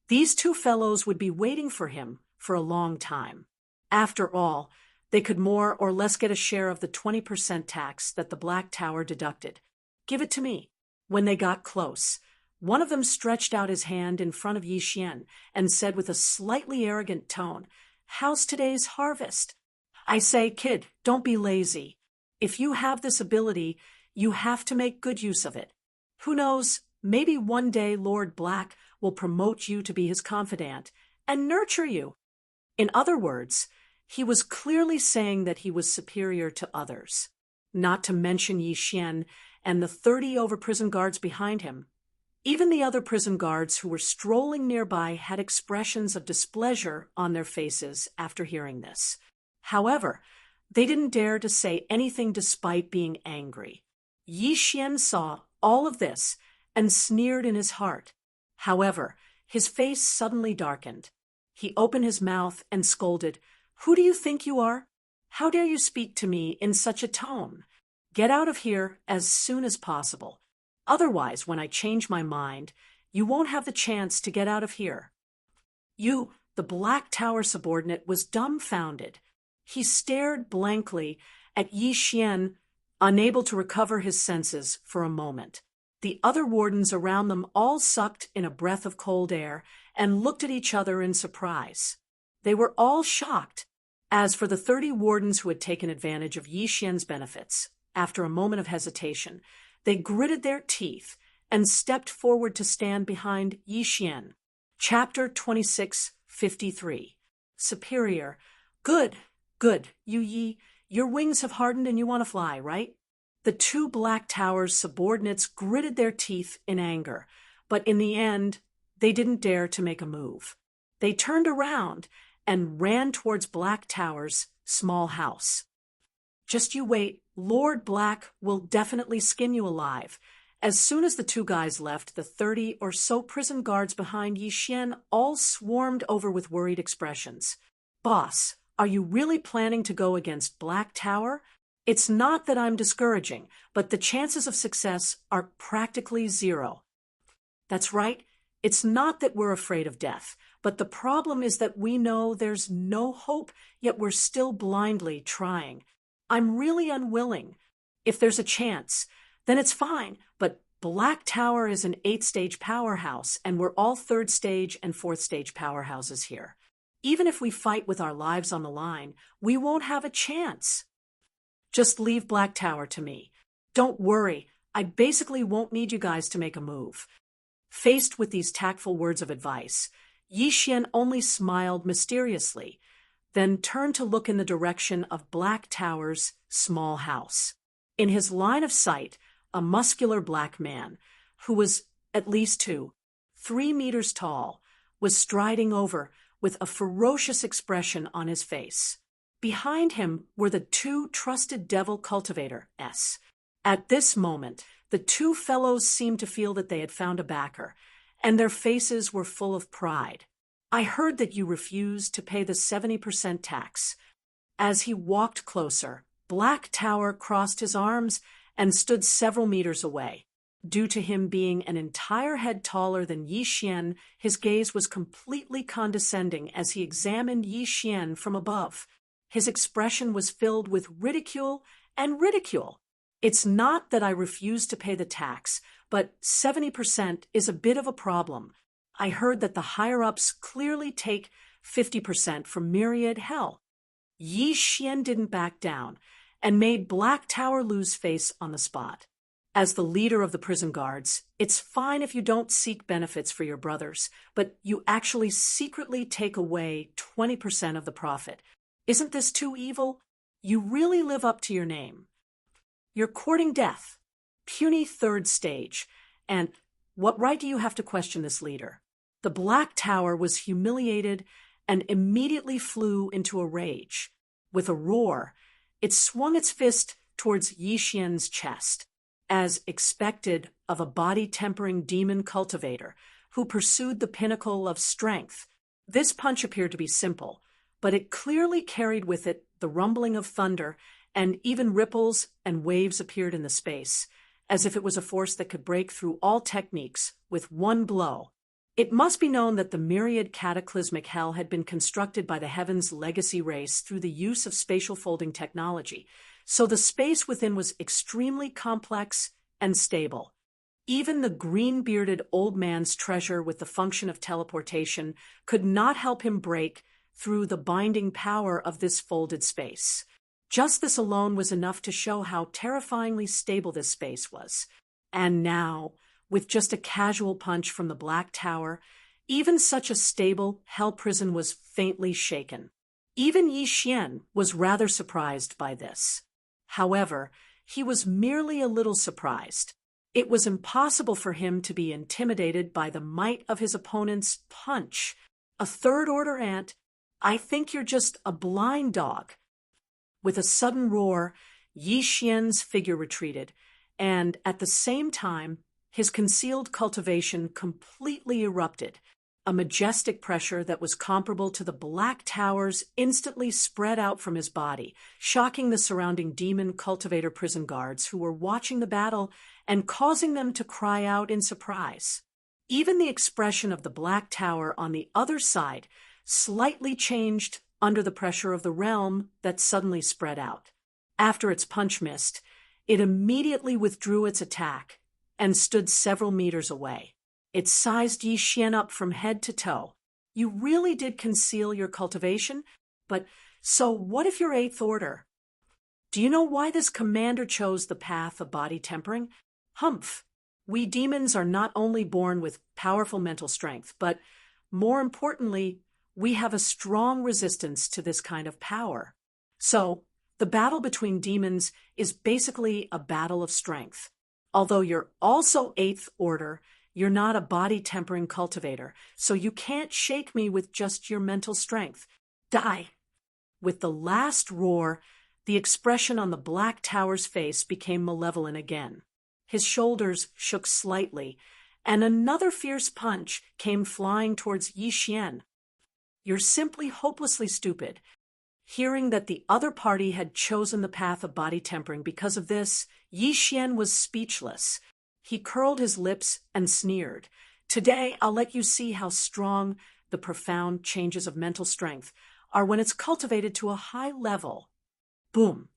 Speaker 1: these 2 fellows would be waiting for him for a long time. After all, they could more or less get a share of the 20% tax that the Black Tower deducted. "Give it to me." When they got close, one of them stretched out his hand in front of Yi Xian and said with a slightly arrogant tone, "How's today's harvest?" I say, kid, don't be lazy. If you have this ability, you have to make good use of it. Who knows, maybe one day Lord Black will promote you to be his confidant and nurture you. In other words, he was clearly saying that he was superior to others, not to mention Yi Xian and the 30 over prison guards behind him. Even the other prison guards who were strolling nearby had expressions of displeasure on their faces after hearing this. However, they didn't dare to say anything despite being angry. Yi Xian saw all of this and sneered in his heart. However, his face suddenly darkened. He opened his mouth and scolded, "Who do you think you are? How dare you speak to me in such a tone? Get out of here as soon as possible. Otherwise, when I change my mind, you won't have the chance to get out of here." The Black Tower subordinate, was dumbfounded. He stared blankly at Yi Xian, unable to recover his senses for a moment. The other wardens around them all sucked in a breath of cold air and looked at each other in surprise. They were all shocked. As for the 30 wardens who had taken advantage of Yi Xian's benefits, after a moment of hesitation, they gritted their teeth and stepped forward to stand behind Yi Xian. Chapter 26:53. Superior. Good. You Yi, your wings have hardened and you want to fly, right? The 2 Black Tower's subordinates gritted their teeth in anger, but in the end, they didn't dare to make a move. They turned around and ran towards Black Tower's small house. "Just you wait, Lord Black will definitely skin you alive." As soon as the 2 guys left, the 30 or so prison guards behind Yi Xian all swarmed over with worried expressions. "Boss, are you really planning to go against Black Tower? It's not that I'm discouraging, but the chances of success are practically zero." "That's right. It's not that we're afraid of death, but the problem is that we know there's no hope, yet we're still blindly trying. I'm really unwilling. If there's a chance, then it's fine, but Black Tower is an 8-stage powerhouse, and we're all 3rd stage and 4th stage powerhouses here. Even if we fight with our lives on the line, we won't have a chance. Just leave Black Tower to me. Don't worry, I basically won't need you guys to make a move." Faced with these tactful words of advice, Yi Xian only smiled mysteriously, then turned to look in the direction of Black Tower's small house. In his line of sight, a muscular black man, who was at least 3 meters tall, was striding over with a ferocious expression on his face. Behind him were the 2 trusted devil cultivators. At this moment, the 2 fellows seemed to feel that they had found a backer, and their faces were full of pride. "I heard that you refused to pay the 70% tax." As he walked closer, Black Tower crossed his arms and stood several meters away. Due to him being an entire head taller than Yi Xian, his gaze was completely condescending as he examined Yi Xian from above. His expression was filled with ridicule and ridicule. "It's not that I refuse to pay the tax, but 70% is a bit of a problem. I heard that the higher-ups clearly take 50% from myriad hell." Yi Xian didn't back down and made Black Tower lose face on the spot. As the leader of the prison guards, it's fine if you don't seek benefits for your brothers, but you actually secretly take away 20% of the profit. Isn't this too evil? You really live up to your name. You're courting death, puny 3rd stage, and what right do you have to question this leader? The Black Tower was humiliated and immediately flew into a rage. With a roar, it swung its fist towards Yi Xian's chest, as expected of a body-tempering demon cultivator who pursued the pinnacle of strength. This punch appeared to be simple, but it clearly carried with it the rumbling of thunder, and even ripples and waves appeared in the space, as if it was a force that could break through all techniques with one blow. It must be known that the myriad cataclysmic hell had been constructed by the Heaven's legacy race through the use of spatial folding technology, so the space within was extremely complex and stable. Even the green-bearded old man's treasure with the function of teleportation could not help him break through the binding power of this folded space. Just this alone was enough to show how terrifyingly stable this space was. And now, with just a casual punch from the Black Tower, even such a stable hell prison was faintly shaken. Even Yi Xian was rather surprised by this. However, he was merely a little surprised. It was impossible for him to be intimidated by the might of his opponent's punch. A third-order ant, I think you're just a blind dog. With a sudden roar, Yi Xian's figure retreated, and at the same time, his concealed cultivation completely erupted. A majestic pressure that was comparable to the Black Towers instantly spread out from his body, shocking the surrounding demon cultivator prison guards who were watching the battle and causing them to cry out in surprise. Even the expression of the Black Tower on the other side slightly changed under the pressure of the realm that suddenly spread out. After its punch missed, it immediately withdrew its attack and stood several meters away. It sized Yi Xian up from head to toe. You really did conceal your cultivation, but so what if you're eighth order? Do you know why this commander chose the path of body tempering? Humph! We demons are not only born with powerful mental strength, but more importantly, we have a strong resistance to this kind of power. So, the battle between demons is basically a battle of strength. Although you're also eighth order, you're not a body-tempering cultivator, so you can't shake me with just your mental strength. Die! With the last roar, the expression on the Black Tower's face became malevolent again. His shoulders shook slightly, and another fierce punch came flying towards Yi Xian. You're simply hopelessly stupid. Hearing that the other party had chosen the path of body tempering because of this, Yi Xian was speechless. He curled his lips and sneered. Today, I'll let you see how strong the profound changes of mental strength are when it's cultivated to a high level. Boom!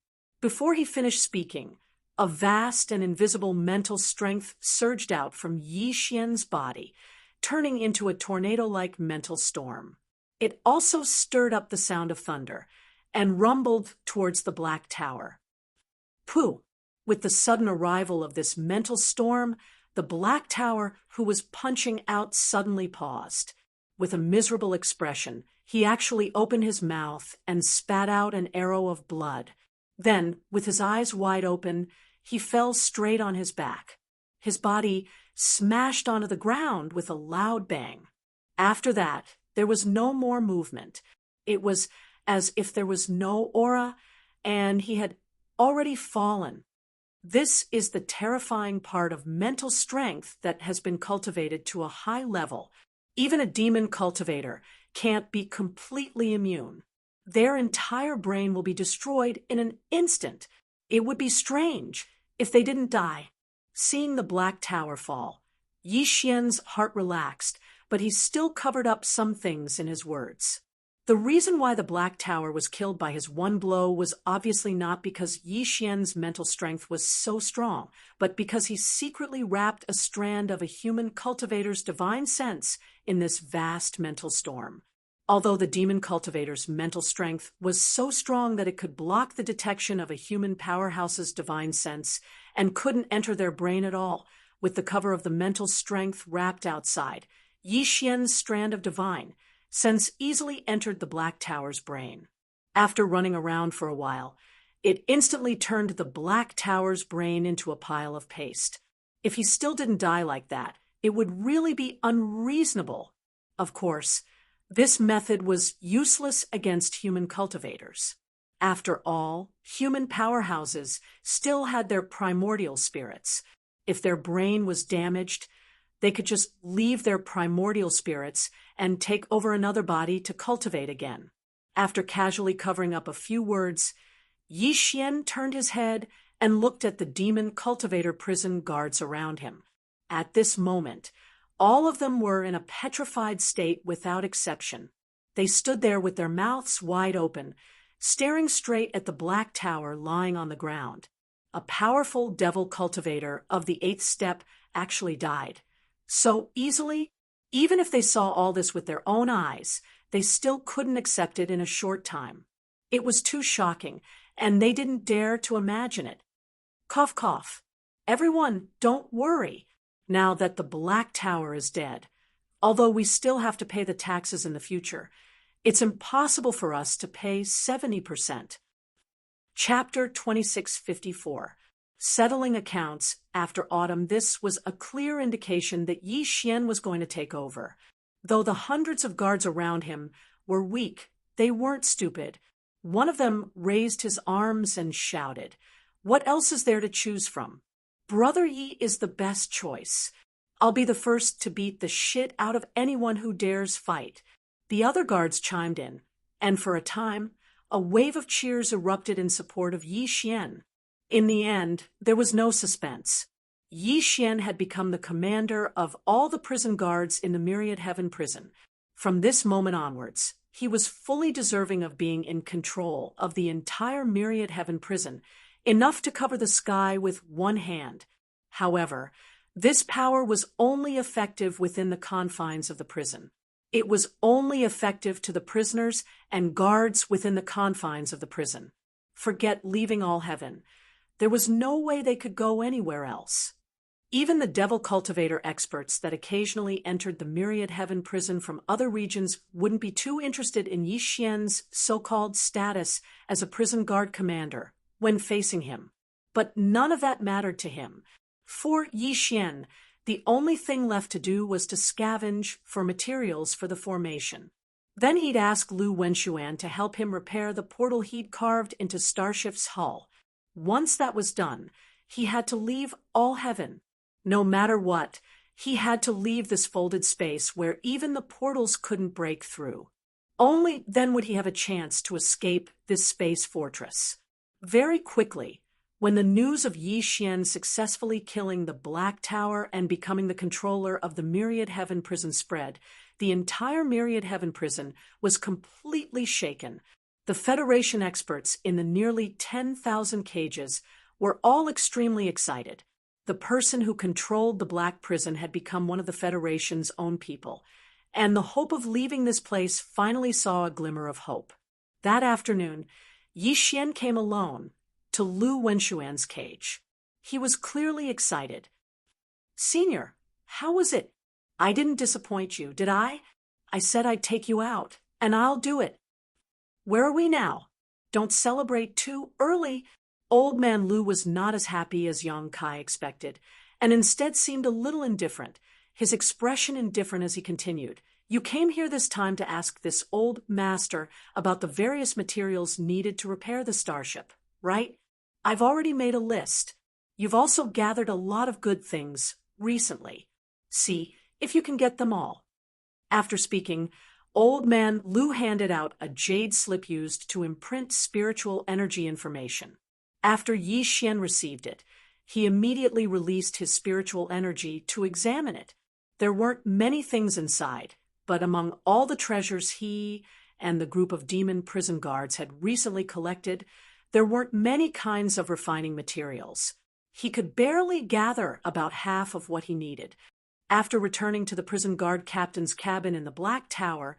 Speaker 1: Before he finished speaking, a vast and invisible mental strength surged out from Yi Xian's body, turning into a tornado-like mental storm. It also stirred up the sound of thunder and rumbled towards the Black Tower. Pooh! With the sudden arrival of this mental storm, the Black Tower, who was punching out, suddenly paused. With a miserable expression, he actually opened his mouth and spat out an arrow of blood. Then, with his eyes wide open, he fell straight on his back. His body smashed onto the ground with a loud bang. After that, there was no more movement. It was as if there was no aura, and he had already fallen. This is the terrifying part of mental strength that has been cultivated to a high level. Even a demon cultivator can't be completely immune. Their entire brain will be destroyed in an instant. It would be strange if they didn't die. Seeing the Black Tower fall, Yi Xian's heart relaxed, but he still covered up some things in his words. The reason why the Black Tower was killed by his one blow was obviously not because Yi Xian's mental strength was so strong, but because he secretly wrapped a strand of a human cultivator's divine sense in this vast mental storm. Although the demon cultivator's mental strength was so strong that it could block the detection of a human powerhouse's divine sense and couldn't enter their brain at all, with the cover of the mental strength wrapped outside, Yi Xian's strand of divine sense easily entered the Black Tower's brain. After running around for a while, it instantly turned the Black Tower's brain into a pile of paste. If he still didn't die like that, it would really be unreasonable. Of course, this method was useless against human cultivators. After all, human powerhouses still had their primordial spirits. If their brain was damaged, they could just leave their primordial spirits and take over another body to cultivate again. After casually covering up a few words, Yi Xian turned his head and looked at the demon cultivator prison guards around him. At this moment, all of them were in a petrified state without exception. They stood there with their mouths wide open, staring straight at the Black Tower lying on the ground. A powerful devil cultivator of the 8th step actually died. So easily, even if they saw all this with their own eyes, they still couldn't accept it in a short time. It was too shocking, and they didn't dare to imagine it. Cough, cough. Everyone, don't worry. now that the Black Tower is dead. Although we still have to pay the taxes in the future, it's impossible for us to pay 70%. Chapter 2654. Settling accounts after autumn. This was a clear indication that Yi Xian was going to take over. Though the hundreds of guards around him were weak, they weren't stupid. One of them raised his arms and shouted, "What else is there to choose from? Brother Yi is the best choice. I'll be the first to beat the shit out of anyone who dares fight." The other guards chimed in, and for a time, a wave of cheers erupted in support of Yi Xian. In the end, there was no suspense. Yi Xian had become the commander of all the prison guards in the Myriad Heaven prison. From this moment onwards, he was fully deserving of being in control of the entire Myriad Heaven prison, enough to cover the sky with one hand. However, this power was only effective within the confines of the prison. It was only effective to the prisoners and guards within the confines of the prison. Forget leaving all heaven. There was no way they could go anywhere else. Even the devil cultivator experts that occasionally entered the Myriad Heaven prison from other regions wouldn't be too interested in Yi Xian's so-called status as a prison guard commander when facing him. But none of that mattered to him. For Yi Xian, the only thing left to do was to scavenge for materials for the formation. Then he'd ask Lu Wenshuan to help him repair the portal he'd carved into Starshift's hull. Once that was done, he had to leave all heaven. No matter what, he had to leave this folded space where even the portals couldn't break through. Only then would he have a chance to escape this space fortress. Very quickly, when the news of Yi Xian successfully killing the Black Tower and becoming the controller of the Myriad Heaven prison spread, the entire Myriad Heaven prison was completely shaken. The Federation experts in the nearly 10,000 cages were all extremely excited. The person who controlled the Black Prison had become one of the Federation's own people, and the hope of leaving this place finally saw a glimmer of hope. That afternoon, Yi Xian came alone to Lu Wenshuan's cage. He was clearly excited. "Senior, how was it? I didn't disappoint you, did I? I said I'd take you out, and I'll do it. Where are we now? Don't celebrate too early." Old man Lu was not as happy as young Kai expected, and instead seemed a little indifferent, his expression indifferent as he continued. "You came here this time to ask this old master about the various materials needed to repair the starship, right? I've already made a list. You've also gathered a lot of good things recently. See if you can get them all." After speaking, Old man Lu handed out a jade slip used to imprint spiritual energy information. After Yi Xian received it, he immediately released his spiritual energy to examine it. There weren't many things inside, but among all the treasures he and the group of demon prison guards had recently collected, there weren't many kinds of refining materials. He could barely gather about half of what he needed. After returning to the prison guard captain's cabin in the Black Tower,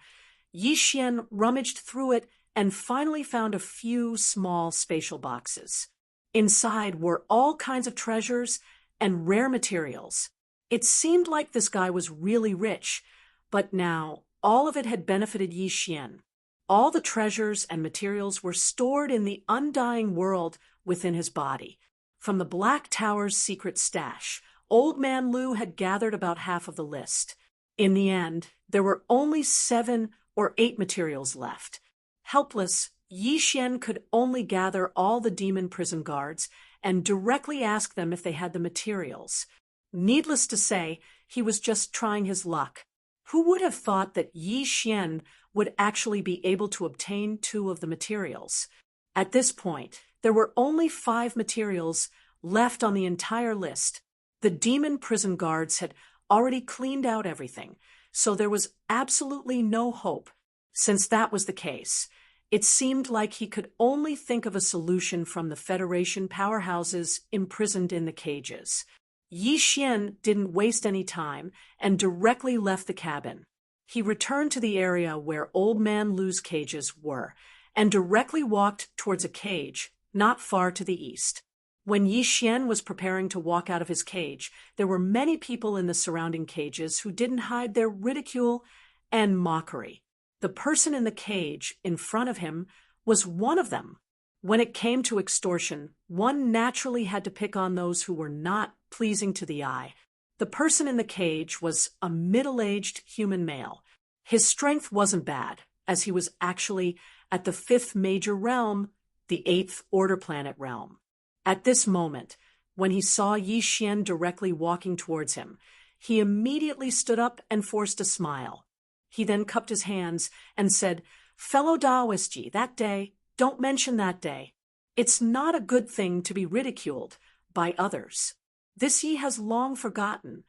Speaker 1: Yi Xian rummaged through it and finally found a few small spatial boxes. Inside were all kinds of treasures and rare materials. It seemed like this guy was really rich, but now all of it had benefited Yi Xian. All the treasures and materials were stored in the undying world within his body. From the Black Tower's secret stash, Old man Lu had gathered about half of the list. In the end, there were only 7 or 8 materials left. Helpless, Yi Xian could only gather all the demon prison guards and directly ask them if they had the materials. Needless to say, he was just trying his luck. Who would have thought that Yi Xian would actually be able to obtain 2 of the materials? At this point, there were only 5 materials left on the entire list. The demon prison guards had already cleaned out everything, so there was absolutely no hope. Since that was the case, it seemed like he could only think of a solution from the Federation powerhouses imprisoned in the cages. Yi Xian didn't waste any time and directly left the cabin. He returned to the area where Old man Lu's cages were and directly walked towards a cage not far to the east. When Yi Xian was preparing to walk out of his cage, there were many people in the surrounding cages who didn't hide their ridicule and mockery. The person in the cage in front of him was one of them. When it came to extortion, one naturally had to pick on those who were not pleasing to the eye. The person in the cage was a middle-aged human male. His strength wasn't bad, as he was actually at the 5th major realm, the 8th order planet realm. At this moment, when he saw Yi Xian directly walking towards him, he immediately stood up and forced a smile. He then cupped his hands and said, "Fellow Taoist Yi, that day, don't mention that day. It's not a good thing to be ridiculed by others. This Yi has long forgotten."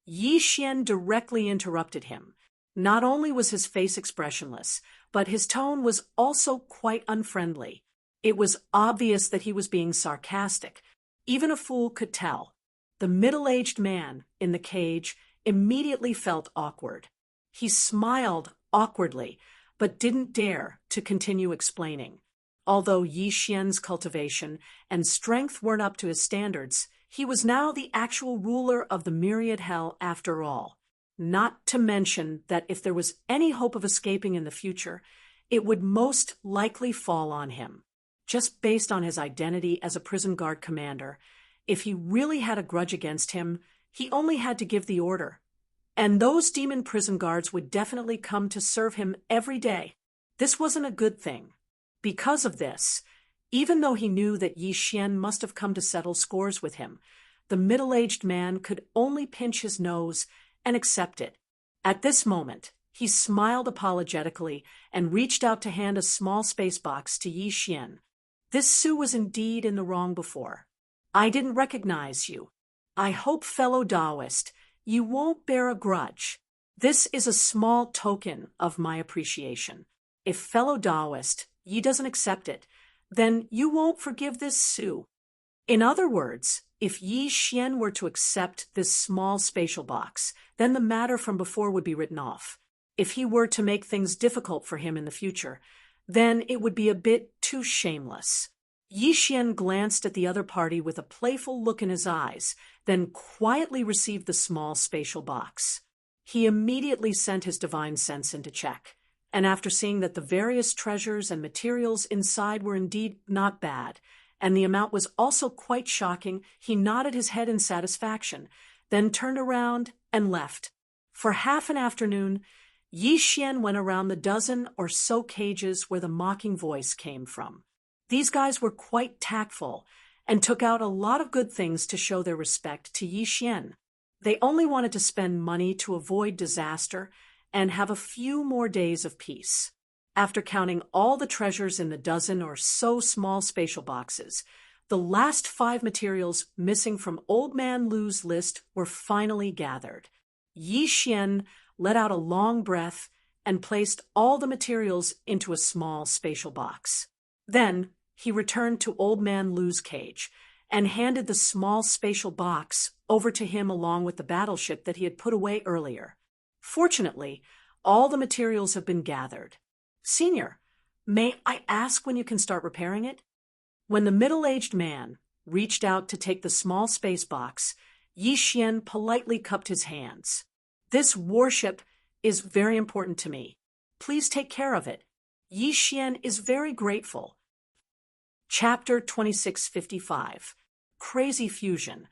Speaker 1: Yi Xian directly interrupted him. Not only was his face expressionless, but his tone was also quite unfriendly. It was obvious that he was being sarcastic. Even a fool could tell. The middle-aged man in the cage immediately felt awkward. He smiled awkwardly, but didn't dare to continue explaining. Although Yi Xian's cultivation and strength weren't up to his standards, he was now the actual ruler of the myriad hell after all. Not to mention that if there was any hope of escaping in the future, it would most likely fall on him. Just based on his identity as a prison guard commander, if he really had a grudge against him, he only had to give the order. And those demon prison guards would definitely come to serve him every day. This wasn't a good thing. Because of this, even though he knew that Yi Xian must have come to settle scores with him, the middle-aged man could only pinch his nose and accept it. At this moment, he smiled apologetically and reached out to hand a small space box to Yi Xian. "This Su was indeed in the wrong before. I didn't recognize you. I hope, fellow Taoist, you won't bear a grudge. This is a small token of my appreciation. If fellow Taoist, Yi doesn't accept it, then you won't forgive this Su." In other words, if Yi Xian were to accept this small spatial box, then the matter from before would be written off. If he were to make things difficult for him in the future, then it would be a bit too shameless. Yi Xian glanced at the other party with a playful look in his eyes, then quietly received the small spatial box. He immediately sent his divine sense into check, and after seeing that the various treasures and materials inside were indeed not bad, and the amount was also quite shocking, he nodded his head in satisfaction, then turned around and left. For half an afternoon, Yi Xian went around the dozen or so cages where the mocking voice came from. These guys were quite tactful and took out a lot of good things to show their respect to Yi Xian. They only wanted to spend money to avoid disaster and have a few more days of peace. After counting all the treasures in the dozen or so small spatial boxes, the last 5 materials missing from Old Man Lu's list were finally gathered. Yi Xian let out a long breath and placed all the materials into a small spatial box. Then he returned to Old Man Lu's cage and handed the small spatial box over to him along with the battleship that he had put away earlier. Fortunately, all the materials have been gathered. "Senior, may I ask when you can start repairing it?" When the middle-aged man reached out to take the small space box, Yi Xian politely cupped his hands. "This warship is very important to me. Please take care of it. Yi Xian is very grateful." Chapter 2655. Crazy Fusion.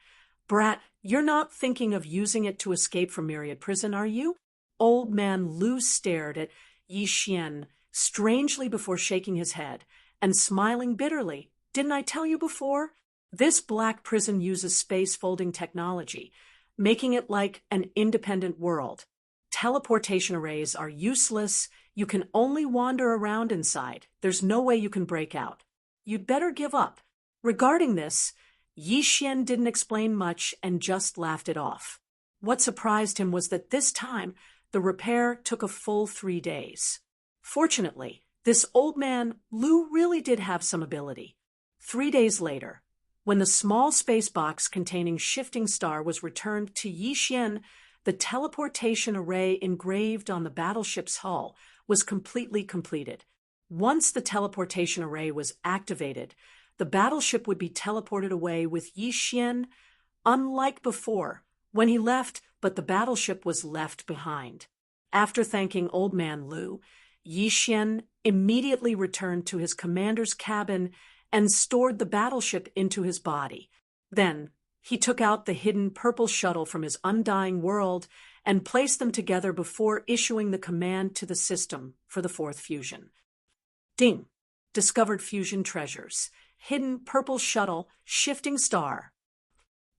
Speaker 1: "Brat, you're not thinking of using it to escape from Myriad Prison, are you?" Old Man Lu stared at Yi Xian strangely before shaking his head and smiling bitterly. "Didn't I tell you before? This black prison uses space folding technology, making it like an independent world. Teleportation arrays are useless. You can only wander around inside. There's no way you can break out. You'd better give up." Regarding this, Yi Xian didn't explain much and just laughed it off. What surprised him was that this time the repair took a full 3 days. Fortunately, this old man Lu really did have some ability. 3 days later, when the small space box containing Shifting Star was returned to Yi Xian, the teleportation array engraved on the battleship's hull was completely completed. Once the teleportation array was activated, the battleship would be teleported away with Yi Xian, unlike before, when he left, but the battleship was left behind. After thanking Old Man Lu, Yi Xian immediately returned to his commander's cabin and stored the battleship into his body. Then, he took out the hidden purple shuttle from his undying world and placed them together before issuing the command to the system for the fourth fusion. Ding! Discovered fusion treasures. Hidden purple shuttle, shifting star.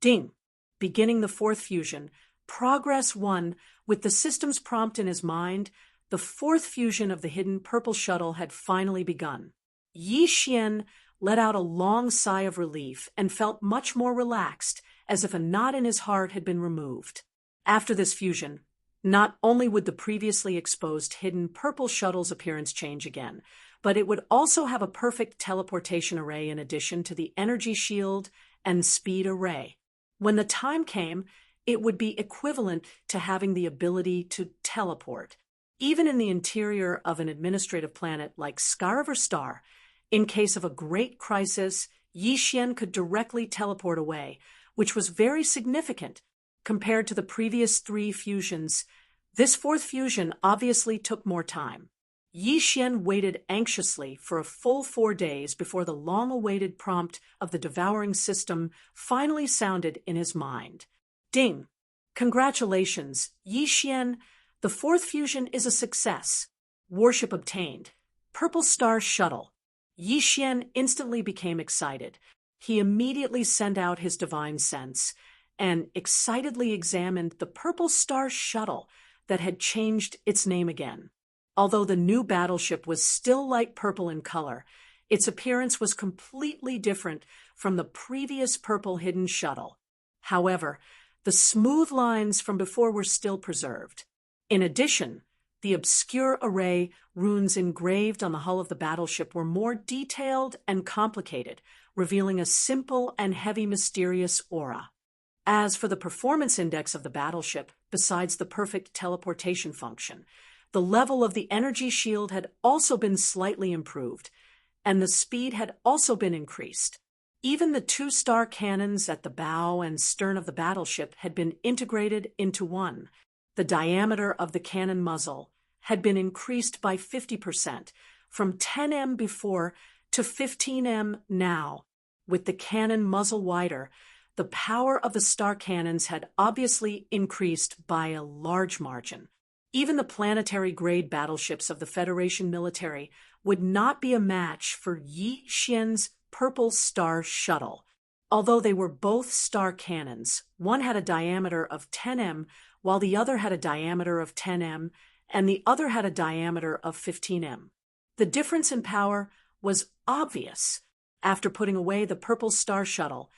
Speaker 1: Ding! Beginning the fourth fusion. Progress 1. With the system's prompt in his mind, the fourth fusion of the hidden purple shuttle had finally begun. Yi Xian let out a long sigh of relief and felt much more relaxed, as if a knot in his heart had been removed. After this fusion, not only would the previously exposed hidden purple shuttle's appearance change again, but it would also have a perfect teleportation array in addition to the energy shield and speed array. When the time came, it would be equivalent to having the ability to teleport. Even in the interior of an administrative planet like Skyriver Star, in case of a great crisis, Yi Xian could directly teleport away, which was very significant. Compared to the previous 3 fusions, this fourth fusion obviously took more time. Yi Xian waited anxiously for a full 4 days before the long-awaited prompt of the devouring system finally sounded in his mind. Ding! Congratulations, Yi Xian! The fourth fusion is a success. Warship obtained. Purple Star Shuttle. Yi Xian instantly became excited. He immediately sent out his divine sense and excitedly examined the Purple Star Shuttle that had changed its name again. Although the new battleship was still light purple in color, its appearance was completely different from the previous purple hidden shuttle. However, the smooth lines from before were still preserved. In addition, the obscure array runes engraved on the hull of the battleship were more detailed and complicated, revealing a simple and heavy mysterious aura. As for the performance index of the battleship, besides the perfect teleportation function, the level of the energy shield had also been slightly improved, and the speed had also been increased. Even the 2-star cannons at the bow and stern of the battleship had been integrated into one. The diameter of the cannon muzzle had been increased by 50%, from 10 before to 15 now. With the cannon muzzle wider, the power of the star cannons had obviously increased by a large margin. Even the planetary-grade battleships of the Federation military would not be a match for Yi Xian's Purple Star Shuttle. Although they were both star cannons, one had a diameter of 10 while the other had a diameter of 10 and the other had a diameter of 15 The difference in power was obvious. After putting away the Purple Star Shuttle,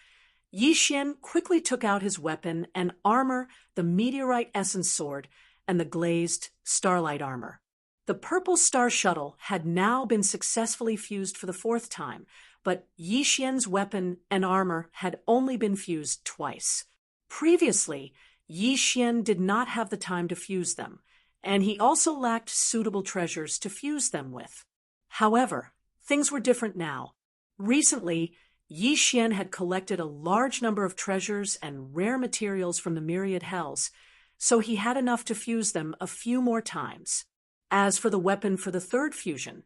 Speaker 1: Yi Xian quickly took out his weapon and armor, the meteorite essence sword, and the glazed starlight armor. The Purple Star Shuttle had now been successfully fused for the 4th time, but Yi Xian's weapon and armor had only been fused twice. Previously, Yi Xian did not have the time to fuse them, and he also lacked suitable treasures to fuse them with. However, things were different now. Recently, Yi Xian had collected a large number of treasures and rare materials from the myriad hells, so he had enough to fuse them a few more times. As for the weapon for the 3rd fusion,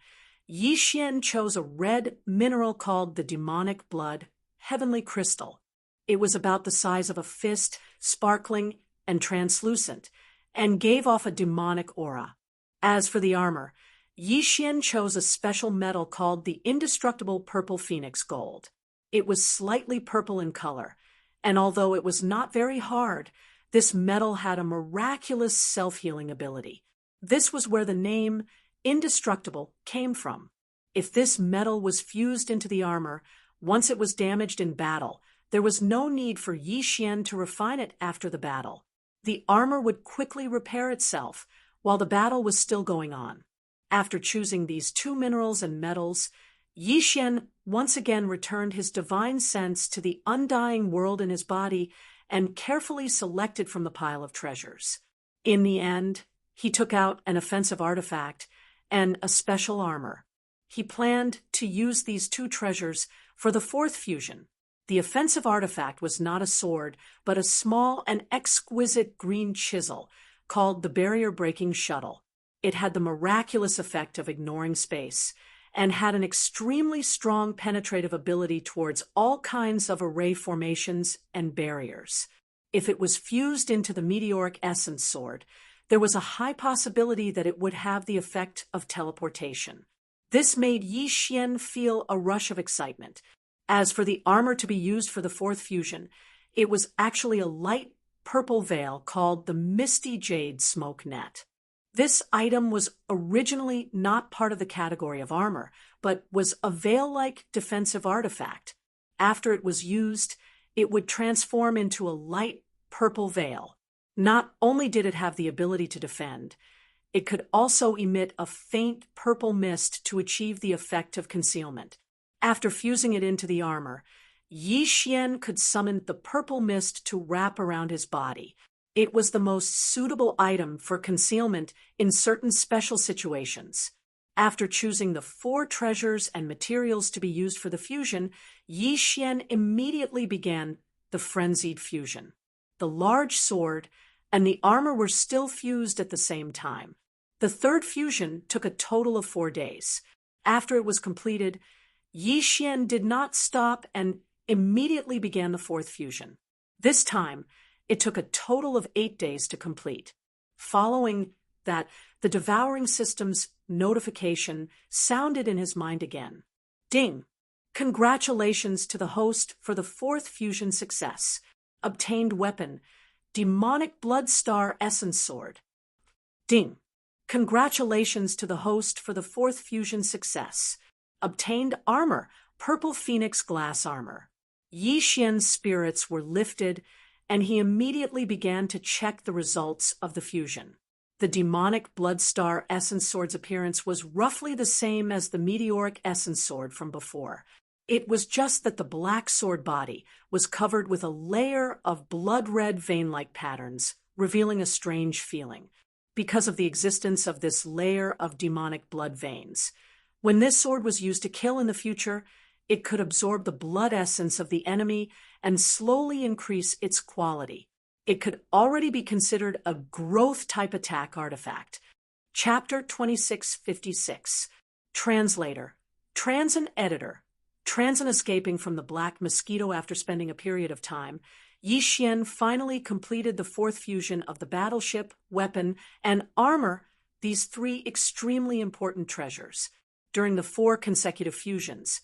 Speaker 1: Yi Xian chose a red mineral called the demonic blood heavenly crystal. It was about the size of a fist, sparkling and translucent, and gave off a demonic aura. As for the armor, Yi Xian chose a special metal called the indestructible purple phoenix gold. It was slightly purple in color, and although it was not very hard, this metal had a miraculous self-healing ability. This was where the name indestructible came from. If this metal was fused into the armor, once it was damaged in battle, there was no need for Yi Xian to refine it after the battle. The armor would quickly repair itself while the battle was still going on. After choosing these 2 minerals and metals, Yi Xian once again returned his divine sense to the undying world in his body and carefully selected from the pile of treasures. In the end, he took out an offensive artifact and a special armor. he planned to use these two treasures for the fourth fusion. The offensive artifact was not a sword, but a small and exquisite green chisel called the barrier-breaking shuttle. It had the miraculous effect of ignoring space, and had an extremely strong penetrative ability towards all kinds of array formations and barriers. If it was fused into the meteoric essence sword, there was a high possibility that it would have the effect of teleportation. This made Yi Xian feel a rush of excitement. As for the armor to be used for the fourth fusion, it was actually a light purple veil called the Misty Jade Smoke Net. This item was originally not part of the category of armor, but was a veil-like defensive artifact. After it was used, it would transform into a light purple veil. Not only did it have the ability to defend, it could also emit a faint purple mist to achieve the effect of concealment. After fusing it into the armor, Yi Xian could summon the purple mist to wrap around his body. It was the most suitable item for concealment in certain special situations. After choosing the 4 treasures and materials to be used for the fusion, Yi Xian immediately began the frenzied fusion. The large sword and the armor were still fused at the same time. The third fusion took a total of 4 days. After it was completed, Yi Xian did not stop and immediately began the fourth fusion. This time, it took a total of 8 days to complete. Following that, the devouring system's notification sounded in his mind again. Ding! Congratulations to the host for the fourth fusion success. Obtained weapon, Demonic Bloodstar Essence Sword. Ding! Congratulations to the host for the fourth fusion success. Obtained armor, Purple Phoenix Glass Armor. Yi Xian's spirits were lifted, and he immediately began to check the results of the fusion. The Demonic Bloodstar Essence Sword's appearance was roughly the same as the Meteoric Essence Sword from before. It was just that the black sword body was covered with a layer of blood-red vein-like patterns, revealing a strange feeling, because of the existence of this layer of demonic blood veins. When this sword was used to kill in the future, it could absorb the blood essence of the enemy and slowly increase its quality. It could already be considered a growth-type attack artifact. Chapter 2656. Translator. Transan Editor. Transan escaping from the Black Mosquito after spending a period of time, Yi Xian finally completed the fourth fusion of the battleship, weapon, and armor, these 3 extremely important treasures. During the 4 consecutive fusions,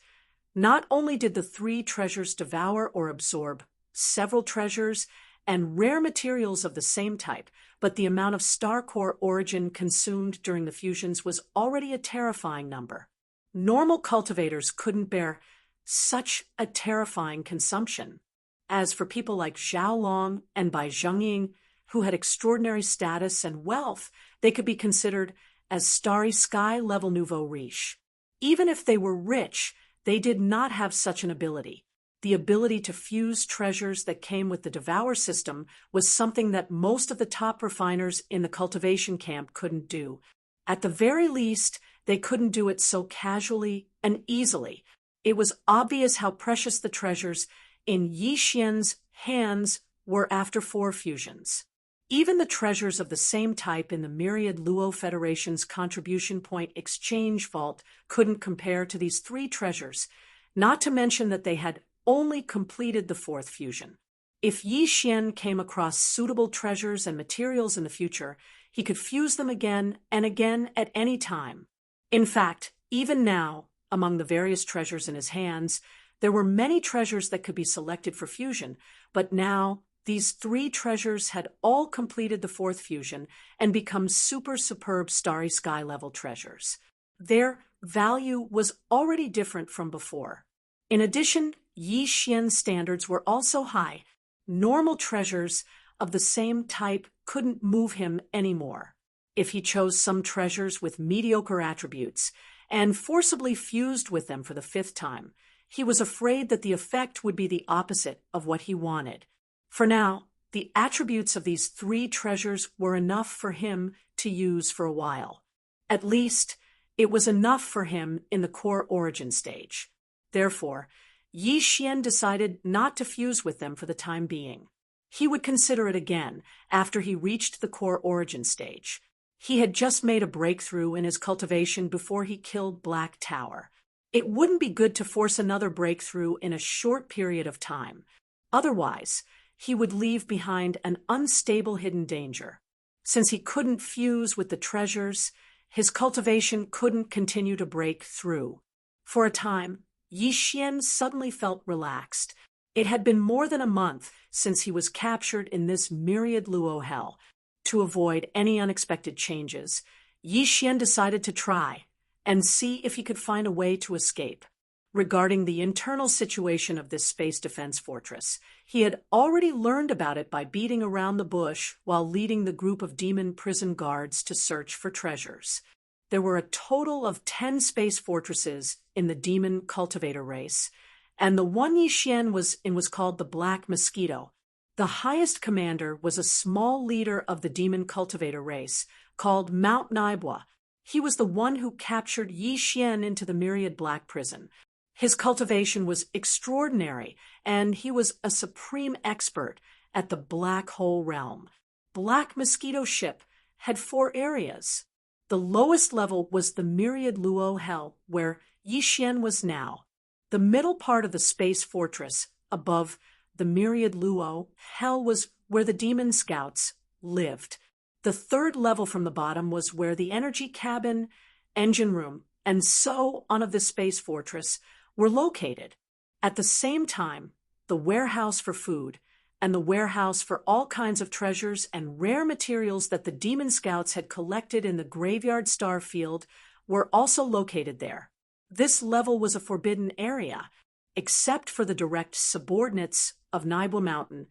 Speaker 1: not only did the 3 treasures devour or absorb several treasures and rare materials of the same type, but the amount of star core origin consumed during the fusions was already a terrifying number. Normal cultivators couldn't bear such a terrifying consumption. As for people like Zhao Long and Bai Zhengying, who had extraordinary status and wealth, they could be considered as starry sky level nouveau riche. Even if they were rich, they did not have such an ability. The ability to fuse treasures that came with the Devourer system was something that most of the top refiners in the cultivation camp couldn't do. At the very least, they couldn't do it so casually and easily. It was obvious how precious the treasures in Yi Xian's hands were after 4 fusions. Even the treasures of the same type in the Myriad Luo Federation's contribution point exchange vault couldn't compare to these 3 treasures, not to mention that they had only completed the 4th fusion. If Yi Xian came across suitable treasures and materials in the future, he could fuse them again and again at any time. In fact, even now, among the various treasures in his hands, there were many treasures that could be selected for fusion, but now these 3 treasures had all completed the 4th fusion and become super superb starry sky level treasures. Their value was already different from before. In addition, Yi Xian's standards were also high. Normal treasures of the same type couldn't move him anymore. If he chose some treasures with mediocre attributes and forcibly fused with them for the 5th time, he was afraid that the effect would be the opposite of what he wanted. For now, the attributes of these 3 treasures were enough for him to use for a while. At least, It was enough for him in the core origin stage. Therefore, Yi Xian decided not to fuse with them for the time being. He would consider it again after he reached the core origin stage. He had just made a breakthrough in his cultivation before he killed Black Tower. It wouldn't be good to force another breakthrough in a short period of time. Otherwise, he would leave behind an unstable hidden danger. Since he couldn't fuse with the treasures, his cultivation couldn't continue to break through. For a time, Yi Xian suddenly felt relaxed. It had been more than a month since he was captured in this myriad luo hell. To avoid any unexpected changes, Yi Xian decided to try and see if he could find a way to escape. Regarding the internal situation of this space defense fortress, he had already learned about it by beating around the bush while leading the group of demon prison guards to search for treasures. There were a total of 10 space fortresses in the demon cultivator race, and the one Yi Xian was in was called the Black Mosquito. The highest commander was a small leader of the demon cultivator race called Mount Naibwa. He was the one who captured Yi Xian into the myriad black prison. His cultivation was extraordinary, and he was a supreme expert at the black hole realm. Black Mosquito Ship had 4 areas. The lowest level was the myriad luo hell, where Yi Xian was now. The middle part of the space fortress, above the myriad luo hell, was where the demon scouts lived. The 3rd level from the bottom was where the energy cabin, engine room, and so on of the space fortress were located. At the same time, the warehouse for food and the warehouse for all kinds of treasures and rare materials that the demon scouts had collected in the graveyard star field were also located there. This level was a forbidden area, except for the direct subordinates of Naibwa Mountain.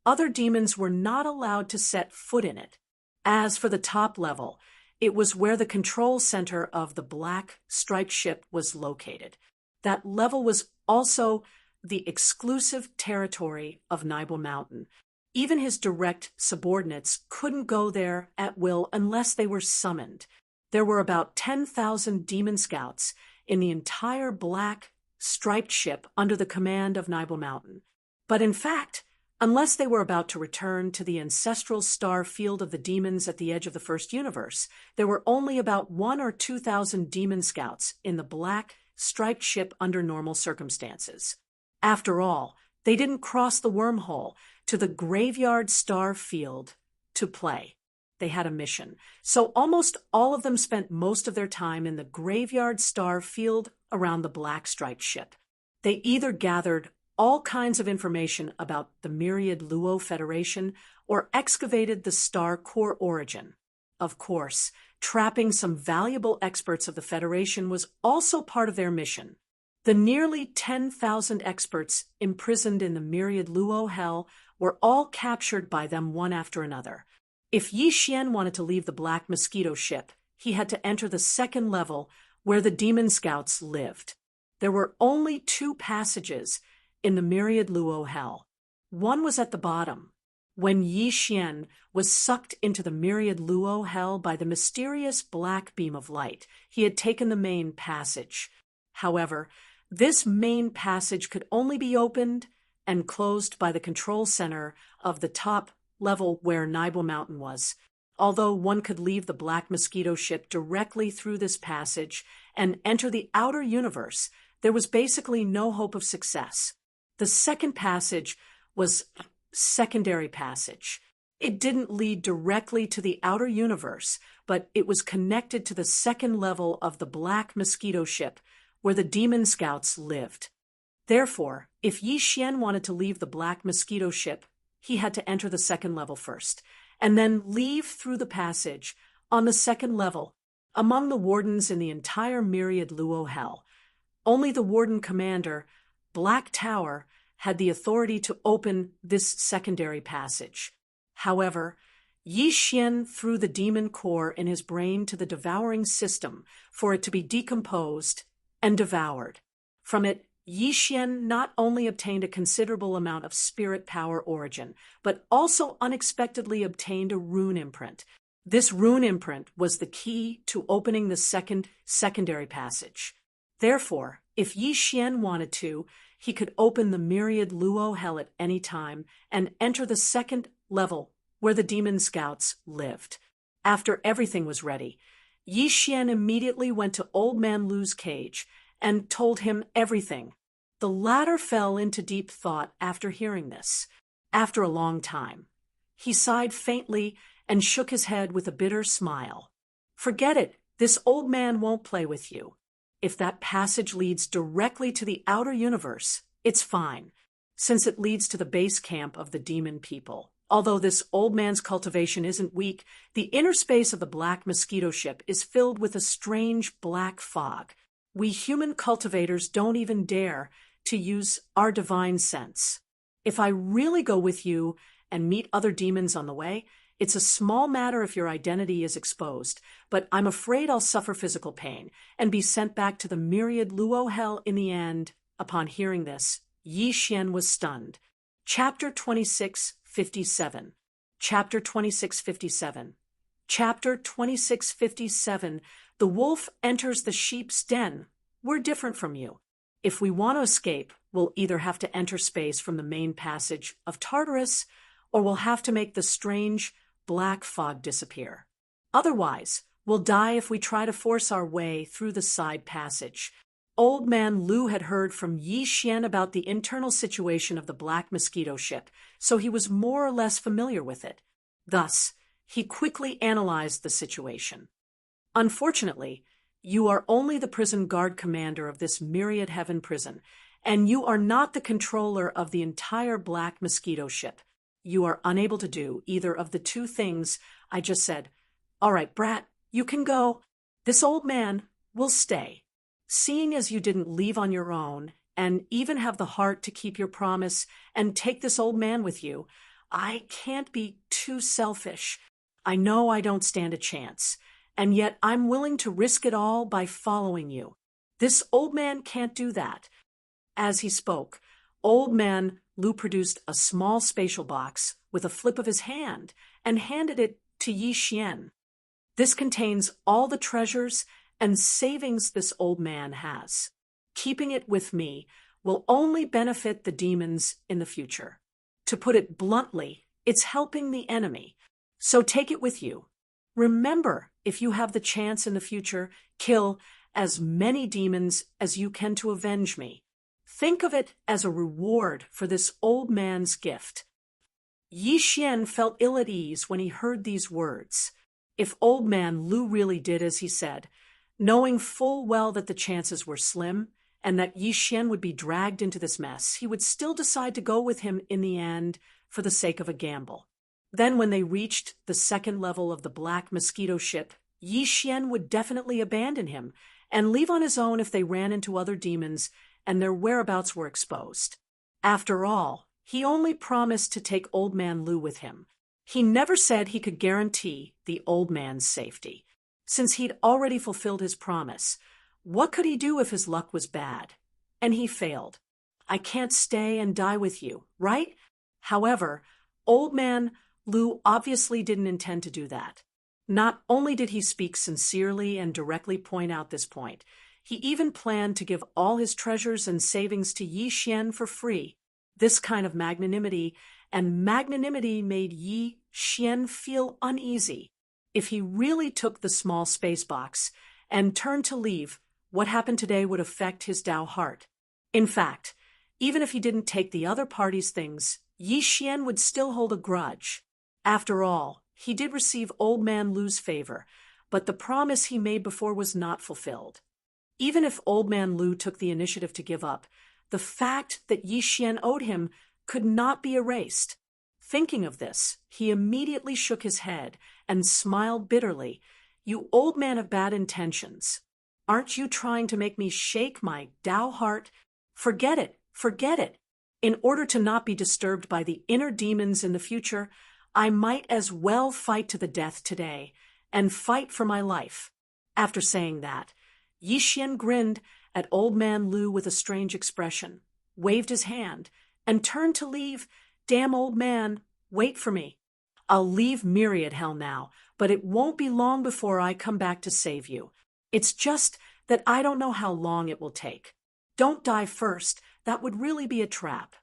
Speaker 1: Other demons were not allowed to set foot in it. As for the top level, it was where the control center of the Black Strike ship was located. That level was also the exclusive territory of Naibwa Mountain. Even his direct subordinates couldn't go there at will unless they were summoned. There were about 10,000 demon scouts in the entire Black Striped ship under the command of Naibwa Mountain. But in fact, unless they were about to return to the ancestral star field of the demons at the edge of the first universe, there were only about 1,000 or 2,000 demon scouts in the Black Striped ship under normal circumstances. After all, they didn't cross the wormhole to the graveyard star field to play. They had a mission, so almost all of them spent most of their time in the graveyard star field around the Black Striped ship. They either gathered all kinds of information about the myriad luo federation or excavated the star core origin. Of course, trapping some valuable experts of the Federation was also part of their mission. The nearly 10,000 experts imprisoned in the myriad luo hell were all captured by them one after another. If Yi Xian wanted to leave the Black Mosquito ship, he had to enter the 2nd level where the demon scouts lived. There were only 2 passages in the myriad luo hell. One was at the bottom. When Yi Xian was sucked into the myriad luo hell by the mysterious black beam of light, he had taken the main passage. However, this main passage could only be opened and closed by the control center of the top level where Naibwa Mountain was. Although one could leave the Black Mosquito ship directly through this passage and enter the outer universe, there was basically no hope of success. The 2nd passage was secondary passage. It didn't lead directly to the outer universe, but it was connected to the 2nd level of the Black Mosquito ship, where the demon scouts lived. Therefore, if Yi Xian wanted to leave the Black Mosquito ship, he had to enter the 2nd level first, and then leave through the passage on the 2nd level. Among the wardens in the entire myriad luo hell, only the warden commander, Black Tower, had the authority to open this secondary passage. However, Yi Xian threw the demon core in his brain to the devouring system for it to be decomposed and devoured. From it, Yi Xian not only obtained a considerable amount of spirit power origin, but also unexpectedly obtained a rune imprint. This rune imprint was the key to opening the secondary passage. Therefore, if Yi Xian wanted to, he could open the myriad Luo hell at any time and enter the second level where the demon scouts lived. After everything was ready, Yi Xian immediately went to Old Man Lu's cage and told him everything. The latter fell into deep thought after hearing this. After a long time, he sighed faintly and shook his head with a bitter smile. Forget it, this old man won't play with you. If that passage leads directly to the outer universe, it's fine, since it leads to the base camp of the demon people. Although this old man's cultivation isn't weak, the inner space of the black mosquito ship is filled with a strange black fog. We human cultivators don't even dare to use our divine sense. If I really go with you and meet other demons on the way, it's a small matter if your identity is exposed, but I'm afraid I'll suffer physical pain and be sent back to the myriad Luo hell in the end. Upon hearing this, Yi Xian was stunned. Chapter 26:57. Chapter 26:57. Chapter 26:57. The wolf enters the sheep's den. We're different from you. If we want to escape, we'll either have to enter space from the main passage of Tartarus, or we'll have to make the strange black fog disappear. Otherwise, we'll die if we try to force our way through the side passage. Old Man Lu had heard from Yi Xian about the internal situation of the black mosquito ship, so he was more or less familiar with it. Thus, he quickly analyzed the situation. Unfortunately, you are only the prison guard commander of this myriad heaven prison, and you are not the controller of the entire black mosquito ship. You are unable to do either of the two things I just said. All right, brat, you can go. This old man will stay. Seeing as you didn't leave on your own, and even have the heart to keep your promise and take this old man with you, I can't be too selfish. I know I don't stand a chance, and yet I'm willing to risk it all by following you. This old man can't do that. As he spoke, Old Man Lu produced a small spatial box with a flip of his hand and handed it to Yi Xian. This contains all the treasures and savings this old man has. Keeping it with me will only benefit the demons in the future. To put it bluntly, it's helping the enemy. So take it with you. Remember, if you have the chance in the future, kill as many demons as you can to avenge me. Think of it as a reward for this old man's gift. Yi Xian felt ill at ease when he heard these words. If Old Man Lu really did as he said, knowing full well that the chances were slim and that Yi Xian would be dragged into this mess, he would still decide to go with him in the end for the sake of a gamble. Then when they reached the second level of the black mosquito ship, Yi Xian would definitely abandon him and leave on his own if they ran into other demons and their whereabouts were exposed. After all, he only promised to take Old Man Lu with him. He never said he could guarantee the old man's safety. Since he'd already fulfilled his promise, what could he do if his luck was bad? And he failed. I can't stay and die with you, right? However, Old Man Lu obviously didn't intend to do that. Not only did he speak sincerely and directly point out this point, he even planned to give all his treasures and savings to Yi Xian for free. This kind of magnanimity made Yi Xian feel uneasy. If he really took the small space box and turned to leave, what happened today would affect his Tao heart. In fact, even if he didn't take the other party's things, Yi Xian would still hold a grudge. After all, he did receive Old Man Lu's favor, but the promise he made before was not fulfilled. Even if Old Man Lu took the initiative to give up, the fact that Yi Xian owed him could not be erased. Thinking of this, he immediately shook his head and smiled bitterly. You old man of bad intentions. Aren't you trying to make me shake my Tao heart? Forget it, forget it. In order to not be disturbed by the inner demons in the future, I might as well fight to the death today and fight for my life. After saying that, Yi Xian grinned at Old Man Lu with a strange expression, waved his hand, and turned to leave. Damn old man, wait for me. I'll leave Myriad Hell now, but it won't be long before I come back to save you. It's just that I don't know how long it will take. Don't die first, that would really be a trap."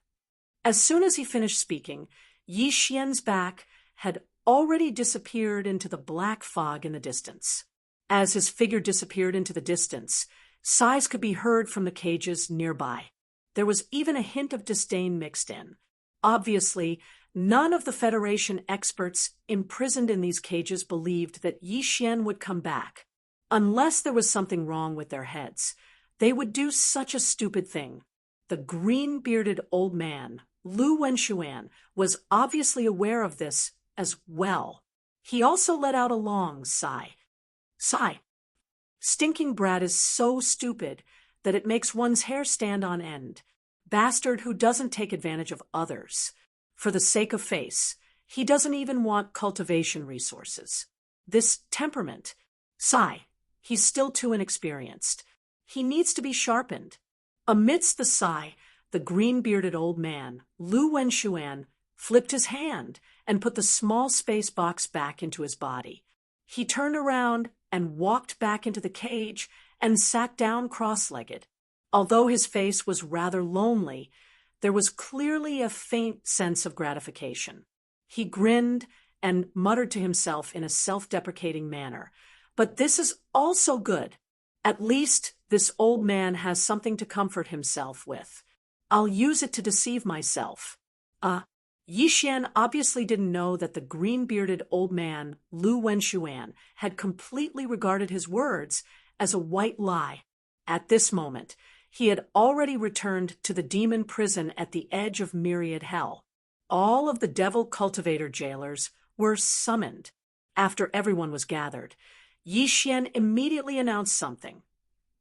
Speaker 1: As soon as he finished speaking, Yi Xian's back had already disappeared into the black fog in the distance. As his figure disappeared into the distance, sighs could be heard from the cages nearby. There was even a hint of disdain mixed in. Obviously, none of the Federation experts imprisoned in these cages believed that Yi Xian would come back. Unless there was something wrong with their heads, they would do such a stupid thing. The green-bearded old man, Lu Wenshuan, was obviously aware of this as well. He also let out a long sigh. Sigh. Stinking brat is so stupid that it makes one's hair stand on end. Bastard who doesn't take advantage of others. For the sake of face, he doesn't even want cultivation resources. This temperament. Sigh. He's still too inexperienced. He needs to be sharpened. Amidst the sigh, the green-bearded old man, Lu Wenshuan, flipped his hand and put the small space box back into his body. He turned around and walked back into the cage and sat down cross-legged. Although his face was rather lonely, there was clearly a faint sense of gratification. He grinned and muttered to himself in a self-deprecating manner, "But this is also good. At least this old man has something to comfort himself with. I'll use it to deceive myself." Yi Xian obviously didn't know that the green-bearded old man, Lu Wenshuan, had completely regarded his words as a white lie. At this moment, he had already returned to the demon prison at the edge of Myriad Hell. All of the devil cultivator jailers were summoned. After everyone was gathered, Yi Xian immediately announced something,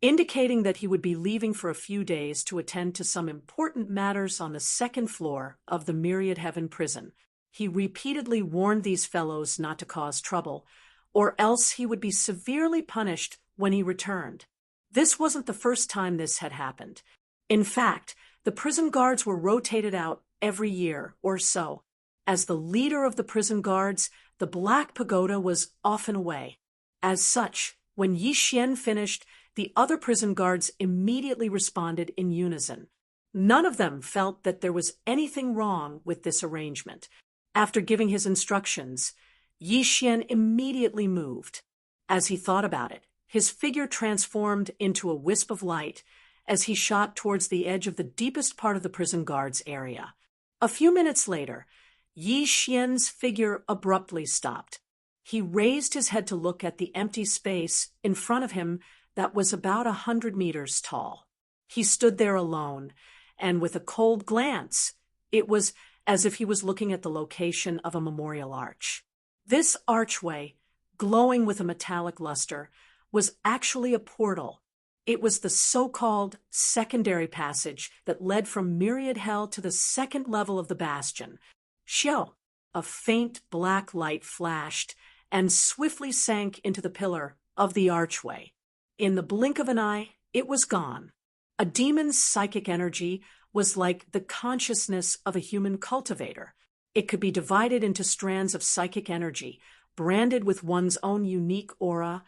Speaker 1: indicating that he would be leaving for a few days to attend to some important matters on the second floor of the Myriad Heaven prison. He repeatedly warned these fellows not to cause trouble, or else he would be severely punished when he returned. This wasn't the first time this had happened. In fact, the prison guards were rotated out every year or so. As the leader of the prison guards, the Black Pagoda was often away. As such, when Yi Xian finished, the other prison guards immediately responded in unison. None of them felt that there was anything wrong with this arrangement. After giving his instructions, Yi Xian immediately moved. As he thought about it, his figure transformed into a wisp of light as he shot towards the edge of the deepest part of the prison guards area. A few minutes later, Yi Xian's figure abruptly stopped. He raised his head to look at the empty space in front of him that was about 100 meters tall. He stood there alone, and with a cold glance, it was as if he was looking at the location of a memorial arch. This archway, glowing with a metallic luster, was actually a portal. It was the so-called secondary passage that led from Myriad Hell to the second level of the bastion. Xiao! A faint black light flashed and swiftly sank into the pillar of the archway. In the blink of an eye, it was gone. A demon's psychic energy was like the consciousness of a human cultivator. It could be divided into strands of psychic energy, branded with one's own unique aura,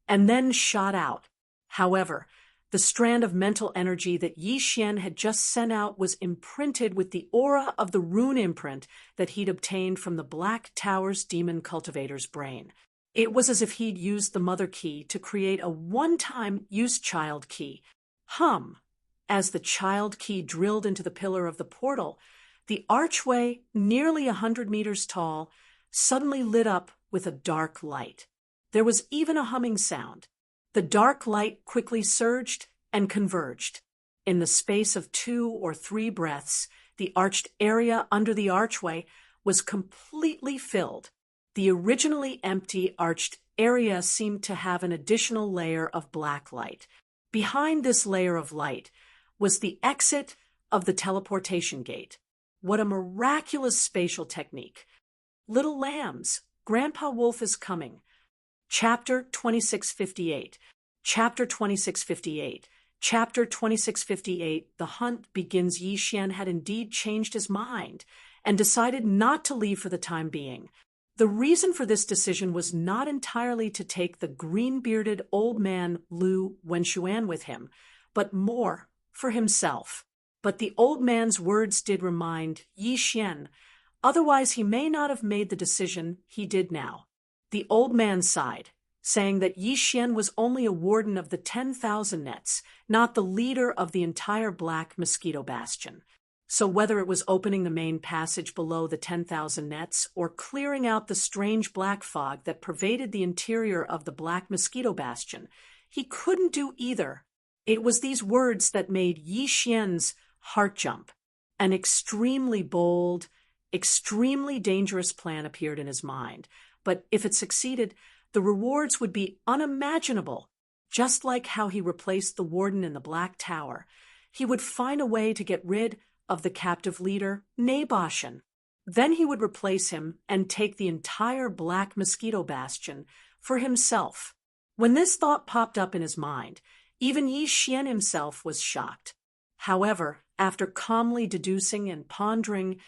Speaker 1: and then shot out. However, the strand of mental energy that Yi Xian had just sent out was imprinted with the aura of the rune imprint that he'd obtained from the Black Tower's demon cultivator's brain. It was as if he'd used the mother key to create a one-time use child key. As the child key drilled into the pillar of the portal, the archway, nearly 100 meters tall, suddenly lit up with a dark light. There was even a humming sound. The dark light quickly surged and converged. In the space of 2 or 3 breaths, the arched area under the archway was completely filled. The originally empty arched area seemed to have an additional layer of black light. Behind this layer of light was the exit of the teleportation gate. What a miraculous spatial technique. Little lambs, Grandpa Wolf is coming. Chapter 2658. Chapter 2658. Chapter 2658. The hunt begins. Yi Xian had indeed changed his mind and decided not to leave for the time being. The reason for this decision was not entirely to take the green-bearded old man Lu Wenshuan with him, but more for himself. But the old man's words did remind Yi Xian, otherwise he may not have made the decision he did now. The old man sighed, saying that Yi Xian was only a warden of the 10,000 nets, not the leader of the entire Black Mosquito Bastion. So whether it was opening the main passage below the 10,000 nets or clearing out the strange black fog that pervaded the interior of the Black Mosquito Bastion, he couldn't do either. It was these words that made Yi Xian's heart jump. An extremely bold, extremely dangerous plan appeared in his mind, but if it succeeded, the rewards would be unimaginable. Just like how he replaced the warden in the Black Tower, he would find a way to get rid of the captive leader, Naboshan. Then he would replace him and take the entire Black Mosquito Bastion for himself. When this thought popped up in his mind, even Yi Xian himself was shocked. However, after calmly deducing and pondering,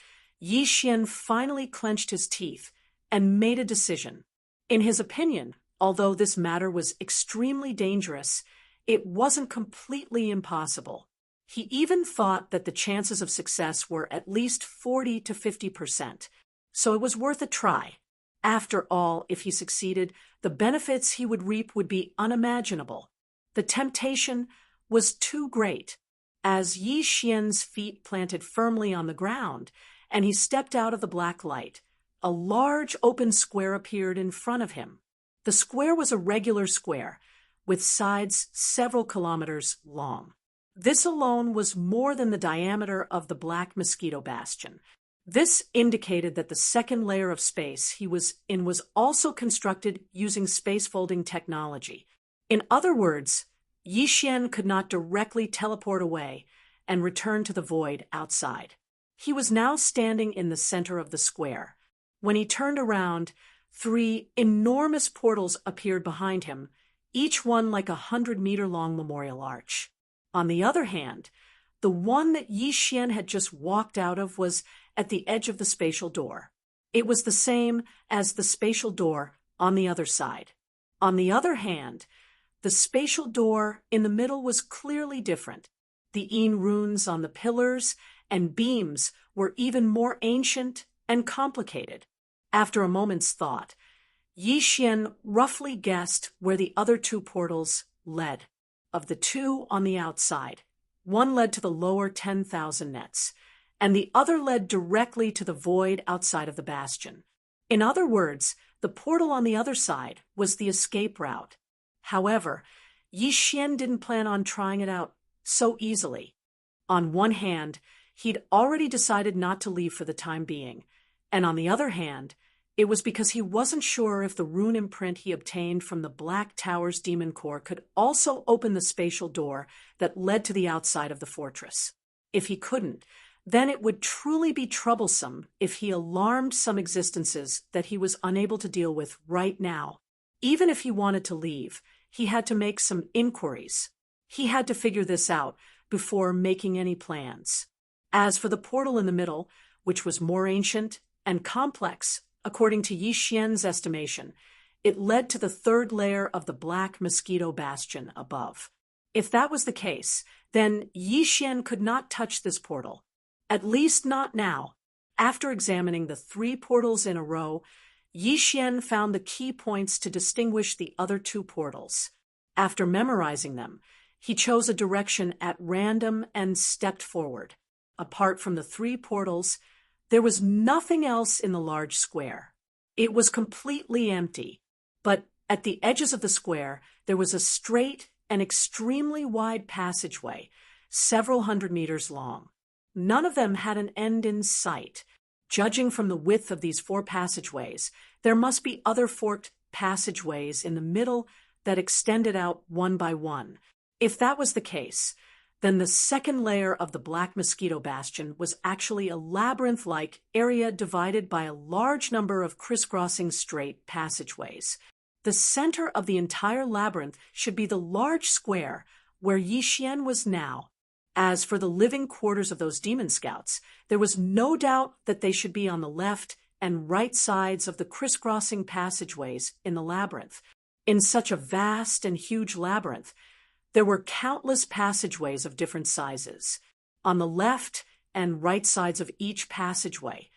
Speaker 1: Yi Xian finally clenched his teeth and made a decision. In his opinion, although this matter was extremely dangerous, it wasn't completely impossible. He even thought that the chances of success were at least 40 to 50%, so it was worth a try. After all, if he succeeded, the benefits he would reap would be unimaginable. The temptation was too great. As Yi Xian's feet planted firmly on the ground, and he stepped out of the black light, a large open square appeared in front of him. The square was a regular square, with sides several kilometers long. This alone was more than the diameter of the Black Mosquito Bastion. This indicated that the second layer of space he was in was also constructed using space-folding technology. In other words, Yi Xian could not directly teleport away and return to the void outside. He was now standing in the center of the square. When he turned around, 3 enormous portals appeared behind him, each one like a 100-meter-long memorial arch. On the other hand, the one that Yi Xian had just walked out of was at the edge of the spatial door. It was the same as the spatial door on the other side. On the other hand, the spatial door in the middle was clearly different. The Yin runes on the pillars and beams were even more ancient and complicated. After a moment's thought, Yi Xian roughly guessed where the other 2 portals led. Of the 2 on the outside, one led to the lower 10,000 nets, and the other led directly to the void outside of the bastion. In other words, the portal on the other side was the escape route. However, Yi Xian didn't plan on trying it out so easily. On one hand, he'd already decided not to leave for the time being, and on the other hand, it was because he wasn't sure if the rune imprint he obtained from the Black Tower's demon core could also open the spatial door that led to the outside of the fortress. If he couldn't, then it would truly be troublesome if he alarmed some existences that he was unable to deal with right now. Even if he wanted to leave, he had to make some inquiries. He had to figure this out before making any plans. As for the portal in the middle, which was more ancient and complex, according to Yi Xian's estimation, it led to the 3rd layer of the Black Mosquito Bastion above. If that was the case, then Yi Xian could not touch this portal. At least not now. After examining the 3 portals in a row, Yi Xian found the key points to distinguish the other 2 portals. After memorizing them, he chose a direction at random and stepped forward. Apart from the 3 portals, there was nothing else in the large square. It was completely empty, but at the edges of the square, there was a straight and extremely wide passageway, several 100 meters long. None of them had an end in sight. Judging from the width of these 4 passageways, there must be other forked passageways in the middle that extended out one by one. If that was the case, then the second layer of the Black Mosquito Bastion was actually a labyrinth-like area divided by a large number of crisscrossing straight passageways. The center of the entire labyrinth should be the large square where Yi Xian was now. As for the living quarters of those demon scouts, there was no doubt that they should be on the left and right sides of the crisscrossing passageways in the labyrinth. In such a vast and huge labyrinth, there were countless passageways of different sizes. On the left and right sides of each passageway,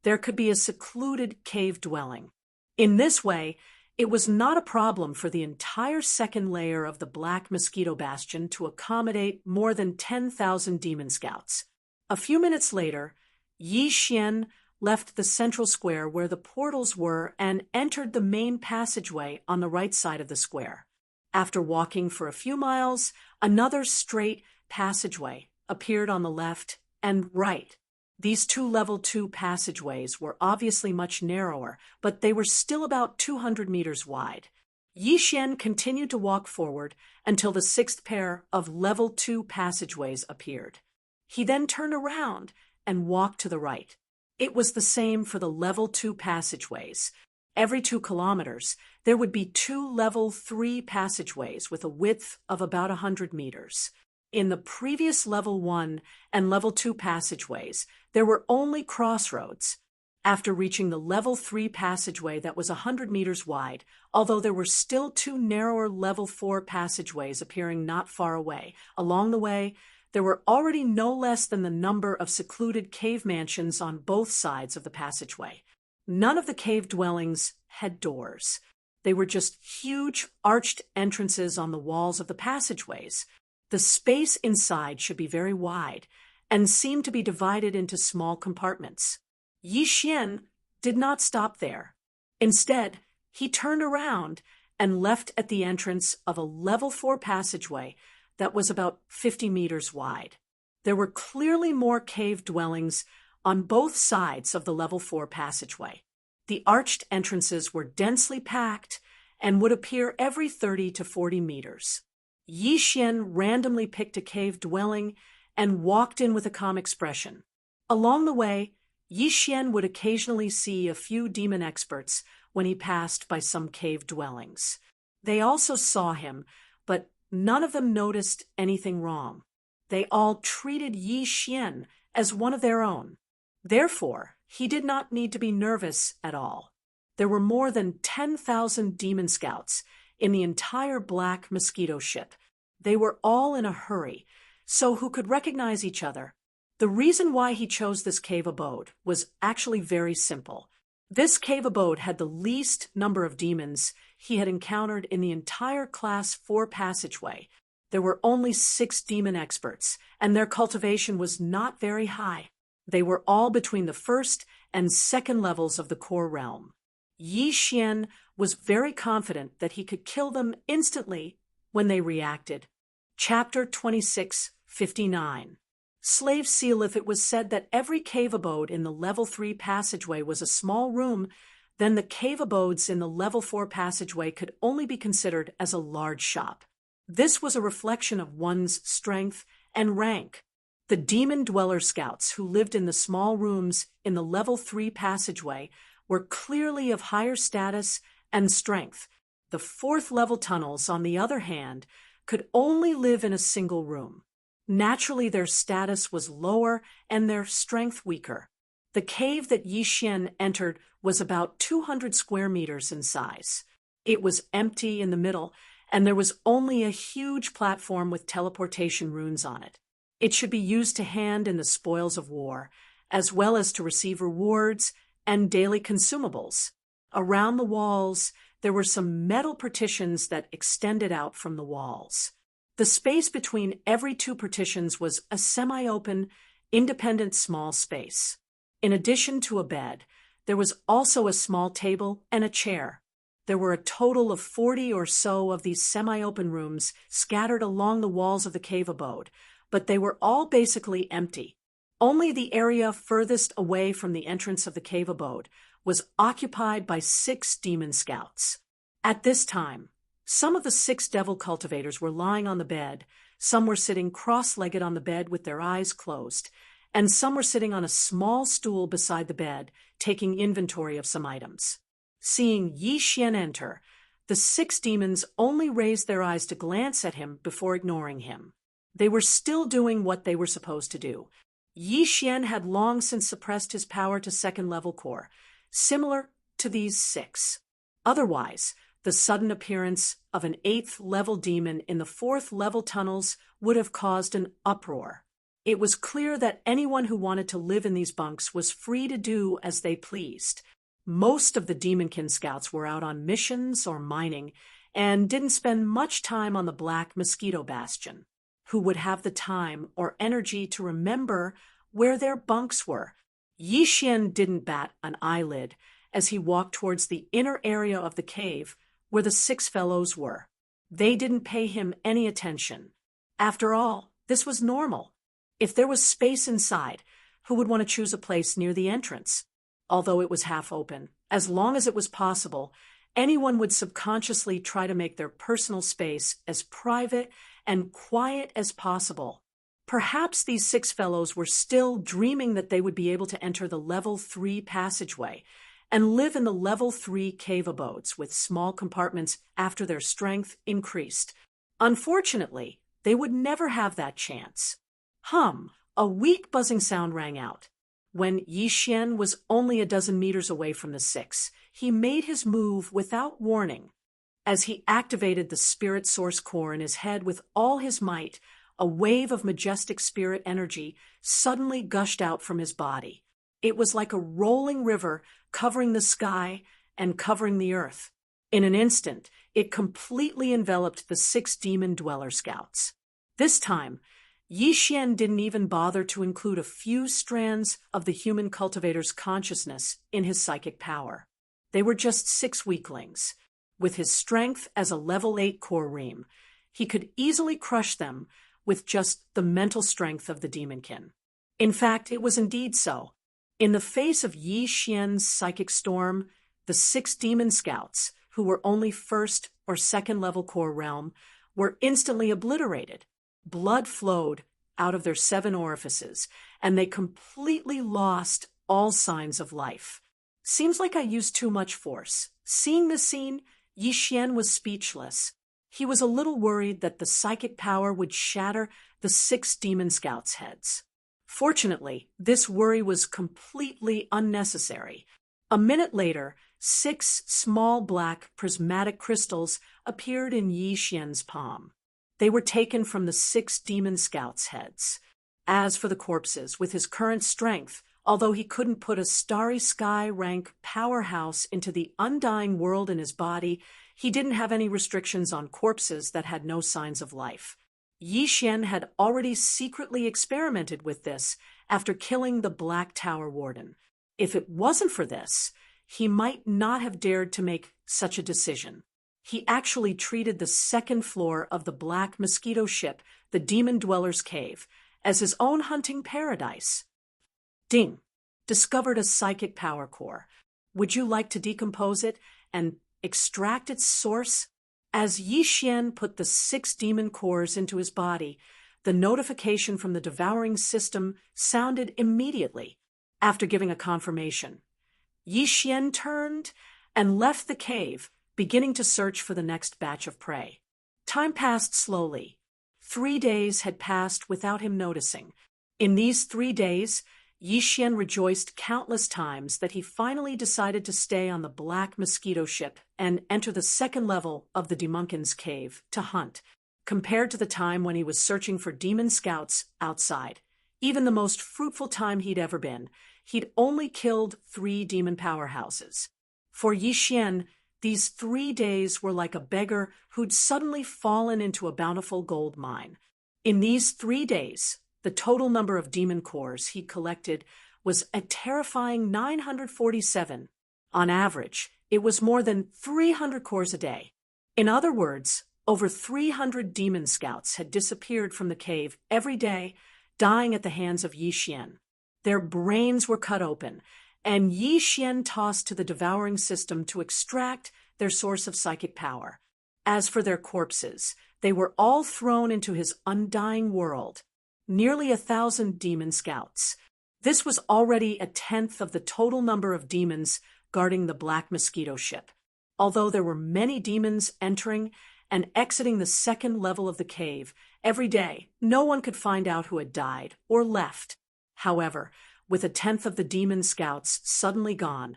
Speaker 1: there could be a secluded cave dwelling. In this way, it was not a problem for the entire second layer of the Black Mosquito Bastion to accommodate more than 10,000 demon scouts. A few minutes later, Yi Xian left the central square where the portals were and entered the main passageway on the right side of the square. After walking for a few miles, another straight passageway appeared on the left and right. These two level 2 passageways were obviously much narrower, but they were still about 200 meters wide. Yi Xian continued to walk forward until the 6th pair of level 2 passageways appeared. He then turned around and walked to the right. It was the same for the level 2 passageways. Every 2 kilometers, there would be 2 level 3 passageways with a width of about 100 meters. In the previous level 1 and level 2 passageways, there were only crossroads. After reaching the level 3 passageway that was 100 meters wide, although there were still 2 narrower level 4 passageways appearing not far away, along the way, there were already no less than the number of secluded cave mansions on both sides of the passageway. None of the cave dwellings had doors. They were just huge arched entrances on the walls of the passageways. The space inside should be very wide and seemed to be divided into small compartments. Yi Xian did not stop there. Instead, he turned around and left at the entrance of a level 4 passageway that was about 50 meters wide. There were clearly more cave dwellings on both sides of the level 4 passageway. The arched entrances were densely packed and would appear every 30 to 40 meters. Yi Xian randomly picked a cave dwelling and walked in with a calm expression. Along the way, Yi Xian would occasionally see a few demon experts when he passed by some cave dwellings. They also saw him, but none of them noticed anything wrong. They all treated Yi Xian as one of their own. Therefore, he did not need to be nervous at all. There were more than 10,000 demon scouts in the entire Black Mosquito ship. They were all in a hurry, so who could recognize each other? The reason why he chose this cave abode was actually very simple. This cave abode had the least number of demons he had encountered in the entire Class 4 passageway. There were only 6 demon experts, and their cultivation was not very high. They were all between the 1st and 2nd levels of the core realm. Yi Xian was very confident that he could kill them instantly when they reacted. Chapter 26:59. Slave seal. If it was said that every cave abode in the level 3 passageway was a small room, then the cave abodes in the level 4 passageway could only be considered as a large shop. This was a reflection of one's strength and rank. The demon dweller scouts who lived in the small rooms in the level 3 passageway were clearly of higher status and strength. The 4th level tunnels, on the other hand, could only live in a single room. Naturally, their status was lower and their strength weaker. The cave that Yi Xian entered was about 200 square meters in size. It was empty in the middle, and there was only a huge platform with teleportation runes on it. It should be used to hand in the spoils of war, as well as to receive rewards and daily consumables. Around the walls, there were some metal partitions that extended out from the walls. The space between every 2 partitions was a semi-open, independent small space. In addition to a bed, there was also a small table and a chair. There were a total of 40 or so of these semi-open rooms scattered along the walls of the cave abode, but they were all basically empty. Only the area furthest away from the entrance of the cave abode was occupied by 6 demon scouts. At this time, some of the 6 devil cultivators were lying on the bed, some were sitting cross-legged on the bed with their eyes closed, and some were sitting on a small stool beside the bed, taking inventory of some items. Seeing Yi Xian enter, the 6 demons only raised their eyes to glance at him before ignoring him. They were still doing what they were supposed to do. Yi Xian had long since suppressed his power to 2nd level core. similar to these 6. Otherwise, the sudden appearance of an 8th-level demon in the 4th-level tunnels would have caused an uproar. It was clear that anyone who wanted to live in these bunks was free to do as they pleased. Most of the Demonkin scouts were out on missions or mining and didn't spend much time on the Black Mosquito Bastion. Who would have the time or energy to remember where their bunks were? Yi Xian didn't bat an eyelid as he walked towards the inner area of the cave where the 6 fellows were. They didn't pay him any attention. After all, this was normal. If there was space inside, who would want to choose a place near the entrance? Although it was half open, as long as it was possible, anyone would subconsciously try to make their personal space as private and quiet as possible. Perhaps these 6 fellows were still dreaming that they would be able to enter the level 3 passageway and live in the level 3 cave abodes with small compartments after their strength increased. Unfortunately, they would never have that chance. A weak buzzing sound rang out. When Yi Xian was only a dozen meters away from the 6, he made his move without warning. As he activated the spirit source core in his head with all his might, a wave of majestic spirit energy suddenly gushed out from his body. It was like a rolling river covering the sky and covering the earth. In an instant, it completely enveloped the 6 demon dweller scouts. This time, Yi Xian didn't even bother to include a few strands of the human cultivator's consciousness in his psychic power. They were just 6 weaklings. With his strength as a level 8 core ream, he could easily crush them with just the mental strength of the Demonkin. In fact, it was indeed so. In the face of Yi Xian's psychic storm, the 6 demon scouts, who were only 1st or 2nd level core realm, were instantly obliterated. Blood flowed out of their 7 orifices, and they completely lost all signs of life. Seems like I used too much force. Seeing this scene, Yi Xian was speechless. He was a little worried that the psychic power would shatter the 6 demon scouts' heads. Fortunately, this worry was completely unnecessary. A minute later, 6 small black prismatic crystals appeared in Yi Xian's palm. They were taken from the 6 demon scouts' heads. As for the corpses, with his current strength, although he couldn't put a starry sky rank powerhouse into the undying world in his body, he didn't have any restrictions on corpses that had no signs of life. Yi Xian had already secretly experimented with this after killing the Black Tower Warden. If it wasn't for this, he might not have dared to make such a decision. He actually treated the 2nd floor of the Black Mosquito ship, the Demon Dweller's Cave, as his own hunting paradise. Ding! Discovered a psychic power core. Would you like to decompose it and extract its source? As Yi Xian put the 6 demon cores into his body, the notification from the devouring system sounded immediately. After giving a confirmation, Yi Xian turned and left the cave, beginning to search for the next batch of prey. Time passed slowly. 3 days had passed without him noticing. In these 3 days, Yi Xian rejoiced countless times that he finally decided to stay on the Black Mosquito ship and enter the 2nd level of the Demonkin's cave to hunt, compared to the time when he was searching for demon scouts outside. Even the most fruitful time he'd ever been, he'd only killed 3 demon powerhouses. For Yi Xian, these 3 days were like a beggar who'd suddenly fallen into a bountiful gold mine. In these 3 days, the total number of demon cores he collected was a terrifying 947. On average, it was more than 300 cores a day. In other words, over 300 demon scouts had disappeared from the cave every day, dying at the hands of Yi Xian. Their brains were cut open, and Yi Xian tossed to the devouring system to extract their source of psychic power. As for their corpses, they were all thrown into his undying world. Nearly 1,000 demon scouts. This was already 1/10 of the total number of demons guarding the Black Mosquito ship. Although there were many demons entering and exiting the 2nd level of the cave every day, no one could find out who had died or left. However, with 1/10 of the demon scouts suddenly gone,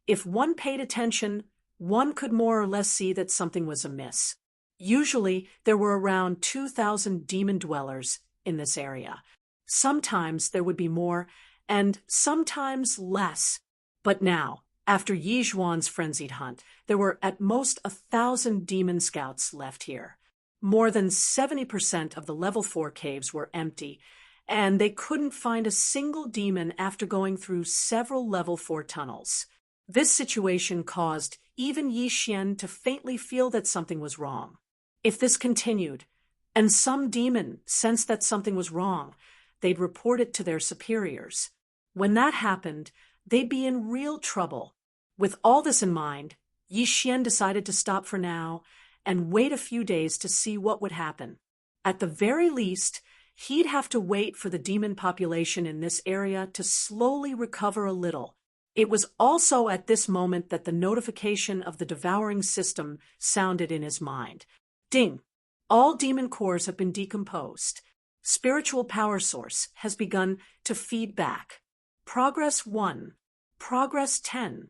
Speaker 1: if one paid attention, one could more or less see that something was amiss. Usually, there were around 2,000 demon dwellers in this area. Sometimes there would be more, and sometimes less. But now, after Yi Zhuan's frenzied hunt, there were at most 1,000 demon scouts left here. More than 70% of the level 4 caves were empty, and they couldn't find a single demon after going through several level 4 tunnels. This situation caused even Yi Xian to faintly feel that something was wrong. If this continued, and some demon sensed that something was wrong, they'd report it to their superiors. When that happened, they'd be in real trouble. With all this in mind, Yi Xian decided to stop for now and wait a few days to see what would happen. At the very least, he'd have to wait for the demon population in this area to slowly recover a little. It was also at this moment that the notification of the devouring system sounded in his mind. Ding! All demon cores have been decomposed. Spiritual power source has begun to feed back. Progress 1. Progress 10.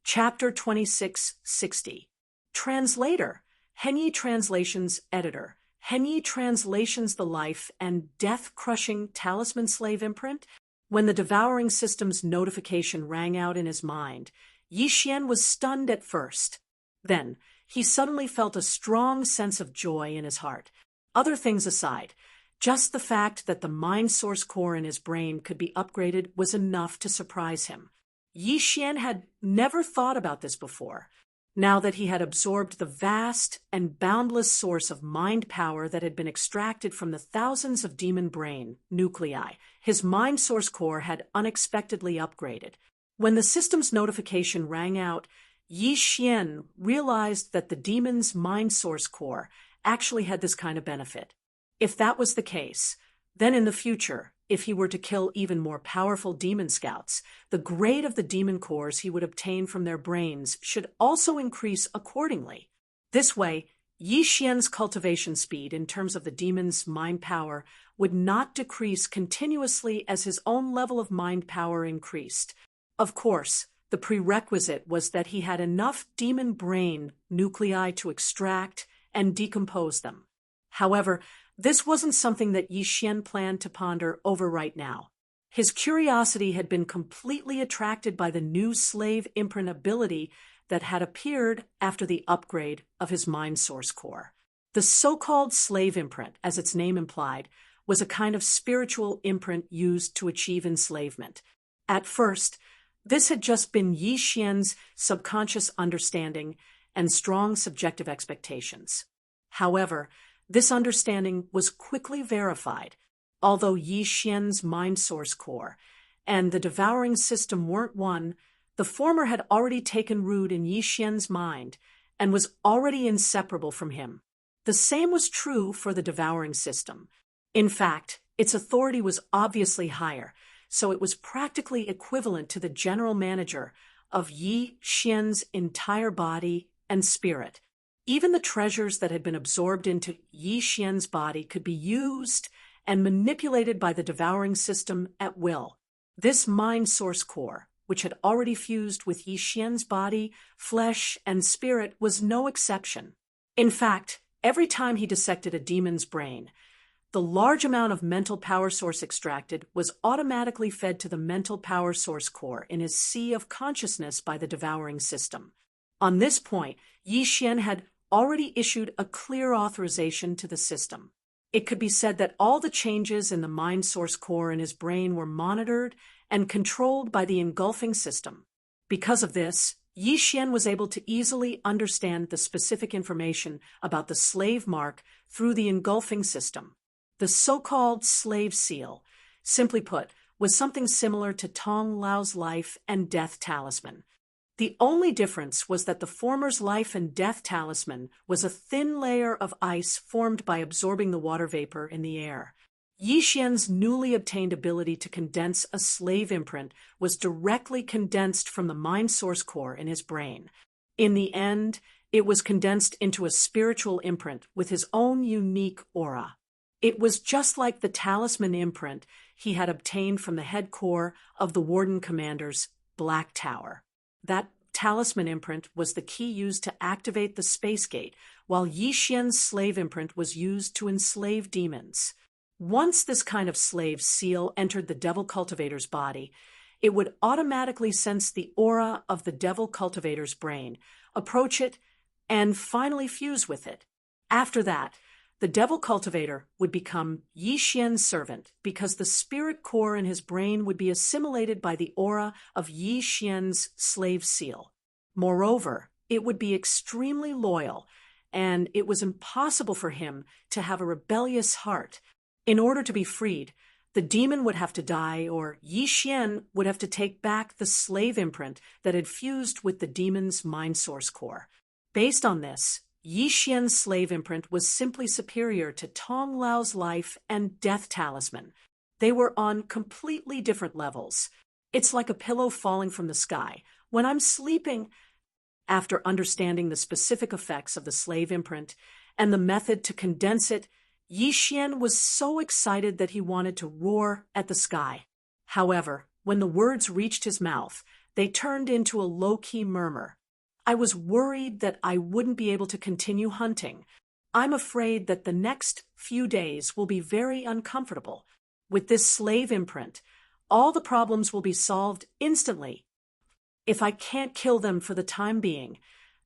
Speaker 1: Chapter 2660. Translator. Henyi Translations Editor. Henyi Translations The Life and Death-Crushing Talisman Slave Imprint. When the devouring system's notification rang out in his mind, Yi Xian was stunned at first. Then, he suddenly felt a strong sense of joy in his heart. Other things aside, just the fact that the mind source core in his brain could be upgraded was enough to surprise him. Yi Xian had never thought about this before. Now that he had absorbed the vast and boundless source of mind power that had been extracted from the thousands of demon brain nuclei, his mind source core had unexpectedly upgraded. When the system's notification rang out, Yi Xian realized that the demon's mind source core actually had this kind of benefit. If that was the case, then in the future, if he were to kill even more powerful demon scouts, the grade of the demon cores he would obtain from their brains should also increase accordingly. This way, Yi Xian's cultivation speed in terms of the demon's mind power would not decrease continuously as his own level of mind power increased. Of course, the prerequisite was that he had enough demon brain nuclei to extract and decompose them. However, this wasn't something that Yi Xian planned to ponder over right now. His curiosity had been completely attracted by the new slave imprint ability that had appeared after the upgrade of his mind source core. The so-called slave imprint, as its name implied, was a kind of spiritual imprint used to achieve enslavement. At first, this had just been Yi Xian's subconscious understanding and strong subjective expectations. However, this understanding was quickly verified. Although Yi Xian's mind source core and the devouring system weren't one, the former had already taken root in Yi Xian's mind and was already inseparable from him. The same was true for the devouring system. In fact, its authority was obviously higher, so it was practically equivalent to the general manager of Yi Xian's entire body and spirit. Even the treasures that had been absorbed into Yi Xian's body could be used and manipulated by the devouring system at will. This mind source core, which had already fused with Yi Xian's body, flesh, and spirit, was no exception. In fact, every time he dissected a demon's brain, the large amount of mental power source extracted was automatically fed to the mental power source core in his sea of consciousness by the devouring system. On this point, Yi Xian had already issued a clear authorization to the system. It could be said that all the changes in the mind source core in his brain were monitored and controlled by the engulfing system. Because of this, Yi Xian was able to easily understand the specific information about the slave mark through the engulfing system. The so-called slave seal, simply put, was something similar to Tong Lao's life and death talisman. The only difference was that the former's life and death talisman was a thin layer of ice formed by absorbing the water vapor in the air. Yi Xian's newly obtained ability to condense a slave imprint was directly condensed from the mind source core in his brain. In the end, it was condensed into a spiritual imprint with his own unique aura. It was just like the talisman imprint he had obtained from the head core of the Warden Commander's Black Tower. That talisman imprint was the key used to activate the space gate, while Yi Xian's slave imprint was used to enslave demons. Once this kind of slave seal entered the devil cultivator's body, it would automatically sense the aura of the devil cultivator's brain, approach it, and finally fuse with it. After that, the devil cultivator would become Yi Xian's servant because the spirit core in his brain would be assimilated by the aura of Yi Xian's slave seal. Moreover, it would be extremely loyal, and it was impossible for him to have a rebellious heart. In order to be freed, the demon would have to die, or Yi Xian would have to take back the slave imprint that had fused with the demon's mind source core. Based on this, Yi Xian's slave imprint was simply superior to Tong Lao's life and death talisman. They were on completely different levels. It's like a pillow falling from the sky. When I'm sleeping, after understanding the specific effects of the slave imprint and the method to condense it, Yi Xian was so excited that he wanted to roar at the sky. However, when the words reached his mouth, they turned into a low-key murmur. I was worried that I wouldn't be able to continue hunting. I'm afraid that the next few days will be very uncomfortable. With this slave imprint, all the problems will be solved instantly. If I can't kill them for the time being,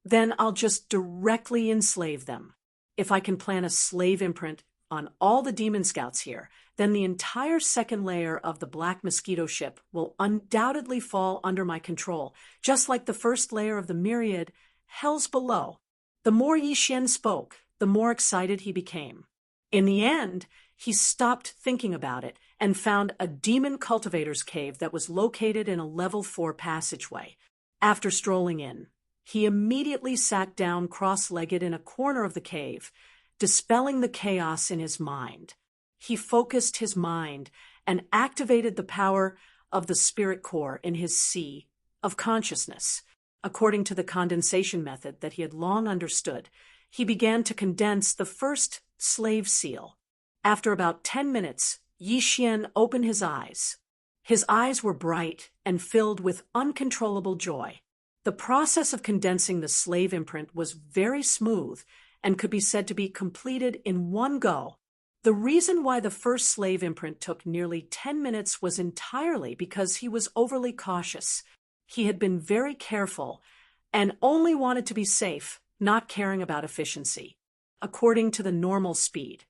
Speaker 1: then I'll just directly enslave them. If I can plant a slave imprint on all the demon scouts here, then the entire second layer of the Black Mosquito ship will undoubtedly fall under my control, just like the first layer of the myriad hells below. The more Yi Xian spoke, the more excited he became. In the end, he stopped thinking about it and found a demon cultivator's cave that was located in a level 4 passageway. After strolling in, he immediately sat down cross-legged in a corner of the cave, dispelling the chaos in his mind. He focused his mind and activated the power of the spirit core in his sea of consciousness. According to the condensation method that he had long understood, he began to condense the first slave seal. After about 10 minutes, Yi Xian opened his eyes. His eyes were bright and filled with uncontrollable joy. The process of condensing the slave imprint was very smooth and could be said to be completed in one go. The reason why the first slave imprint took nearly 10 minutes was entirely because he was overly cautious. He had been very careful and only wanted to be safe, not caring about efficiency. According to the normal speed,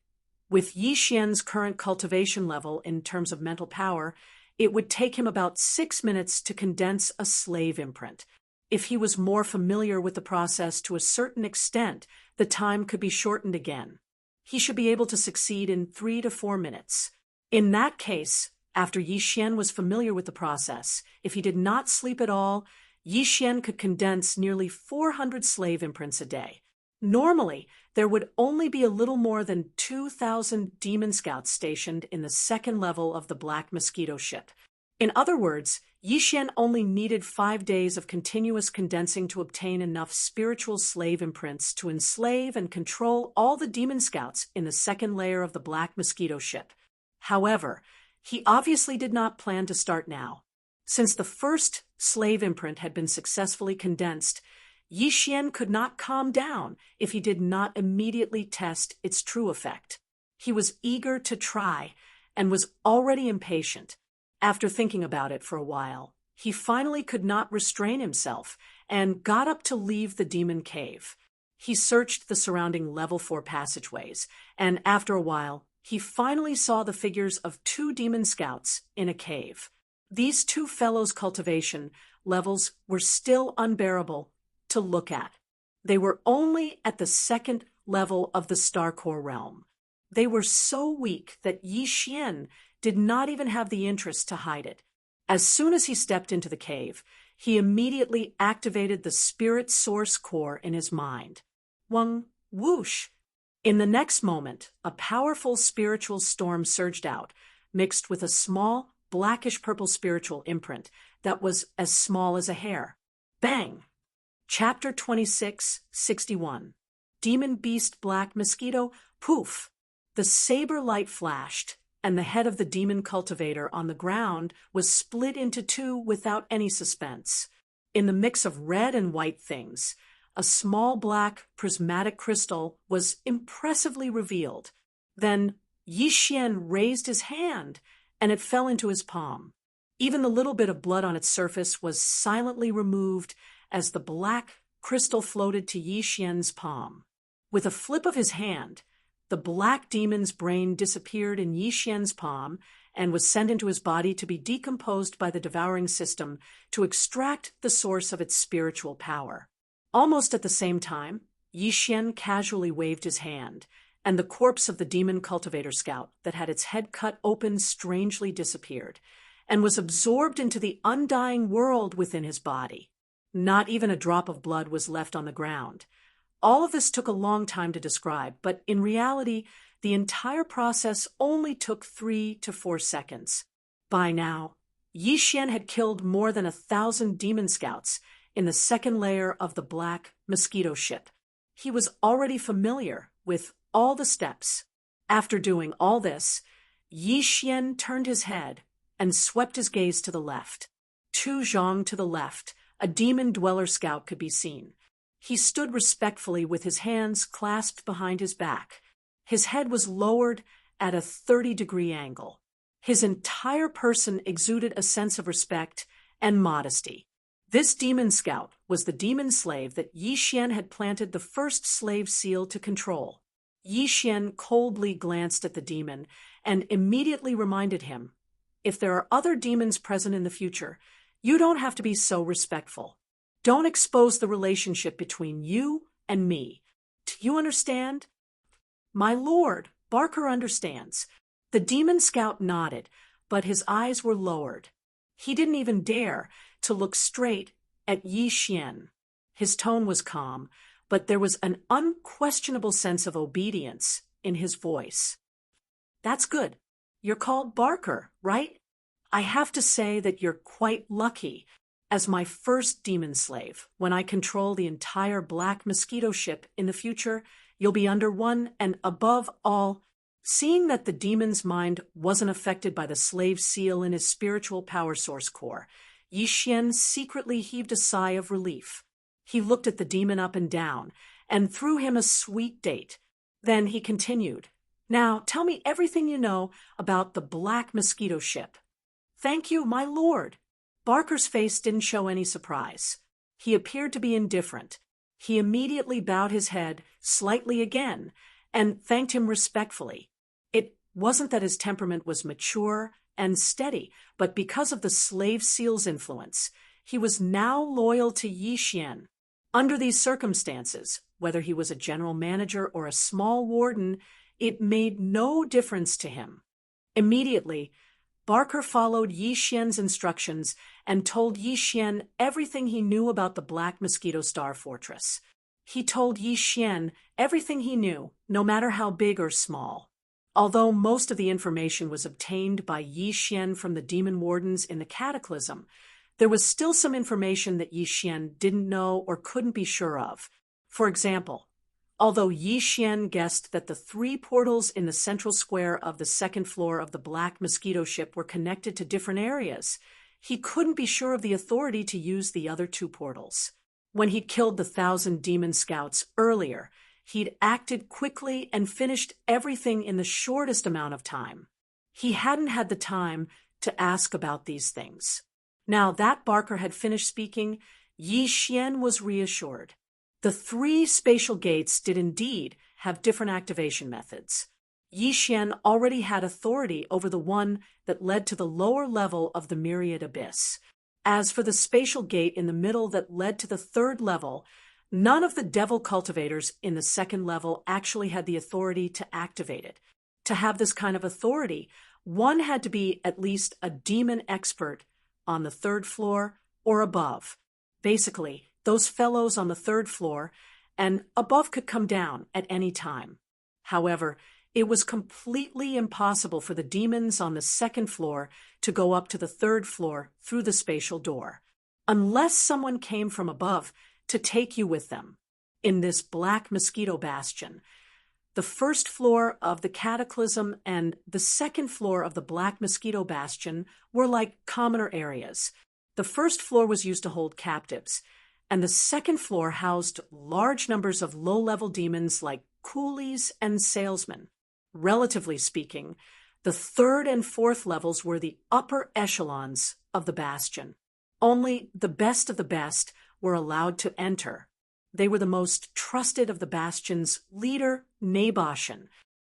Speaker 1: with Yi Xian's current cultivation level in terms of mental power, it would take him about 6 minutes to condense a slave imprint. If he was more familiar with the process to a certain extent, the time could be shortened again. He should be able to succeed in 3 to 4 minutes. In that case, after Yi Xian was familiar with the process, if he did not sleep at all, Yi Xian could condense nearly 400 slave imprints a day. Normally, there would only be a little more than 2,000 demon scouts stationed in the second level of the Black Mosquito ship. In other words, Yi Xian only needed 5 days of continuous condensing to obtain enough spiritual slave imprints to enslave and control all the demon scouts in the second layer of the Black Mosquito ship. However, he obviously did not plan to start now. Since the first slave imprint had been successfully condensed, Yi Xian could not calm down if he did not immediately test its true effect. He was eager to try and was already impatient. After thinking about it for a while, he finally could not restrain himself and got up to leave the demon cave. He searched the surrounding level 4 passageways, and after a while, he finally saw the figures of 2 demon scouts in a cave. These 2 fellows' cultivation levels were still unbearable to look at. They were only at the second level of the Star Core realm. They were so weak that Yi Xian did not even have the interest to hide it. As soon as he stepped into the cave, he immediately activated the spirit source core in his mind. Whoosh! In the next moment, a powerful spiritual storm surged out, mixed with a small, blackish-purple spiritual imprint that was as small as a hair. Bang! Chapter 26:61. Demon Beast Black Mosquito, poof! The saber light flashed, and the head of the demon cultivator on the ground was split into 2 without any suspense. In the mix of red and white things, a small black prismatic crystal was impressively revealed. Then Yi Xian raised his hand, and it fell into his palm. Even the little bit of blood on its surface was silently removed as the black crystal floated to Yi Xian's palm. With a flip of his hand, the black demon's brain disappeared in Yi Xian's palm and was sent into his body to be decomposed by the devouring system to extract the source of its spiritual power. Almost at the same time, Yi Xian casually waved his hand, and the corpse of the demon cultivator scout that had its head cut open strangely disappeared, and was absorbed into the undying world within his body. Not even a drop of blood was left on the ground. All of this took a long time to describe, but in reality, the entire process only took 3 to 4 seconds. By now, Yi Xian had killed more than 1,000 demon scouts in the second layer of the black mosquito ship. He was already familiar with all the steps. After doing all this, Yi Xian turned his head and swept his gaze to the left. Tu Zhang to the left, a demon dweller scout could be seen. He stood respectfully with his hands clasped behind his back. His head was lowered at a 30-degree angle. His entire person exuded a sense of respect and modesty. This demon scout was the demon slave that Yi Xian had planted the first slave seal to control. Yi Xian coldly glanced at the demon and immediately reminded him, "If there are other demons present in the future, you don't have to be so respectful. Don't expose the relationship between you and me. Do you understand?" "My lord, Barker understands." The demon scout nodded, but his eyes were lowered. He didn't even dare to look straight at Yi Xian. His tone was calm, but there was an unquestionable sense of obedience in his voice. "That's good. You're called Barker, right? I have to say that you're quite lucky. As my first demon slave, when I control the entire black mosquito ship in the future, you'll be under one, and above all, seeing that the demon's mind wasn't affected by the slave seal in his spiritual power source core, Yi Xian secretly heaved a sigh of relief. He looked at the demon up and down, and threw him a sweet date. Then he continued, "Now tell me everything you know about the black mosquito ship." "Thank you, my lord." Barker's face didn't show any surprise. He appeared to be indifferent. He immediately bowed his head slightly again and thanked him respectfully. It wasn't that his temperament was mature and steady, but because of the slave seal's influence, he was now loyal to Yi Xian. Under these circumstances, whether he was a general manager or a small warden, it made no difference to him. Immediately, Barker followed Yi Xian's instructions and told Yi Xian everything he knew about the Black Mosquito Star Fortress. He told Yi Xian everything he knew, no matter how big or small. Although most of the information was obtained by Yi Xian from the demon wardens in the Cataclysm, there was still some information that Yi Xian didn't know or couldn't be sure of. For example, although Yi Xian guessed that the 3 portals in the central square of the second floor of the Black Mosquito ship were connected to different areas, he couldn't be sure of the authority to use the other 2 portals. When he'd killed the 1,000 demon scouts earlier, he'd acted quickly and finished everything in the shortest amount of time. He hadn't had the time to ask about these things. Now that Barker had finished speaking, Yi Xian was reassured. The 3 spatial gates did indeed have different activation methods. Yi Xian already had authority over the one that led to the lower level of the Myriad Abyss. As for the spatial gate in the middle that led to the 3rd level, none of the devil cultivators in the 2nd level actually had the authority to activate it. To have this kind of authority, one had to be at least a demon expert on the 3rd floor or above. Basically, those fellows on the 3rd floor and above could come down at any time. However, it was completely impossible for the demons on the 2nd floor to go up to the 3rd floor through the spatial door, unless someone came from above to take you with them. In this Black Mosquito Bastion, the 1st floor of the Cataclysm and the 2nd floor of the Black Mosquito Bastion were like commoner areas. The first floor was used to hold captives, and the second floor housed large numbers of low-level demons like coolies and salesmen. Relatively speaking, the third and fourth levels were the upper echelons of the bastion. Only the best of the best were allowed to enter. They were the most trusted of the bastion's leader, Naboshan.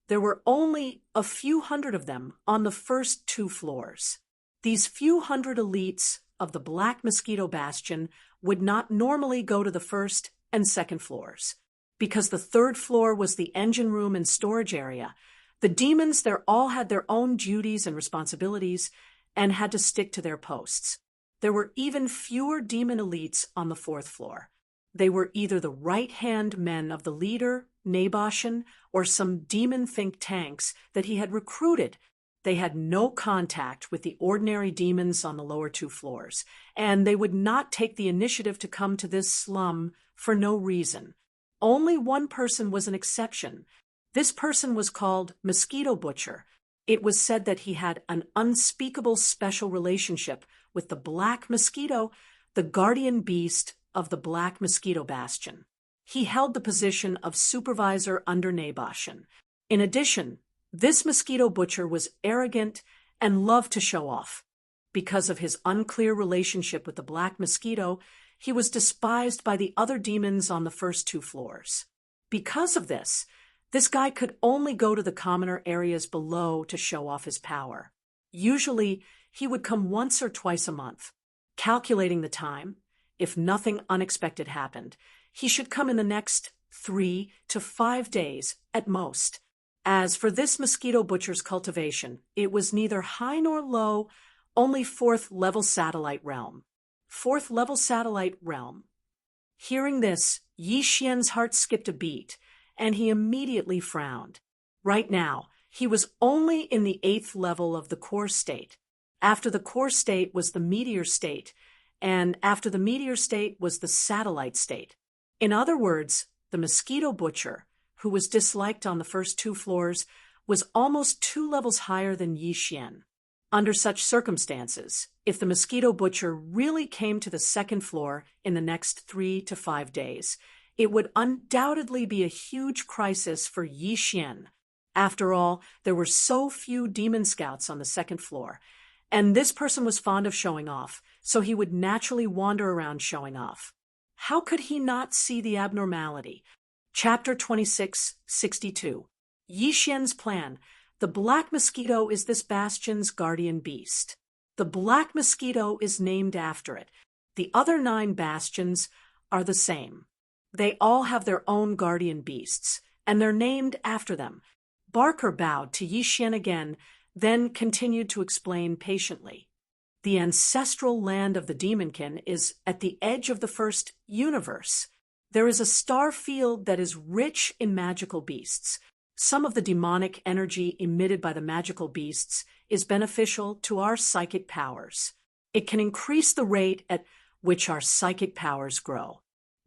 Speaker 1: There were only a few hundred of them on the first 2 floors. These few hundred elites of the Black Mosquito Bastion would not normally go to the first and second floors. Because the third floor was the engine room and storage area, the demons there all had their own duties and responsibilities and had to stick to their posts. There were even fewer demon elites on the 4th floor. They were either the right-hand men of the leader, Naboshan, or some demon think tanks that he had recruited. They had no contact with the ordinary demons on the lower 2 floors, and they would not take the initiative to come to this slum for no reason. Only one person was an exception. This person was called Mosquito Butcher. It was said that he had an unspeakable special relationship with the Black Mosquito, the guardian beast of the Black Mosquito Bastion. He held the position of supervisor under Naboshan. In addition, this Mosquito Butcher was arrogant and loved to show off. Because of his unclear relationship with the Black Mosquito, he was despised by the other demons on the first 2 floors. Because of this guy could only go to the commoner areas below to show off his power. Usually, he would come once or twice a month. Calculating the time, if nothing unexpected happened, he should come in the next 3 to 5 days at most. As for this Mosquito Butcher's cultivation, it was neither high nor low, only 4th level satellite realm. 4th level satellite realm. Hearing this, Yi Xian's heart skipped a beat, and he immediately frowned. Right now, he was only in the 8th level of the core state. After the core state was the meteor state, and after the meteor state was the satellite state. In other words, the Mosquito Butcher, who was disliked on the first 2 floors, was almost 2 levels higher than Yi Xian. Under such circumstances, if the Mosquito Butcher really came to the 2nd floor in the next 3 to 5 days, it would undoubtedly be a huge crisis for Yi Xian. After all, there were so few demon scouts on the 2nd floor, and this person was fond of showing off, so he would naturally wander around showing off. How could he not see the abnormality? Chapter 26:62. Yi Xian's plan. The Black Mosquito is this bastion's guardian beast. The Black Mosquito is named after it. The other 9 bastions are the same. They all have their own guardian beasts, and they're named after them. Barker bowed to Yi Xian again, then continued to explain patiently. The ancestral land of the Demonkin is at the edge of the first universe. There is a star field that is rich in magical beasts. Some of the demonic energy emitted by the magical beasts is beneficial to our psychic powers. It can increase the rate at which our psychic powers grow.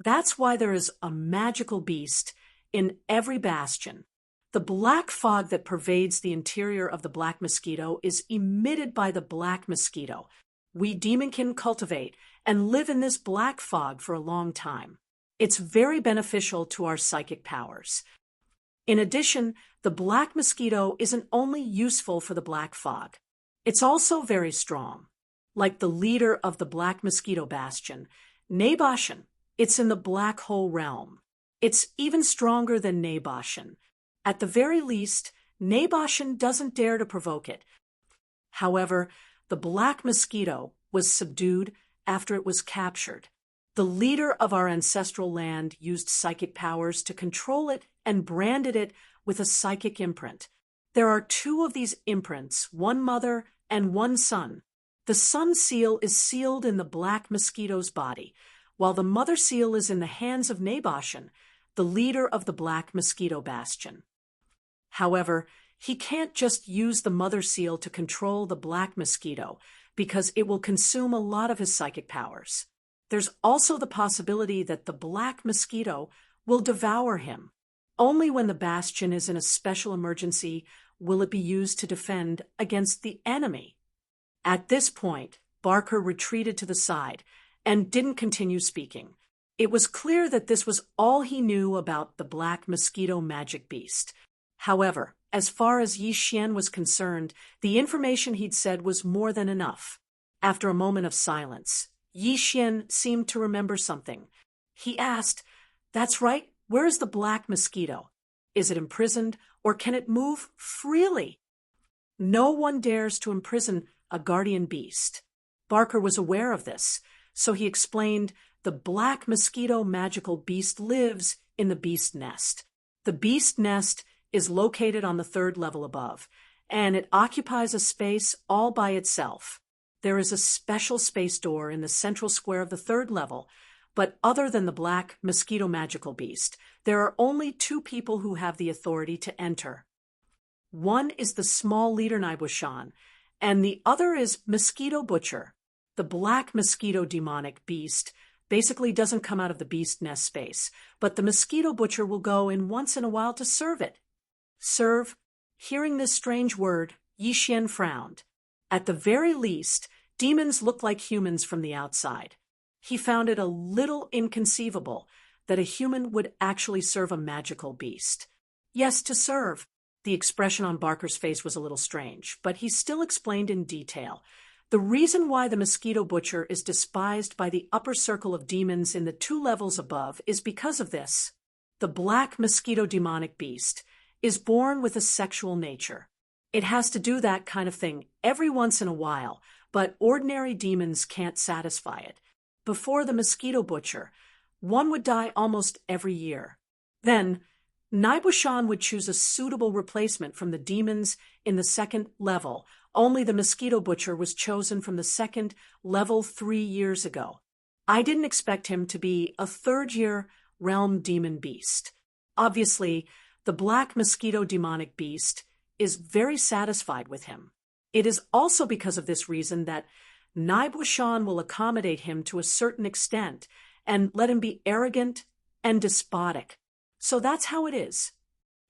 Speaker 1: That's why there is a magical beast in every bastion. The black fog that pervades the interior of the Black Mosquito is emitted by the Black Mosquito. We Demonkin cultivate and live in this black fog for a long time. It's very beneficial to our psychic powers. In addition, the Black Mosquito isn't only useful for the black fog. It's also very strong. Like the leader of the Black Mosquito Bastion, Naboshan, it's in the black hole realm. It's even stronger than Naboshan. At the very least, Naboshan doesn't dare to provoke it. However, the Black Mosquito was subdued after it was captured. The leader of our ancestral land used psychic powers to control it and branded it with a psychic imprint. There are 2 of these imprints, one mother and one son. The son seal is sealed in the Black Mosquito's body, while the mother seal is in the hands of Naboshan, the leader of the Black Mosquito Bastion. However, he can't just use the mother seal to control the Black Mosquito, because it will consume a lot of his psychic powers. There's also the possibility that the Black Mosquito will devour him. Only when the bastion is in a special emergency will it be used to defend against the enemy. At this point, Barker retreated to the side and didn't continue speaking. It was clear that this was all he knew about the black mosquito magic beast. However, as far as Yi Xian was concerned, the information he'd said was more than enough. After a moment of silence, Yi Xian seemed to remember something. He asked, "That's right, where is the black mosquito? Is it imprisoned, or can it move freely?" No one dares to imprison a guardian beast. Barker was aware of this, so he explained, "The black mosquito magical beast lives in the beast nest. The beast nest is located on the 3rd level above, and it occupies a space all by itself. There is a special space door in the central square of the 3rd level, but other than the black mosquito magical beast, there are only 2 people who have the authority to enter. One is the small leader Naibushan, and the other is Mosquito Butcher. The black mosquito demonic beast basically doesn't come out of the beast nest space, but the Mosquito Butcher will go in once in a while to serve it." Serve? Hearing this strange word, Yi Xian frowned. At the very least, demons look like humans from the outside. He found it a little inconceivable that a human would actually serve a magical beast. Yes, to serve. The expression on Barker's face was a little strange, but he still explained in detail. The reason why the Mosquito Butcher is despised by the upper circle of demons in the 2 levels above is because of this. The black mosquito demonic beast is born with a sexual nature. It has to do that kind of thing every once in a while, but ordinary demons can't satisfy it. Before the Mosquito Butcher, one would die almost every year. Then, Naibushan would choose a suitable replacement from the demons in the 2nd level. Only the Mosquito Butcher was chosen from the 2nd level 3 years ago. I didn't expect him to be a 3rd-year realm demon beast. Obviously, the black mosquito demonic beast is very satisfied with him. It is also because of this reason that Naibushan will accommodate him to a certain extent and let him be arrogant and despotic. So that's how it is.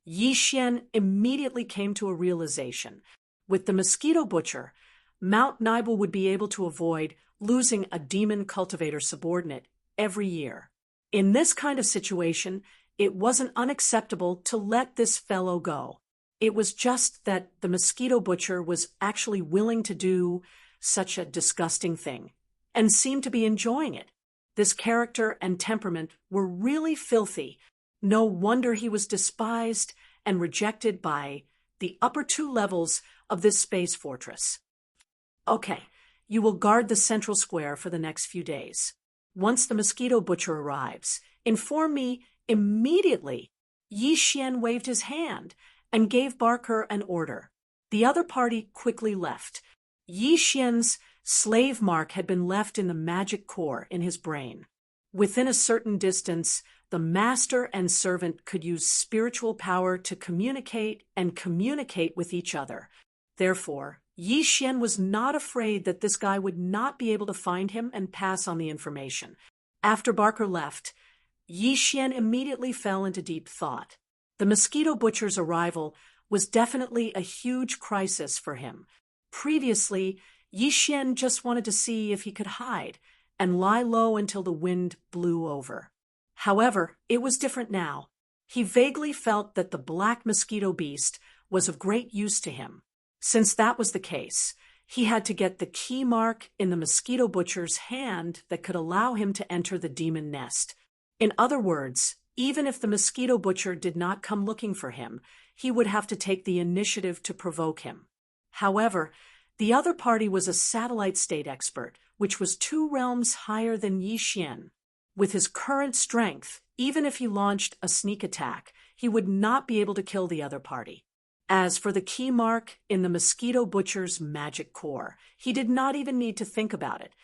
Speaker 1: Yi Xian immediately came to a realization. With the Mosquito Butcher, Mount Nibel would be able to avoid losing a demon cultivator subordinate every year. In this kind of situation, it wasn't unacceptable to let this fellow go. It was just that the Mosquito Butcher was actually willing to do such a disgusting thing, and seemed to be enjoying it. This character and temperament were really filthy. No wonder he was despised and rejected by the upper 2 levels of this space fortress. Okay, you will guard the central square for the next few days. Once the Mosquito Butcher arrives, inform me immediately. Yi Xian waved his hand and gave Barker an order. The other party quickly left. Yi Xian's slave mark had been left in the magic core in his brain. Within a certain distance, the master and servant could use spiritual power to communicate with each other. Therefore, Yi Xian was not afraid that this guy would not be able to find him and pass on the information. After Barker left, Yi Xian immediately fell into deep thought. The Mosquito Butcher's arrival was definitely a huge crisis for him. Previously, Yi Xian just wanted to see if he could hide and lie low until the wind blew over. However, it was different now. He vaguely felt that the black mosquito beast was of great use to him. Since that was the case, he had to get the key mark in the Mosquito Butcher's hand that could allow him to enter the demon nest. In other words, even if the Mosquito Butcher did not come looking for him, he would have to take the initiative to provoke him. However, the other party was a satellite state expert, which was 2 realms higher than Yi Xian. With his current strength, even if he launched a sneak attack, he would not be able to kill the other party. As for the key mark in the Mosquito Butcher's magic core, he did not even need to think about it.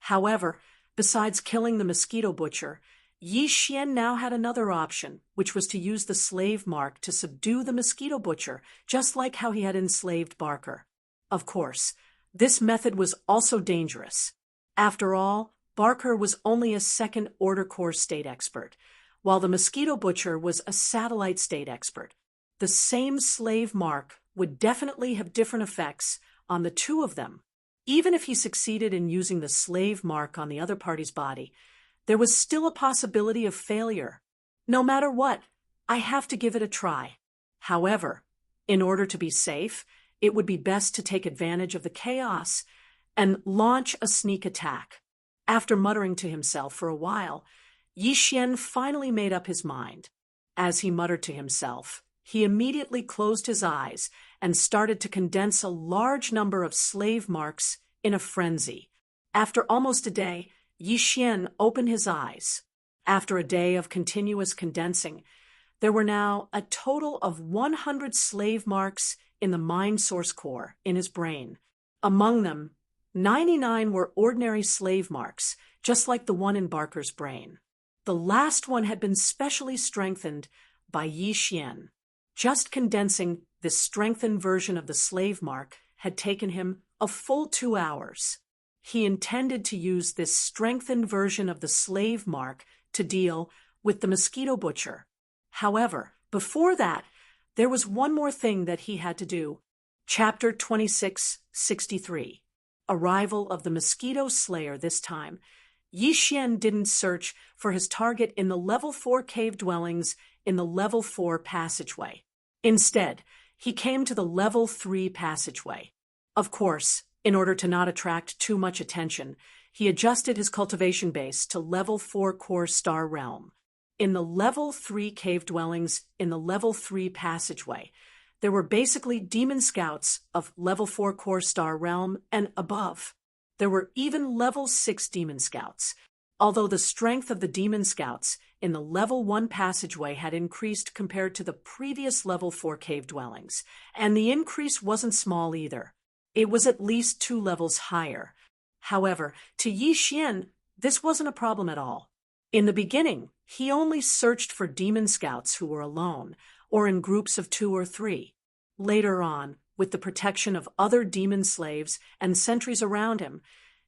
Speaker 1: However, besides killing the Mosquito Butcher, Yi Xian now had another option, which was to use the slave mark to subdue the Mosquito Butcher, just like how he had enslaved Barker. Of course, this method was also dangerous. After all, Barker was only a 2nd order core state expert, while the Mosquito Butcher was a satellite state expert. The same slave mark would definitely have different effects on the 2 of them. Even if he succeeded in using the slave mark on the other party's body, there was still a possibility of failure. No matter what, I have to give it a try. However, in order to be safe, it would be best to take advantage of the chaos and launch a sneak attack. After muttering to himself for a while, Yi Xian finally made up his mind. As he muttered to himself, he immediately closed his eyes and started to condense a large number of slave marks in a frenzy. After almost a day, Yi Xian opened his eyes. After a day of continuous condensing, there were now a total of 100 slave marks in the mind source core in his brain. Among them, 99 were ordinary slave marks, just like the one in Barker's brain. The last one had been specially strengthened by Yi Xian. Just condensing this strengthened version of the slave mark had taken him a full 2 hours. He intended to use this strengthened version of the slave mark to deal with the mosquito butcher. However, before that, there was one more thing that he had to do. Chapter 2663. Arrival of the Mosquito Slayer this time. Yi Xian didn't search for his target in the level 4 cave dwellings in the level 4 passageway. Instead, he came to the level 3 passageway. Of course, in order to not attract too much attention, he adjusted his cultivation base to level 4 core star realm. In the level 3 cave dwellings in the level 3 passageway, there were basically demon scouts of level 4 core star realm and above. There were even level 6 demon scouts. Although the strength of the demon scouts in the level 1 passageway had increased compared to the previous level 4 cave dwellings, and the increase wasn't small either. It was at least 2 levels higher. However, to Yi Xian, this wasn't a problem at all. In the beginning, he only searched for demon scouts who were alone, or in groups of 2 or 3. Later on, with the protection of other demon slaves and sentries around him,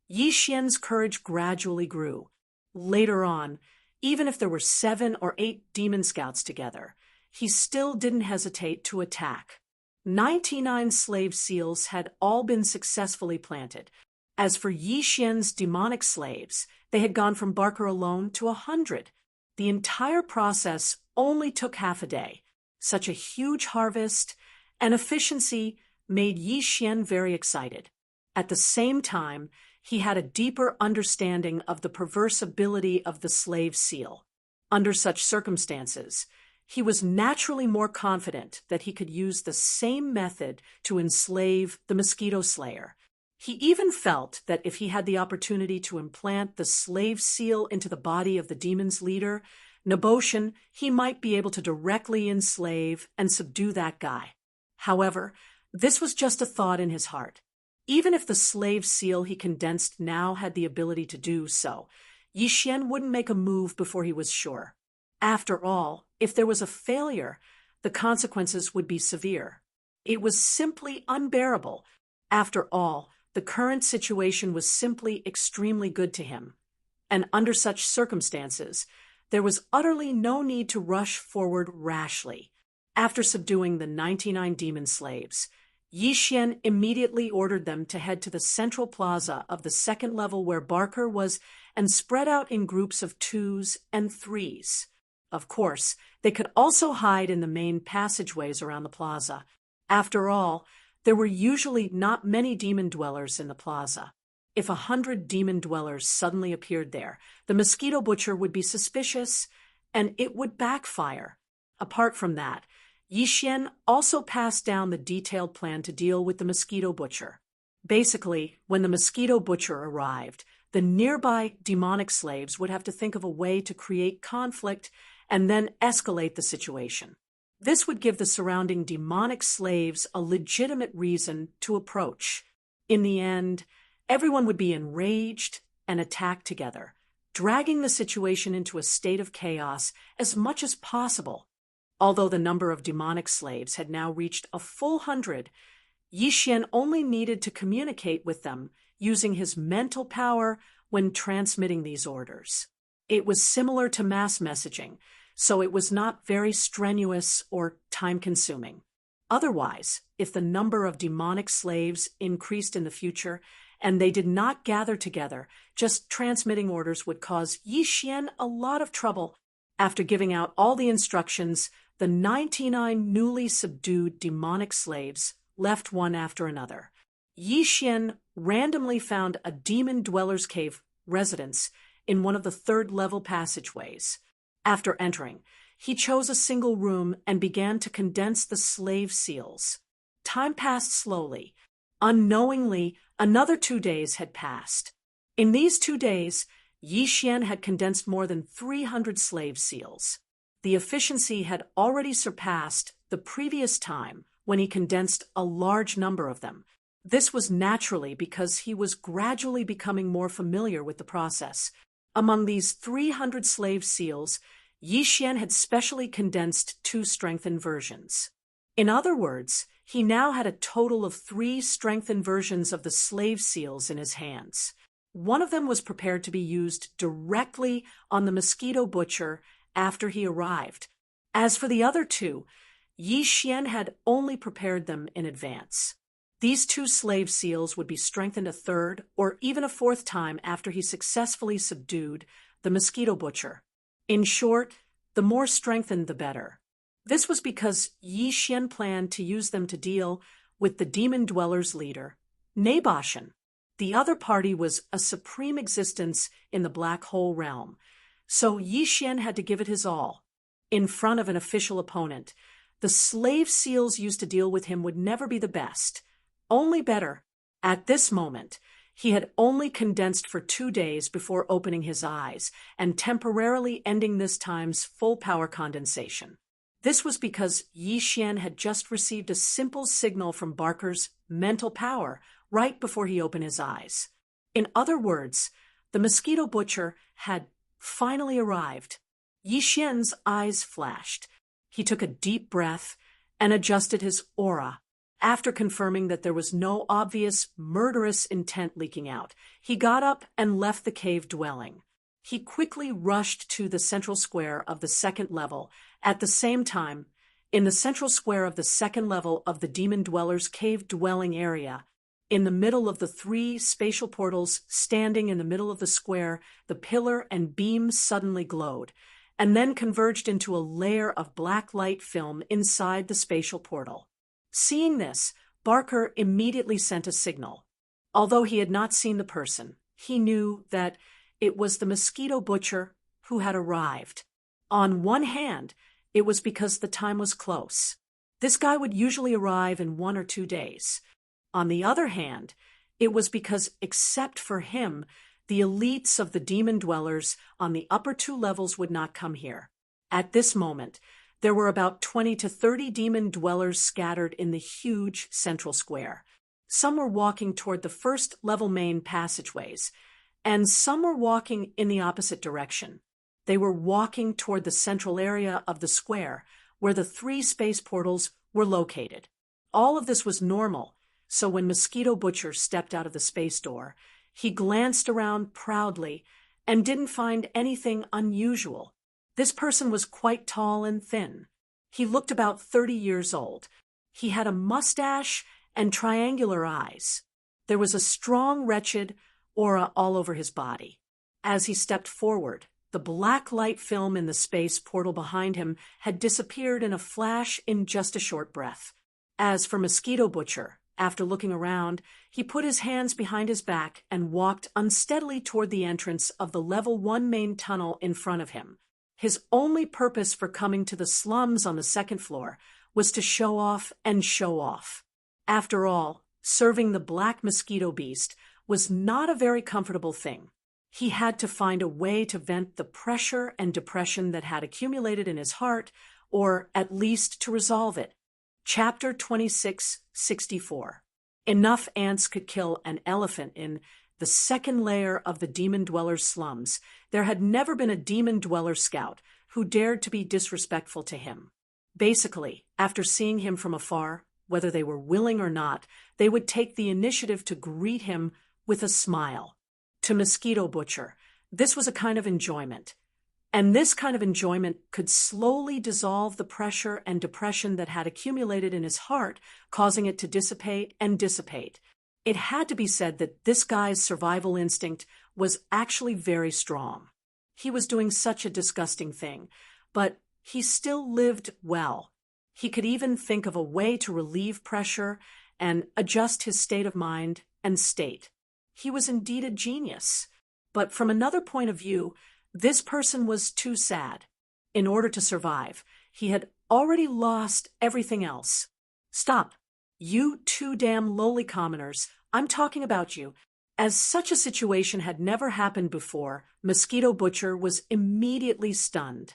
Speaker 1: Yi Xian's courage gradually grew. Later on, even if there were 7 or 8 demon scouts together, he still didn't hesitate to attack. 99 slave seals had all been successfully planted. As for Yi Xian's demonic slaves, they had gone from Barker alone to 100. The entire process only took half a day. Such a huge harvest and efficiency made Yi Xian very excited. At the same time, he had a deeper understanding of the perverse ability of the slave seal. Under such circumstances, he was naturally more confident that he could use the same method to enslave the mosquito slayer. He even felt that if he had the opportunity to implant the slave seal into the body of the demon's leader, Neboshan, he might be able to directly enslave and subdue that guy. However, this was just a thought in his heart. Even if the slave seal he condensed now had the ability to do so, Yi Xian wouldn't make a move before he was sure. After all, if there was a failure, the consequences would be severe. It was simply unbearable. After all, the current situation was simply extremely good to him. And under such circumstances, there was utterly no need to rush forward rashly. After subduing the 99 demon slaves, Yi Xian immediately ordered them to head to the central plaza of the second level where Barker was and spread out in groups of 2s and 3s. Of course, they could also hide in the main passageways around the plaza. After all, there were usually not many demon dwellers in the plaza. If 100 demon dwellers suddenly appeared there, the mosquito butcher would be suspicious, and it would backfire. Apart from that, Yi Xian also passed down the detailed plan to deal with the mosquito butcher. Basically, when the mosquito butcher arrived, the nearby demonic slaves would have to think of a way to create conflict and then escalate the situation. This would give the surrounding demonic slaves a legitimate reason to approach. In the end, everyone would be enraged and attack together, dragging the situation into a state of chaos as much as possible. Although the number of demonic slaves had now reached a full 100, Yi Xian only needed to communicate with them using his mental power when transmitting these orders. It was similar to mass messaging, so it was not very strenuous or time-consuming. Otherwise, if the number of demonic slaves increased in the future, and they did not gather together. Just transmitting orders would cause Yi Xian a lot of trouble. After giving out all the instructions, the 99 newly subdued demonic slaves left one after another. Yi Xian randomly found a demon dweller's cave residence in one of the third-level passageways. After entering, he chose a single room and began to condense the slave seals. Time passed slowly. Unknowingly, another 2 days had passed. In these 2 days, Yi Xian had condensed more than 300 slave seals. The efficiency had already surpassed the previous time when he condensed a large number of them. This was naturally because he was gradually becoming more familiar with the process. Among these 300 slave seals, Yi Xian had specially condensed 2 strengthened versions. In other words, he now had a total of 3 strengthened versions of the slave seals in his hands. One of them was prepared to be used directly on the mosquito butcher after he arrived. As for the other 2, Yi Xian had only prepared them in advance. These 2 slave seals would be strengthened a third or even a fourth time after he successfully subdued the mosquito butcher. In short, the more strengthened the better. This was because Yi Xian planned to use them to deal with the demon dweller's leader, Naboshan. The other party was a supreme existence in the black hole realm, so Yi Xian had to give it his all. In front of an official opponent, the slave seals used to deal with him would never be the best, only better. At this moment, he had only condensed for 2 days before opening his eyes and temporarily ending this time's full power condensation. This was because Yi Xian had just received a simple signal from Barker's mental power right before he opened his eyes. In other words, the mosquito butcher had finally arrived. Yi Xian's eyes flashed. He took a deep breath and adjusted his aura. After confirming that there was no obvious murderous intent leaking out, he got up and left the cave dwelling. He quickly rushed to the central square of the second level. At the same time, in the central square of the second level of the demon dweller's cave dwelling area, in the middle of the 3 spatial portals standing in the middle of the square, the pillar and beam suddenly glowed, and then converged into a layer of black light film inside the spatial portal. Seeing this, Barker immediately sent a signal. Although he had not seen the person, he knew that it was the mosquito butcher who had arrived. On one hand, it was because the time was close. This guy would usually arrive in 1 or 2 days. On the other hand, it was because, except for him, the elites of the demon dwellers on the upper 2 levels would not come here. At this moment, there were about 20 to 30 demon dwellers scattered in the huge central square. Some were walking toward the first-level main passageways, and some were walking in the opposite direction. They were walking toward the central area of the square, where the 3 space portals were located. All of this was normal, so when Mosquito Butcher stepped out of the space door, he glanced around proudly and didn't find anything unusual. This person was quite tall and thin. He looked about 30 years old. He had a mustache and triangular eyes. There was a strong, wretched aura all over his body. As he stepped forward, the black light film in the space portal behind him had disappeared in a flash in just a short breath. As for Mosquito Butcher, after looking around, he put his hands behind his back and walked unsteadily toward the entrance of the level 1 main tunnel in front of him. His only purpose for coming to the slums on the second floor was to show off and show off. After all, serving the black mosquito beast was not a very comfortable thing. He had to find a way to vent the pressure and depression that had accumulated in his heart, or at least to resolve it. Chapter 2664. Enough ants could kill an elephant in the second layer of the demon dweller's slums. There had never been a demon dweller scout who dared to be disrespectful to him. Basically, after seeing him from afar, whether they were willing or not, they would take the initiative to greet him with a smile. To Mosquito Butcher, this was a kind of enjoyment. And this kind of enjoyment could slowly dissolve the pressure and depression that had accumulated in his heart, causing it to dissipate and dissipate. It had to be said that this guy's survival instinct was actually very strong. He was doing such a disgusting thing, but he still lived well. He could even think of a way to relieve pressure and adjust his state of mind and state. He was indeed a genius. But from another point of view, this person was too sad. In order to survive, he had already lost everything else. Stop. You too damn lowly commoners, I'm talking about you. As such a situation had never happened before, Mosquito Butcher was immediately stunned.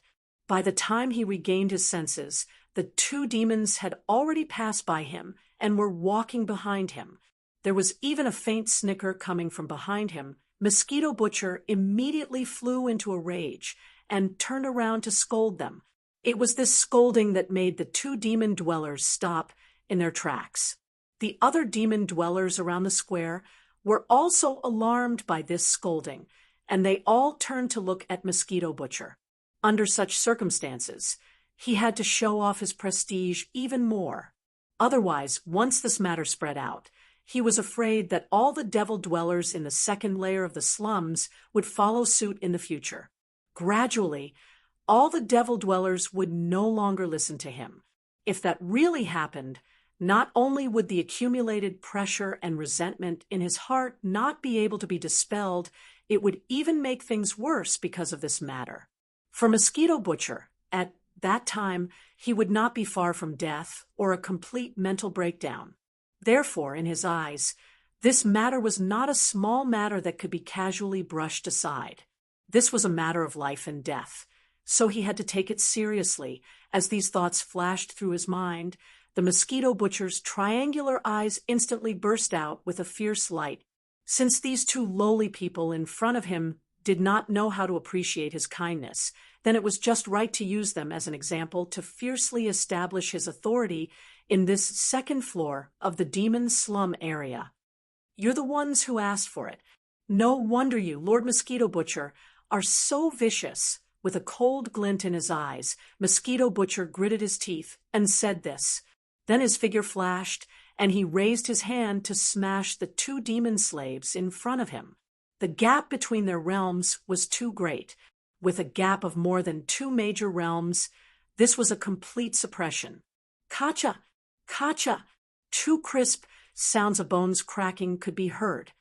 Speaker 1: By the time he regained his senses, the two demons had already passed by him and were walking behind him. There was even a faint snicker coming from behind him. Mosquito Butcher immediately flew into a rage and turned around to scold them. It was this scolding that made the two demon dwellers stop in their tracks. The other demon dwellers around the square were also alarmed by this scolding, and they all turned to look at Mosquito Butcher. Under such circumstances, he had to show off his prestige even more. Otherwise, once this matter spread out, he was afraid that all the devil dwellers in the second layer of the slums would follow suit in the future. Gradually, all the devil dwellers would no longer listen to him. If that really happened, not only would the accumulated pressure and resentment in his heart not be able to be dispelled, it would even make things worse because of this matter. For Mosquito Butcher, at that time, he would not be far from death or a complete mental breakdown. Therefore, in his eyes, this matter was not a small matter that could be casually brushed aside. This was a matter of life and death, so he had to take it seriously. As these thoughts flashed through his mind, the Mosquito Butcher's triangular eyes instantly burst out with a fierce light. Since these two lowly people in front of him did not know how to appreciate his kindness, then it was just right to use them as an example to fiercely establish his authority in this second floor of the demon slum area. You're the ones who asked for it. No wonder you, Lord Mosquito Butcher, are so vicious. With a cold glint in his eyes, Mosquito Butcher gritted his teeth and said this. Then his figure flashed, and he raised his hand to smash the two demon slaves in front of him. The gap between their realms was too great. With a gap of more than 2 major realms, this was a complete suppression. Kacha! Kacha! 2 crisp sounds of bones cracking could be heard.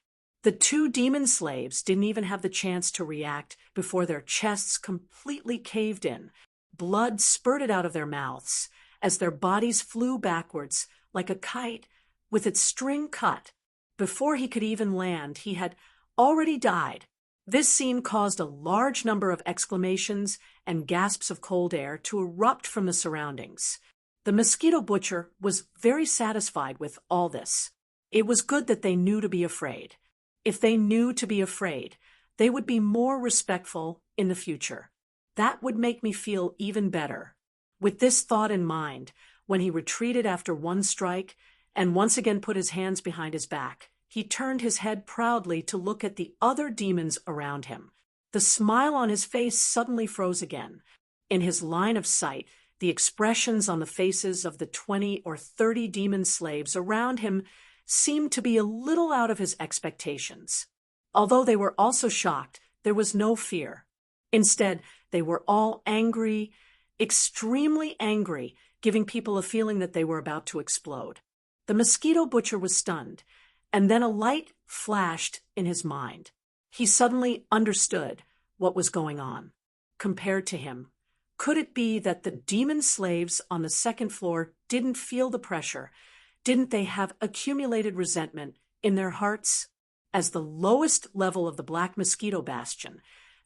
Speaker 1: The 2 demon slaves didn't even have the chance to react before their chests completely caved in. Blood spurted out of their mouths as their bodies flew backwards like a kite with its string cut. Before he could even land, he had already died. This scene caused a large number of exclamations and gasps of cold air to erupt from the surroundings. The Mosquito Butcher was very satisfied with all this. It was good that they knew to be afraid. If they knew to be afraid, they would be more respectful in the future. That would make me feel even better. With this thought in mind, when he retreated after one strike and once again put his hands behind his back, he turned his head proudly to look at the other demons around him. The smile on his face suddenly froze again. In his line of sight, the expressions on the faces of the 20 or 30 demon slaves around him seemed to be a little out of his expectations. Although they were also shocked, there was no fear. Instead, they were all angry, extremely angry, giving people a feeling that they were about to explode. The Mosquito Butcher was stunned, and then a light flashed in his mind. He suddenly understood what was going on. Compared to him, could it be that the demon slaves on the second floor didn't feel the pressure? Didn't they have accumulated resentment in their hearts? As the lowest level of the Black Mosquito Bastion,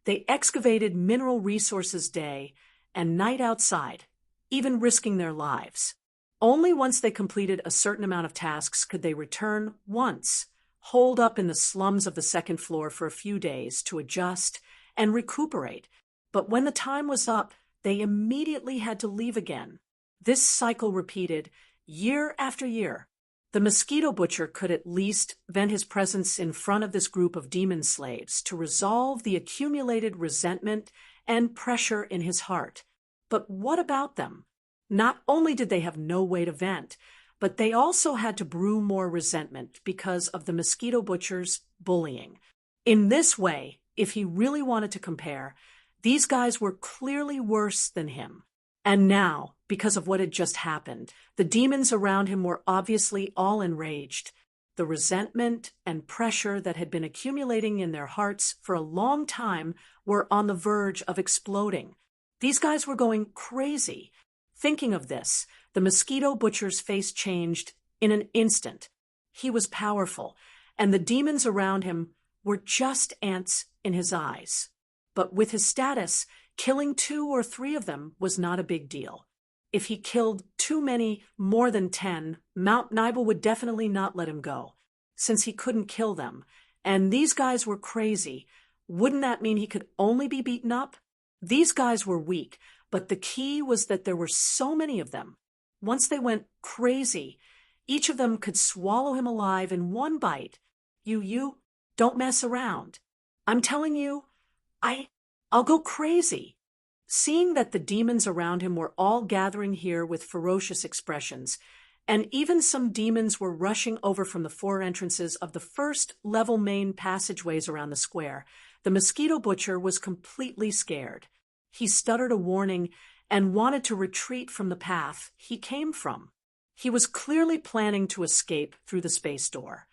Speaker 1: they excavated mineral resources day and night outside, even risking their lives. Only once they completed a certain amount of tasks could they return once, holed up in the slums of the second floor for a few days to adjust and recuperate. But when the time was up, they immediately had to leave again. This cycle repeated year after year. The Mosquito Butcher could at least vent his presence in front of this group of demon slaves to resolve the accumulated resentment and pressure in his heart. But what about them? Not only did they have no way to vent, but they also had to brew more resentment because of the mosquito butcher's bullying. In this way, if he really wanted to compare, these guys were clearly worse than him. And now, because of what had just happened, the demons around him were obviously all enraged. The resentment and pressure that had been accumulating in their hearts for a long time were on the verge of exploding. These guys were going crazy. Thinking of this, the mosquito butcher's face changed in an instant. He was powerful, and the demons around him were just ants in his eyes. But with his status, killing 2 or 3 of them was not a big deal. If he killed too many, more than 10, Mount Nibel would definitely not let him go. Since he couldn't kill them, and these guys were crazy, wouldn't that mean he could only be beaten up? These guys were weak, but the key was that there were so many of them. Once they went crazy, each of them could swallow him alive in one bite. You, don't mess around. I'm telling you, I'll go crazy. Seeing that the demons around him were all gathering here with ferocious expressions, and even some demons were rushing over from the 4 entrances of the first-level main passageways around the square, the mosquito butcher was completely scared. He stuttered a warning and wanted to retreat from the path he came from. He was clearly planning to escape through the space door.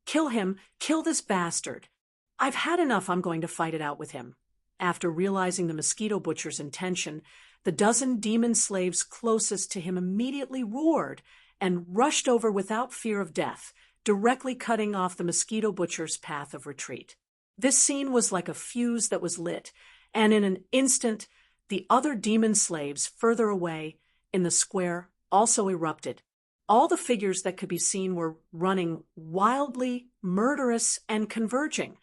Speaker 1: Kill him, kill this bastard. I've had enough, I'm going to fight it out with him. After realizing the mosquito butcher's intention, the dozen demon slaves closest to him immediately roared and rushed over without fear of death, directly cutting off the mosquito butcher's path of retreat. This scene was like a fuse that was lit, and in an instant, the other demon slaves further away in the square also erupted. All the figures that could be seen were running wildly, murderous, and converging.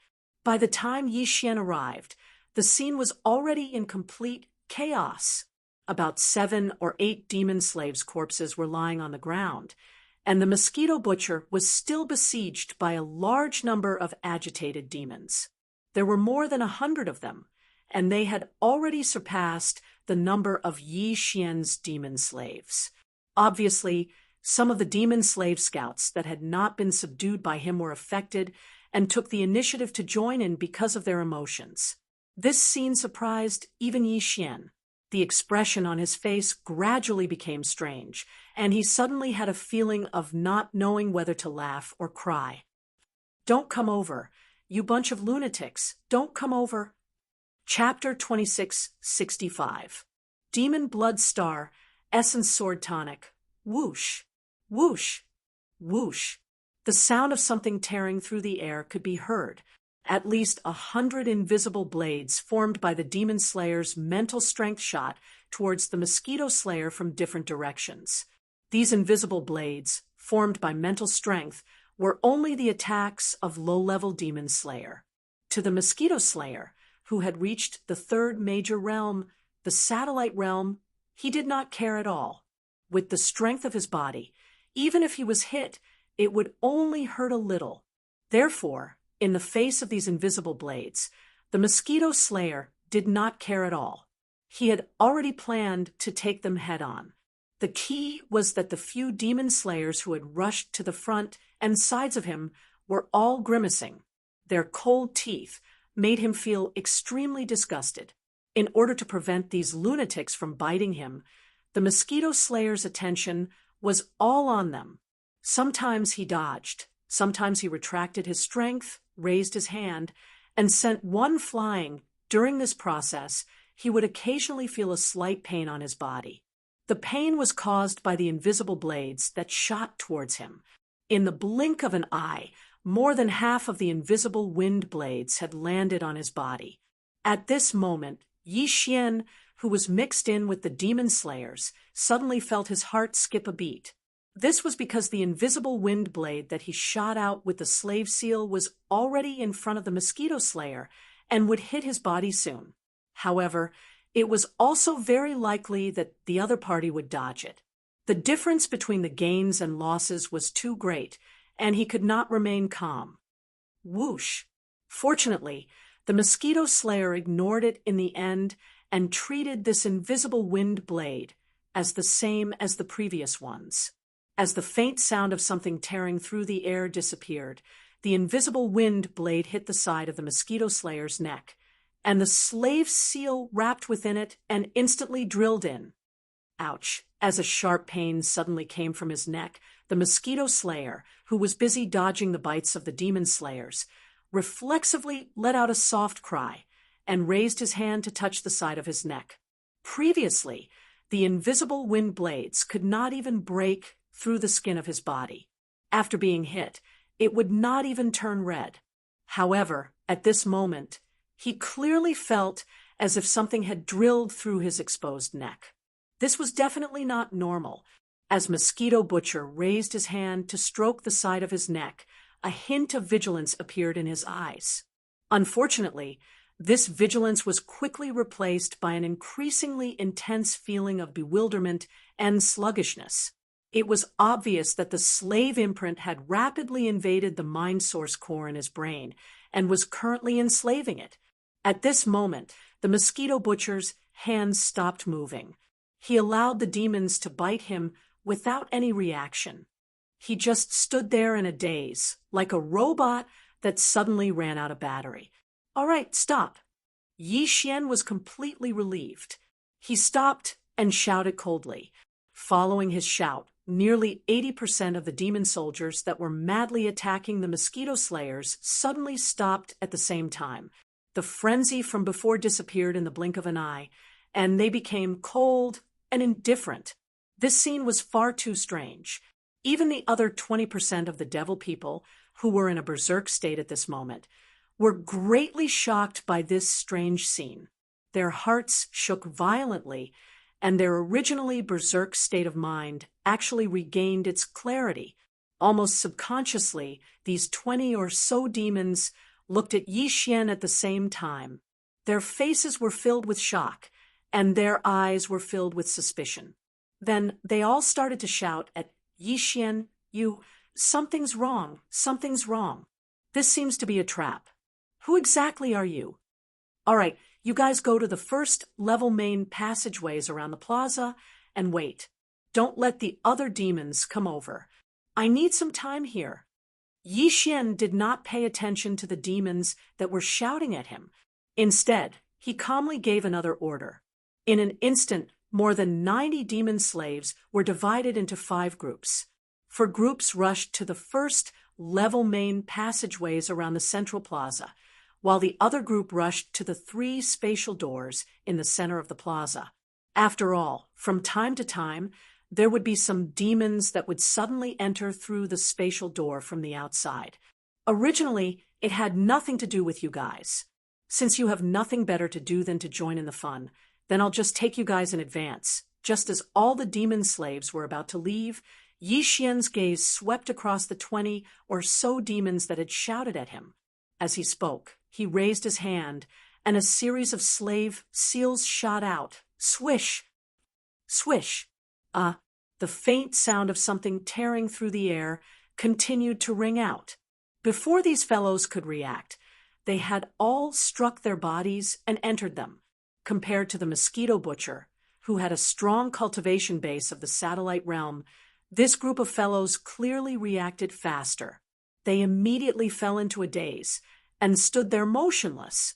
Speaker 1: By the time Yi Xian arrived, the scene was already in complete chaos. About 7 or 8 demon slaves' corpses were lying on the ground, and the mosquito butcher was still besieged by a large number of agitated demons. There were more than 100 of them, and they had already surpassed the number of Yi Xian's demon slaves. Obviously, some of the demon slave scouts that had not been subdued by him were affected and took the initiative to join in because of their emotions. This scene surprised even Yi Xian. The expression on his face gradually became strange, and he suddenly had a feeling of not knowing whether to laugh or cry. "Don't come over, you bunch of lunatics, don't come over." Chapter 2665. Demon Blood Star, Essence Sword Tonic. Whoosh, whoosh, whoosh. The sound of something tearing through the air could be heard. At least 100 invisible blades formed by the demon slayer's mental strength shot towards the mosquito slayer from different directions. These invisible blades, formed by mental strength, were only the attacks of low-level demon slayer. To the mosquito slayer, who had reached the 3rd major realm, the satellite realm, he did not care at all. With the strength of his body, even if he was hit, it would only hurt a little. Therefore, in the face of these invisible blades, the mosquito slayer did not care at all. He had already planned to take them head-on. The key was that the few demon slayers who had rushed to the front and sides of him were all grimacing. Their cold teeth made him feel extremely disgusted. In order to prevent these lunatics from biting him, the mosquito slayer's attention was all on them. Sometimes he dodged, sometimes he retracted his strength, raised his hand, and sent one flying. During this process, he would occasionally feel a slight pain on his body. The pain was caused by the invisible blades that shot towards him. In the blink of an eye, more than half of the invisible wind blades had landed on his body. At this moment, Yi Xian, who was mixed in with the demon slayers, suddenly felt his heart skip a beat. This was because the invisible wind blade that he shot out with the slave seal was already in front of the mosquito slayer and would hit his body soon. However, it was also very likely that the other party would dodge it. The difference between the gains and losses was too great, and he could not remain calm. Whoosh! Fortunately, the mosquito slayer ignored it in the end and treated this invisible wind blade as the same as the previous ones. As the faint sound of something tearing through the air disappeared, the invisible wind blade hit the side of the mosquito slayer's neck, and the slave seal wrapped within it and instantly drilled in. Ouch! As a sharp pain suddenly came from his neck, the mosquito slayer, who was busy dodging the bites of the demon slayers, reflexively let out a soft cry and raised his hand to touch the side of his neck. Previously, the invisible wind blades could not even break through the skin of his body. After being hit, it would not even turn red. However, at this moment, he clearly felt as if something had drilled through his exposed neck. This was definitely not normal. As Mosquito Butcher raised his hand to stroke the side of his neck, a hint of vigilance appeared in his eyes. Unfortunately, this vigilance was quickly replaced by an increasingly intense feeling of bewilderment and sluggishness. It was obvious that the slave imprint had rapidly invaded the mind source core in his brain and was currently enslaving it. At this moment, the Mosquito Butcher's hands stopped moving. He allowed the demons to bite him without any reaction. He just stood there in a daze, like a robot that suddenly ran out of battery. "All right, stop." Yi Xian was completely relieved. He stopped and shouted coldly. Following his shout, nearly 80% of the demon soldiers that were madly attacking the mosquito slayers suddenly stopped at the same time. The frenzy from before disappeared in the blink of an eye, and they became cold and indifferent. This scene was far too strange. Even the other 20% of the devil people, who were in a berserk state at this moment, were greatly shocked by this strange scene. Their hearts shook violently, and their originally berserk state of mind actually regained its clarity. Almost subconsciously, these 20 or so demons looked at Yi Xian at the same time. Their faces were filled with shock, and their eyes were filled with suspicion. Then they all started to shout at Yi Xian, "Something's wrong, something's wrong. This seems to be a trap. Who exactly are you? All right, you guys go to the first level main passageways around the plaza and wait. Don't let the other demons come over. I need some time here." Yi Xian did not pay attention to the demons that were shouting at him. Instead, he calmly gave another order. In an instant, more than 90 demon slaves were divided into 5 groups. 4 groups rushed to the first level main passageways around the central plaza, while the other group rushed to the 3 spatial doors in the center of the plaza. After all, from time to time, there would be some demons that would suddenly enter through the spatial door from the outside. Originally, it had nothing to do with you guys. Since you have nothing better to do than to join in the fun, then I'll just take you guys in advance. Just as all the demon slaves were about to leave, Yi Xian's gaze swept across the 20 or so demons that had shouted at him. As he spoke, he raised his hand, and a series of slave seals shot out. Swish! Swish! The faint sound of something tearing through the air continued to ring out. Before these fellows could react, they had all struck their bodies and entered them. Compared to the Mosquito Butcher, who had a strong cultivation base of the satellite realm, this group of fellows clearly reacted faster. They immediately fell into a daze and stood there motionless.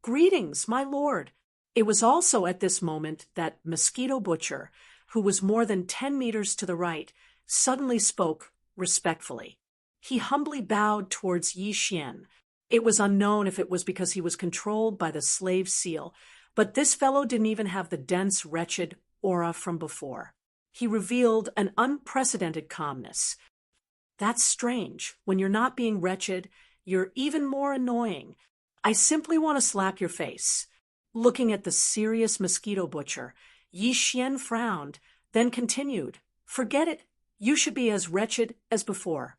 Speaker 1: "Greetings, my lord." It was also at this moment that Mosquito Butcher, who was more than 10 meters to the right, suddenly spoke respectfully. He humbly bowed towards Yi Xian. It was unknown if it was because he was controlled by the slave seal, but this fellow didn't even have the dense, wretched aura from before. He revealed an unprecedented calmness. "That's strange. When you're not being wretched, you're even more annoying. I simply want to slap your face." Looking at the serious Mosquito Butcher, Yi Xian frowned, then continued, "Forget it. You should be as wretched as before.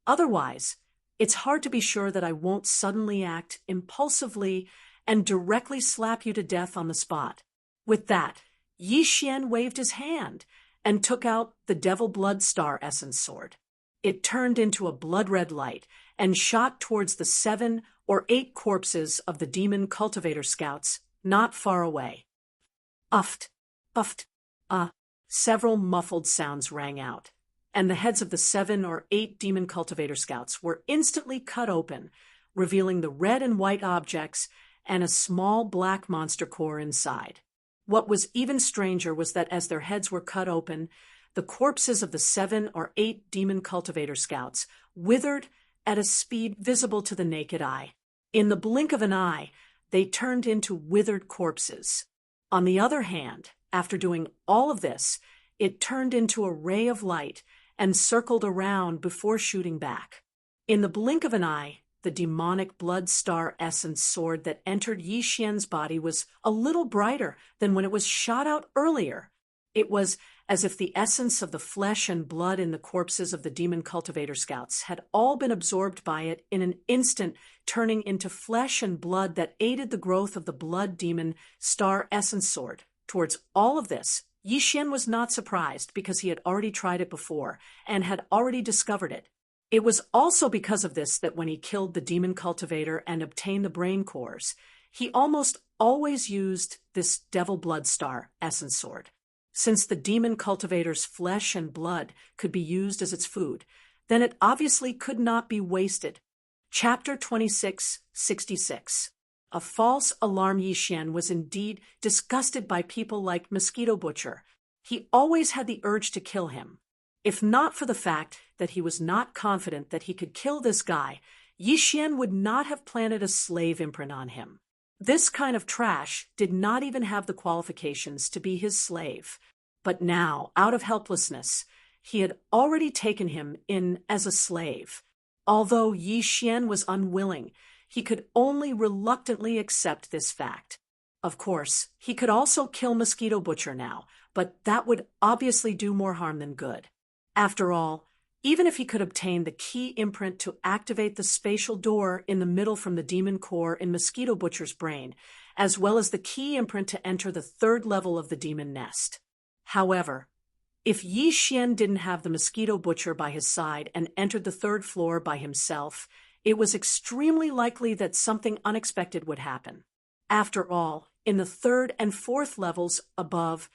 Speaker 1: Otherwise, it's hard to be sure that I won't suddenly act impulsively and directly slap you to death on the spot." With that, Yi Xian waved his hand and took out the Devil Blood Star Essence Sword. It turned into a blood-red light and shot towards the 7 or 8 corpses of the demon cultivator scouts not far away. Uft, uft, several muffled sounds rang out. and the heads of the 7 or 8 demon cultivator scouts were instantly cut open, revealing the red and white objects and a small black monster core inside. What was even stranger was that as their heads were cut open, the corpses of the 7 or 8 demon cultivator scouts withered at a speed visible to the naked eye. In the blink of an eye, they turned into withered corpses. On the other hand, after doing all of this, it turned into a ray of light and circled around before shooting back. In the blink of an eye, the demonic blood star essence sword that entered Yi Xian's body was a little brighter than when it was shot out earlier. It was as if the essence of the flesh and blood in the corpses of the demon cultivator scouts had all been absorbed by it in an instant, turning into flesh and blood that aided the growth of the blood demon star essence sword. Towards all of this, Yi Xian was not surprised because he had already tried it before and had already discovered it. It was also because of this that when he killed the demon cultivator and obtained the brain cores, he almost always used this devil blood star essence sword. Since the demon cultivator's flesh and blood could be used as its food, then it obviously could not be wasted. Chapter 2666. A false alarm. Yi Xian was indeed disgusted by people like Mosquito Butcher. He always had the urge to kill him. If not for the fact that he was not confident that he could kill this guy, Yi Xian would not have planted a slave imprint on him. This kind of trash did not even have the qualifications to be his slave. But now, out of helplessness, he had already taken him in as a slave. Although Yi Xian was unwilling, he could only reluctantly accept this fact. Of course, he could also kill Mosquito Butcher now, but that would obviously do more harm than good. After all, even if he could obtain the key imprint to activate the spatial door in the middle from the demon core in Mosquito Butcher's brain, as well as the key imprint to enter the 3rd level of the demon nest. However, if Yi Xian didn't have the Mosquito Butcher by his side and entered the 3rd floor by himself, it was extremely likely that something unexpected would happen. After all, in the 3rd and 4th levels above,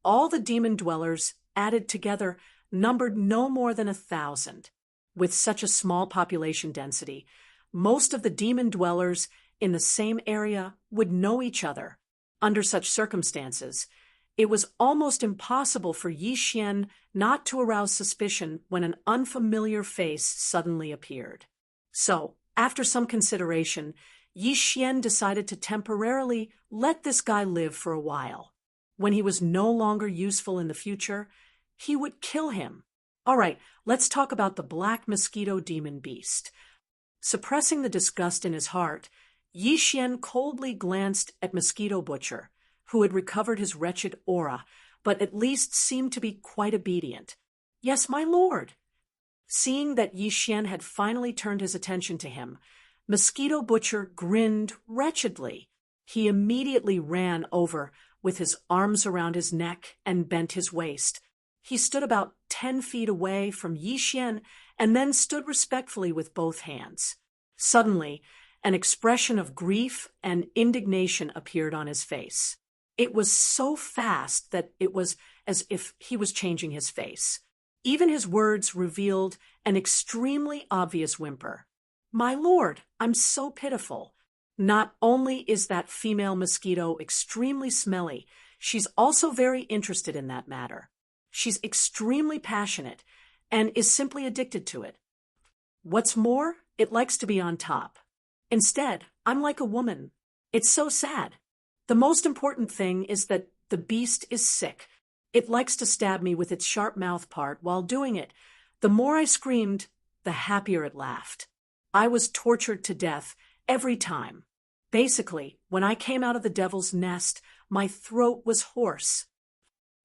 Speaker 1: all the demon dwellers added together numbered no more than 1,000. With such a small population density, most of the demon dwellers in the same area would know each other. Under such circumstances, it was almost impossible for Yi Xian not to arouse suspicion when an unfamiliar face suddenly appeared. So, after some consideration, Yi Xian decided to temporarily let this guy live for a while. When he was no longer useful in the future, he would kill him. All right, let's talk about the black mosquito demon beast. Suppressing the disgust in his heart, Yi Xian coldly glanced at Mosquito Butcher, who had recovered his wretched aura, but at least seemed to be quite obedient. "Yes, my lord." Seeing that Yi Xian had finally turned his attention to him, Mosquito Butcher grinned wretchedly. He immediately ran over with his arms around his neck and bent his waist. He stood about 10 feet away from Yi Xian and then stood respectfully with both hands. Suddenly, an expression of grief and indignation appeared on his face. It was so fast that it was as if he was changing his face. Even his words revealed an extremely obvious whimper. "My lord, I'm so pitiful. Not only is that female mosquito extremely smelly, she's also very interested in that matter. She's extremely passionate and is simply addicted to it. What's more, it likes to be on top. Instead, I'm like a woman. It's so sad. The most important thing is that the beast is sick. It likes to stab me with its sharp mouth part while doing it. The more I screamed, the happier it laughed. I was tortured to death every time. Basically, when I came out of the devil's nest, my throat was hoarse.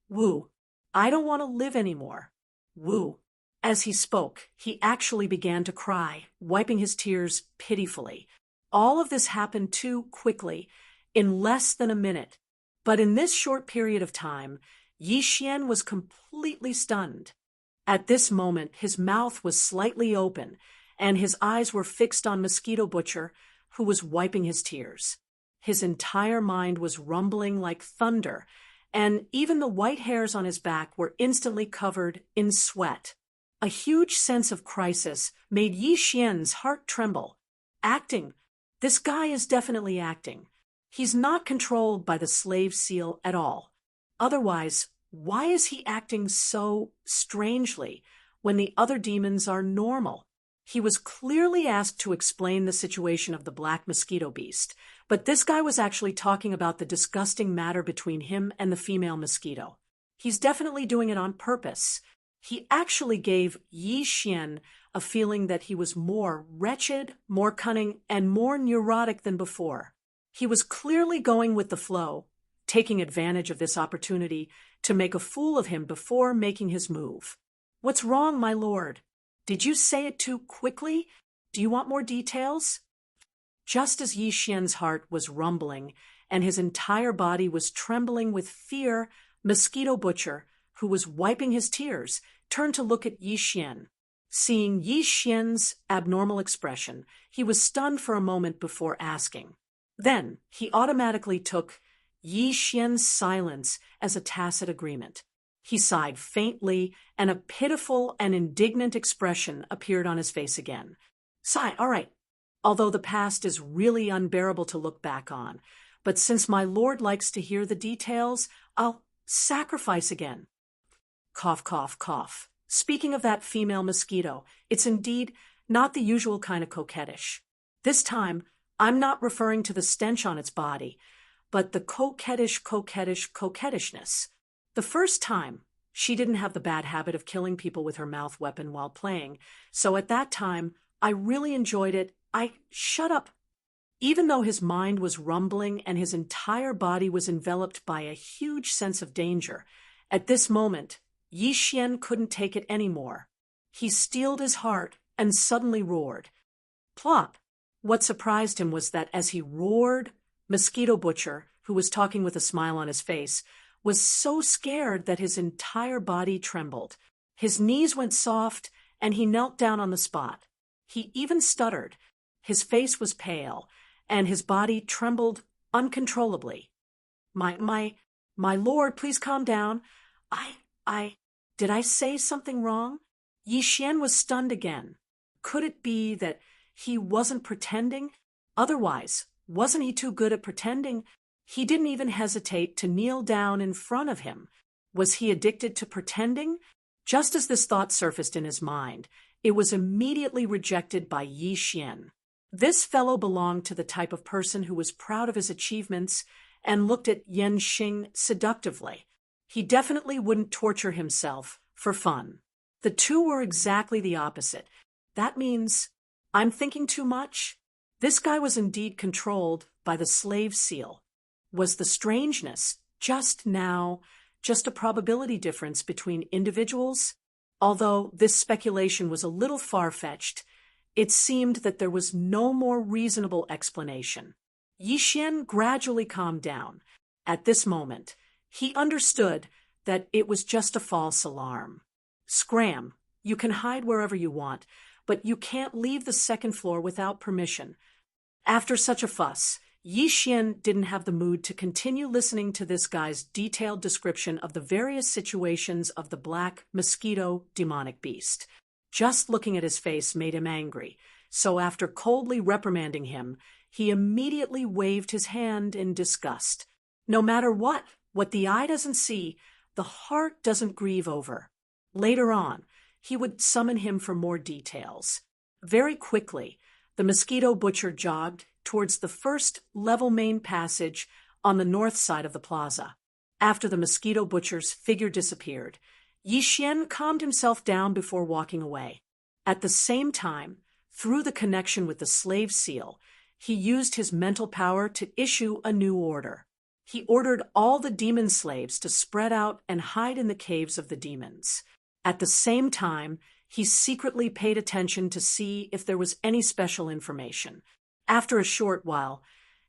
Speaker 1: Woo. I don't want to live anymore. Woo." As he spoke, he actually began to cry, wiping his tears pitifully. All of this happened too quickly, in less than a minute. But in this short period of time, Yi Xian was completely stunned. At this moment, his mouth was slightly open, and his eyes were fixed on Mosquito Butcher, who was wiping his tears. His entire mind was rumbling like thunder, and even the white hairs on his back were instantly covered in sweat. A huge sense of crisis made Yi Xian's heart tremble. Acting. This guy is definitely acting. He's not controlled by the slave seal at all. Otherwise, why is he acting so strangely when the other demons are normal? He was clearly asked to explain the situation of the black mosquito beast, but this guy was actually talking about the disgusting matter between him and the female mosquito. He's definitely doing it on purpose. He actually gave Yi Xian a feeling that he was more wretched, more cunning, and more neurotic than before. He was clearly going with the flow, taking advantage of this opportunity to make a fool of him before making his move. "What's wrong, my lord? Did you say it too quickly? Do you want more details?" Just as Yi Xian's heart was rumbling and his entire body was trembling with fear, Mosquito Butcher, who was wiping his tears, turned to look at Yi Xian. Seeing Yi Xian's abnormal expression, he was stunned for a moment before asking. Then he automatically took Yi Xian's silence as a tacit agreement. He sighed faintly, and a pitiful and indignant expression appeared on his face again. "Sigh, all right. Although the past is really unbearable to look back on, but since my lord likes to hear the details, I'll sacrifice again." Cough, cough, cough. Speaking of that female mosquito, it's indeed not the usual kind of coquettish. This time, I'm not referring to the stench on its body, but the coquettishness. The first time, she didn't have the bad habit of killing people with her mouth weapon while playing, so at that time, I really enjoyed it. Shut up. Even though his mind was rumbling and his entire body was enveloped by a huge sense of danger, at this moment, Yi Xian couldn't take it anymore. He steeled his heart and suddenly roared. Plop! What surprised him was that as he roared, Mosquito Butcher, who was talking with a smile on his face, was so scared that his entire body trembled. His knees went soft, and he knelt down on the spot. He even stuttered. His face was pale, and his body trembled uncontrollably. My lord, please calm down. Did I say something wrong?" Yi Xian was stunned again. Could it be that he wasn't pretending? Otherwise, wasn't he too good at pretending? He didn't even hesitate to kneel down in front of him. Was he addicted to pretending? Just as this thought surfaced in his mind, it was immediately rejected by Yi Xian. This fellow belonged to the type of person who was proud of his achievements and looked at Yan Xing seductively. He definitely wouldn't torture himself for fun. The two were exactly the opposite. That means, I'm thinking too much? This guy was indeed controlled by the slave seal. Was the strangeness just now just a probability difference between individuals? Although this speculation was a little far-fetched, it seemed that there was no more reasonable explanation. Yi Xian gradually calmed down. At this moment, he understood that it was just a false alarm. "Scram, you can hide wherever you want, but you can't leave the second floor without permission." After such a fuss, Yi Xian didn't have the mood to continue listening to this guy's detailed description of the various situations of the black mosquito demonic beast. Just looking at his face made him angry, so after coldly reprimanding him, he immediately waved his hand in disgust. No matter what the eye doesn't see, the heart doesn't grieve over. Later on, he would summon him for more details. Very quickly, the Mosquito Butcher jogged towards the first level main passage on the north side of the plaza. After the Mosquito Butcher's figure disappeared, Yi Xian calmed himself down before walking away. At the same time, through the connection with the slave seal, he used his mental power to issue a new order. He ordered all the demon slaves to spread out and hide in the caves of the demons. At the same time, he secretly paid attention to see if there was any special information. After a short while,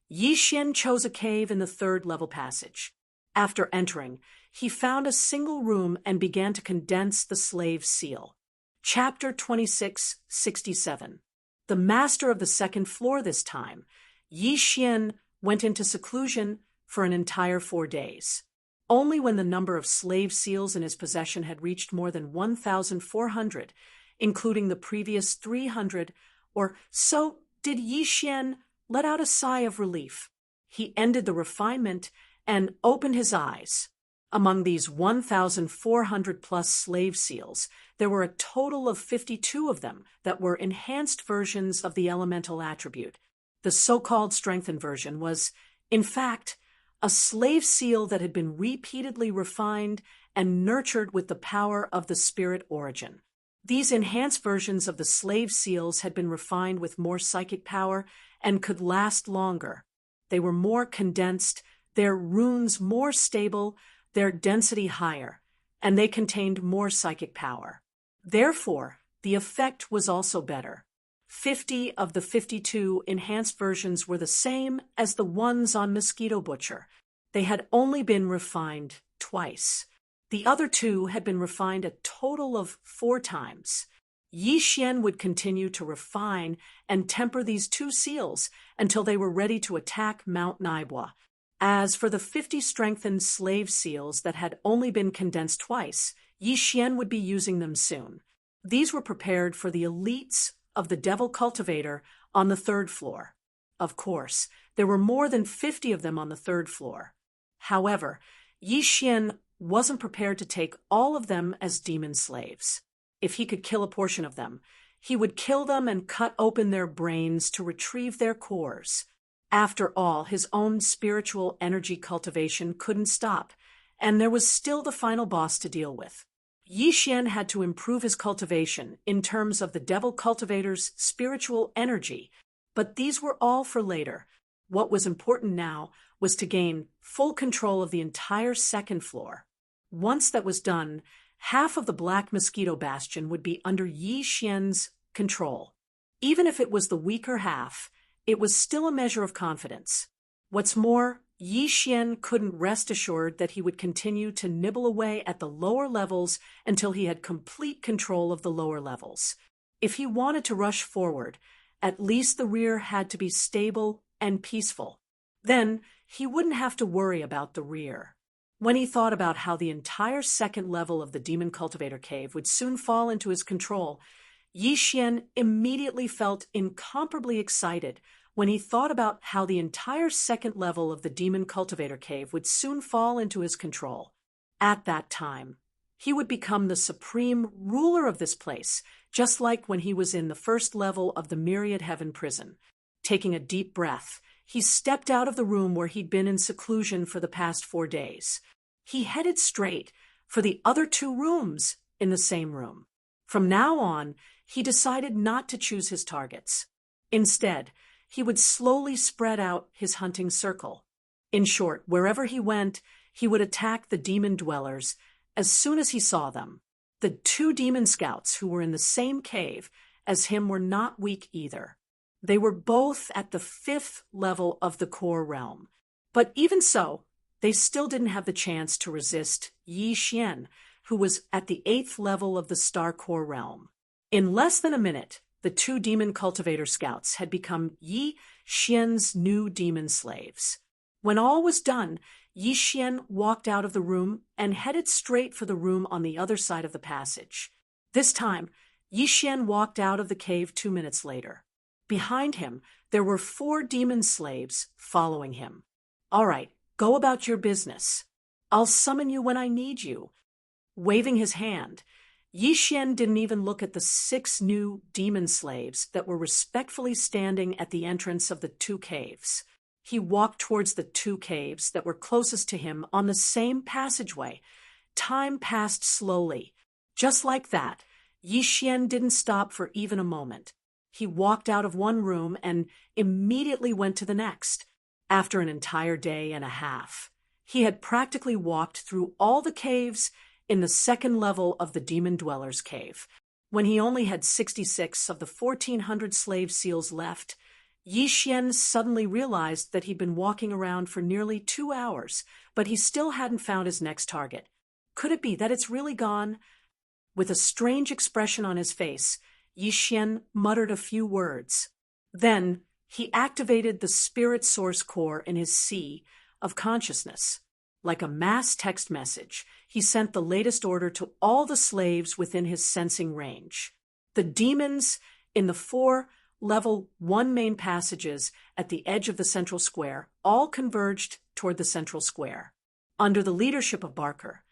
Speaker 1: Yi Xian chose a cave in the third level passage. After entering, he found a single room and began to condense the slave seal. Chapter 2667. The master of the second floor this time, Yi Xian went into seclusion for an entire 4 days. Only when the number of slave seals in his possession had reached more than 1,400, including the previous 300 or so, did Yi Xian let out a sigh of relief. He ended the refinement and opened his eyes. Among these 1,400 plus slave seals, there were a total of 52 of them that were enhanced versions of the elemental attribute. The so-called strengthened version was, in fact, a slave seal that had been repeatedly refined and nurtured with the power of the spirit origin. These enhanced versions of the slave seals had been refined with more psychic power and could last longer. They were more condensed, their runes more stable, their density higher, and they contained more psychic power. Therefore, the effect was also better. 50 of the 52 enhanced versions were the same as the ones on Mosquito Butcher. They had only been refined twice. The other two had been refined a total of 4 times. Yi Xian would continue to refine and temper these 2 seals until they were ready to attack Mount Naibua. As for the 50 strengthened slave seals that had only been condensed twice, Yi Xian would be using them soon. These were prepared for the elites of the Devil Cultivator on the 3rd floor. Of course, there were more than 50 of them on the 3rd floor. However, Yi Xian wasn't prepared to take all of them as demon slaves. If he could kill a portion of them, he would kill them and cut open their brains to retrieve their cores. After all, his own spiritual energy cultivation couldn't stop, and there was still the final boss to deal with. Yi Xian had to improve his cultivation in terms of the Devil Cultivator's spiritual energy, but these were all for later. What was important now was to gain full control of the entire 2nd floor. Once that was done, half of the Black Mosquito Bastion would be under Yi Xian's control. Even if it was the weaker half, it was still a measure of confidence. What's more, Yi Xian couldn't rest assured that he would continue to nibble away at the lower levels until he had complete control of the lower levels. If he wanted to rush forward, at least the rear had to be stable and peaceful. Then he wouldn't have to worry about the rear. When he thought about how the entire 2nd level of the Demon Cultivator Cave would soon fall into his control, Yi Xian immediately felt incomparably excited when he thought about how the entire 2nd level of the Demon Cultivator Cave would soon fall into his control. At that time, he would become the supreme ruler of this place, just like when he was in the 1st level of the Myriad Heaven prison. Taking a deep breath, he stepped out of the room where he'd been in seclusion for the past 4 days. He headed straight for the other 2 rooms in the same room. From now on, he decided not to choose his targets. Instead, he would slowly spread out his hunting circle. In short, wherever he went, he would attack the demon dwellers as soon as he saw them. The 2 demon scouts who were in the same cave as him were not weak either. They were both at the 5th level of the core realm. But even so, they still didn't have the chance to resist Yi Xian, who was at the 8th level of the star core realm. In less than a minute, the 2 demon cultivator scouts had become Yi Xian's new demon slaves. When all was done, Yi Xian walked out of the room and headed straight for the room on the other side of the passage. This time, Yi Xian walked out of the cave 2 minutes later. Behind him, there were 4 demon slaves following him. "All right, go about your business. I'll summon you when I need you." Waving his hand, Yi Xian didn't even look at the 6 new demon slaves that were respectfully standing at the entrance of the 2 caves. He walked towards the 2 caves that were closest to him on the same passageway. Time passed slowly. Just like that, Yi Xian didn't stop for even a moment. He walked out of one room and immediately went to the next. After an entire day and a half, he had practically walked through all the caves in the 2nd level of the Demon Dweller's Cave. When he only had 66 of the 1,400 slave seals left, Yi Xian suddenly realized that he'd been walking around for nearly 2 hours, but he still hadn't found his next target. Could it be that it's really gone? With a strange expression on his face, Yi Xian muttered a few words. Then he activated the spirit source core in his sea of consciousness. Like a mass text message, he sent the latest order to all the slaves within his sensing range. The demons in the 4 level 1 main passages at the edge of the central square all converged toward the central square. Under the leadership of Barker,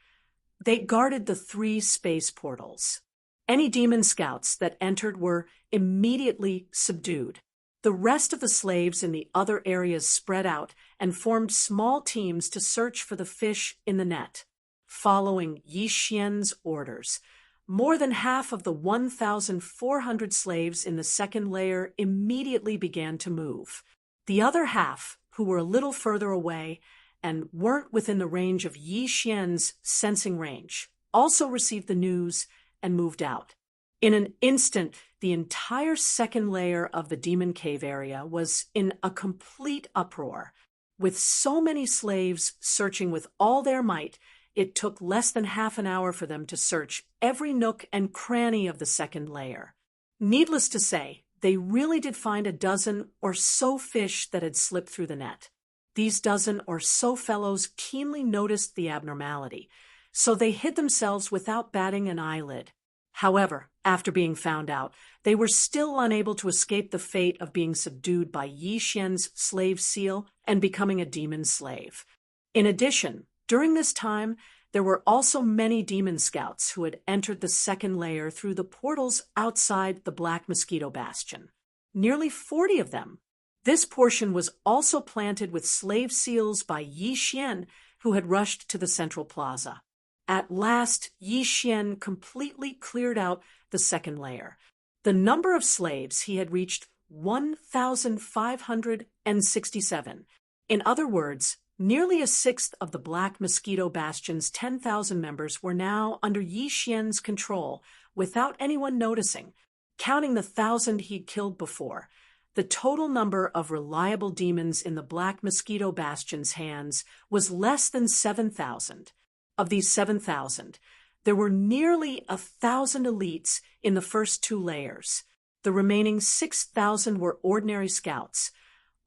Speaker 1: they guarded the 3 space portals. Any demon scouts that entered were immediately subdued. The rest of the slaves in the other areas spread out and formed small teams to search for the fish in the net. Following Yi Xian's orders, more than half of the 1,400 slaves in the second layer immediately began to move. The other half, who were a little further away and weren't within the range of Yi Xian's sensing range, also received the news and moved out. In an instant, the entire second layer of the demon cave area was in a complete uproar. With so many slaves searching with all their might, it took less than half an hour for them to search every nook and cranny of the second layer. Needless to say, they really did find a dozen or so fish that had slipped through the net. These dozen or so fellows keenly noticed the abnormality, so they hid themselves without batting an eyelid. However, after being found out, they were still unable to escape the fate of being subdued by Yi Xian's slave seal and becoming a demon slave. In addition, during this time, there were also many demon scouts who had entered the second layer through the portals outside the Black Mosquito Bastion. Nearly 40 of them. This portion was also planted with slave seals by Yi Xian, who had rushed to the central plaza. At last, Yi Xian completely cleared out the second layer. The number of slaves he had reached 1,567. In other words, nearly a sixth of the Black Mosquito Bastion's 10,000 members were now under Yi Xian's control without anyone noticing. Counting the 1,000 he'd killed before, the total number of reliable demons in the Black Mosquito Bastion's hands was less than 7,000. Of these 7,000, there were nearly 1,000 elites in the first 2 layers. The remaining 6,000 were ordinary scouts,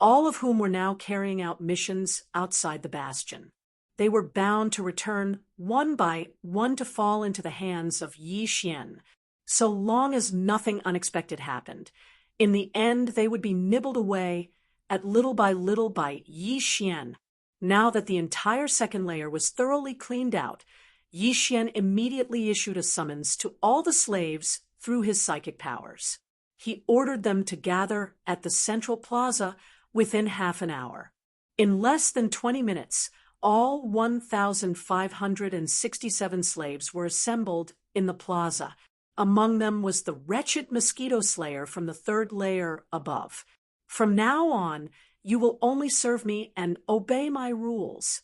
Speaker 1: all of whom were now carrying out missions outside the bastion. They were bound to return one by one to fall into the hands of Yi Xian, so long as nothing unexpected happened. In the end, they would be nibbled away at little by Yi Xian. Now that the entire second layer was thoroughly cleaned out, Yi Xian immediately issued a summons to all the slaves through his psychic powers. He ordered them to gather at the central plaza within half an hour. In less than 20 minutes, all 1,567 slaves were assembled in the plaza. Among them was the wretched mosquito slayer from the 3rd layer above. "From now on, you will only serve me and obey my rules,"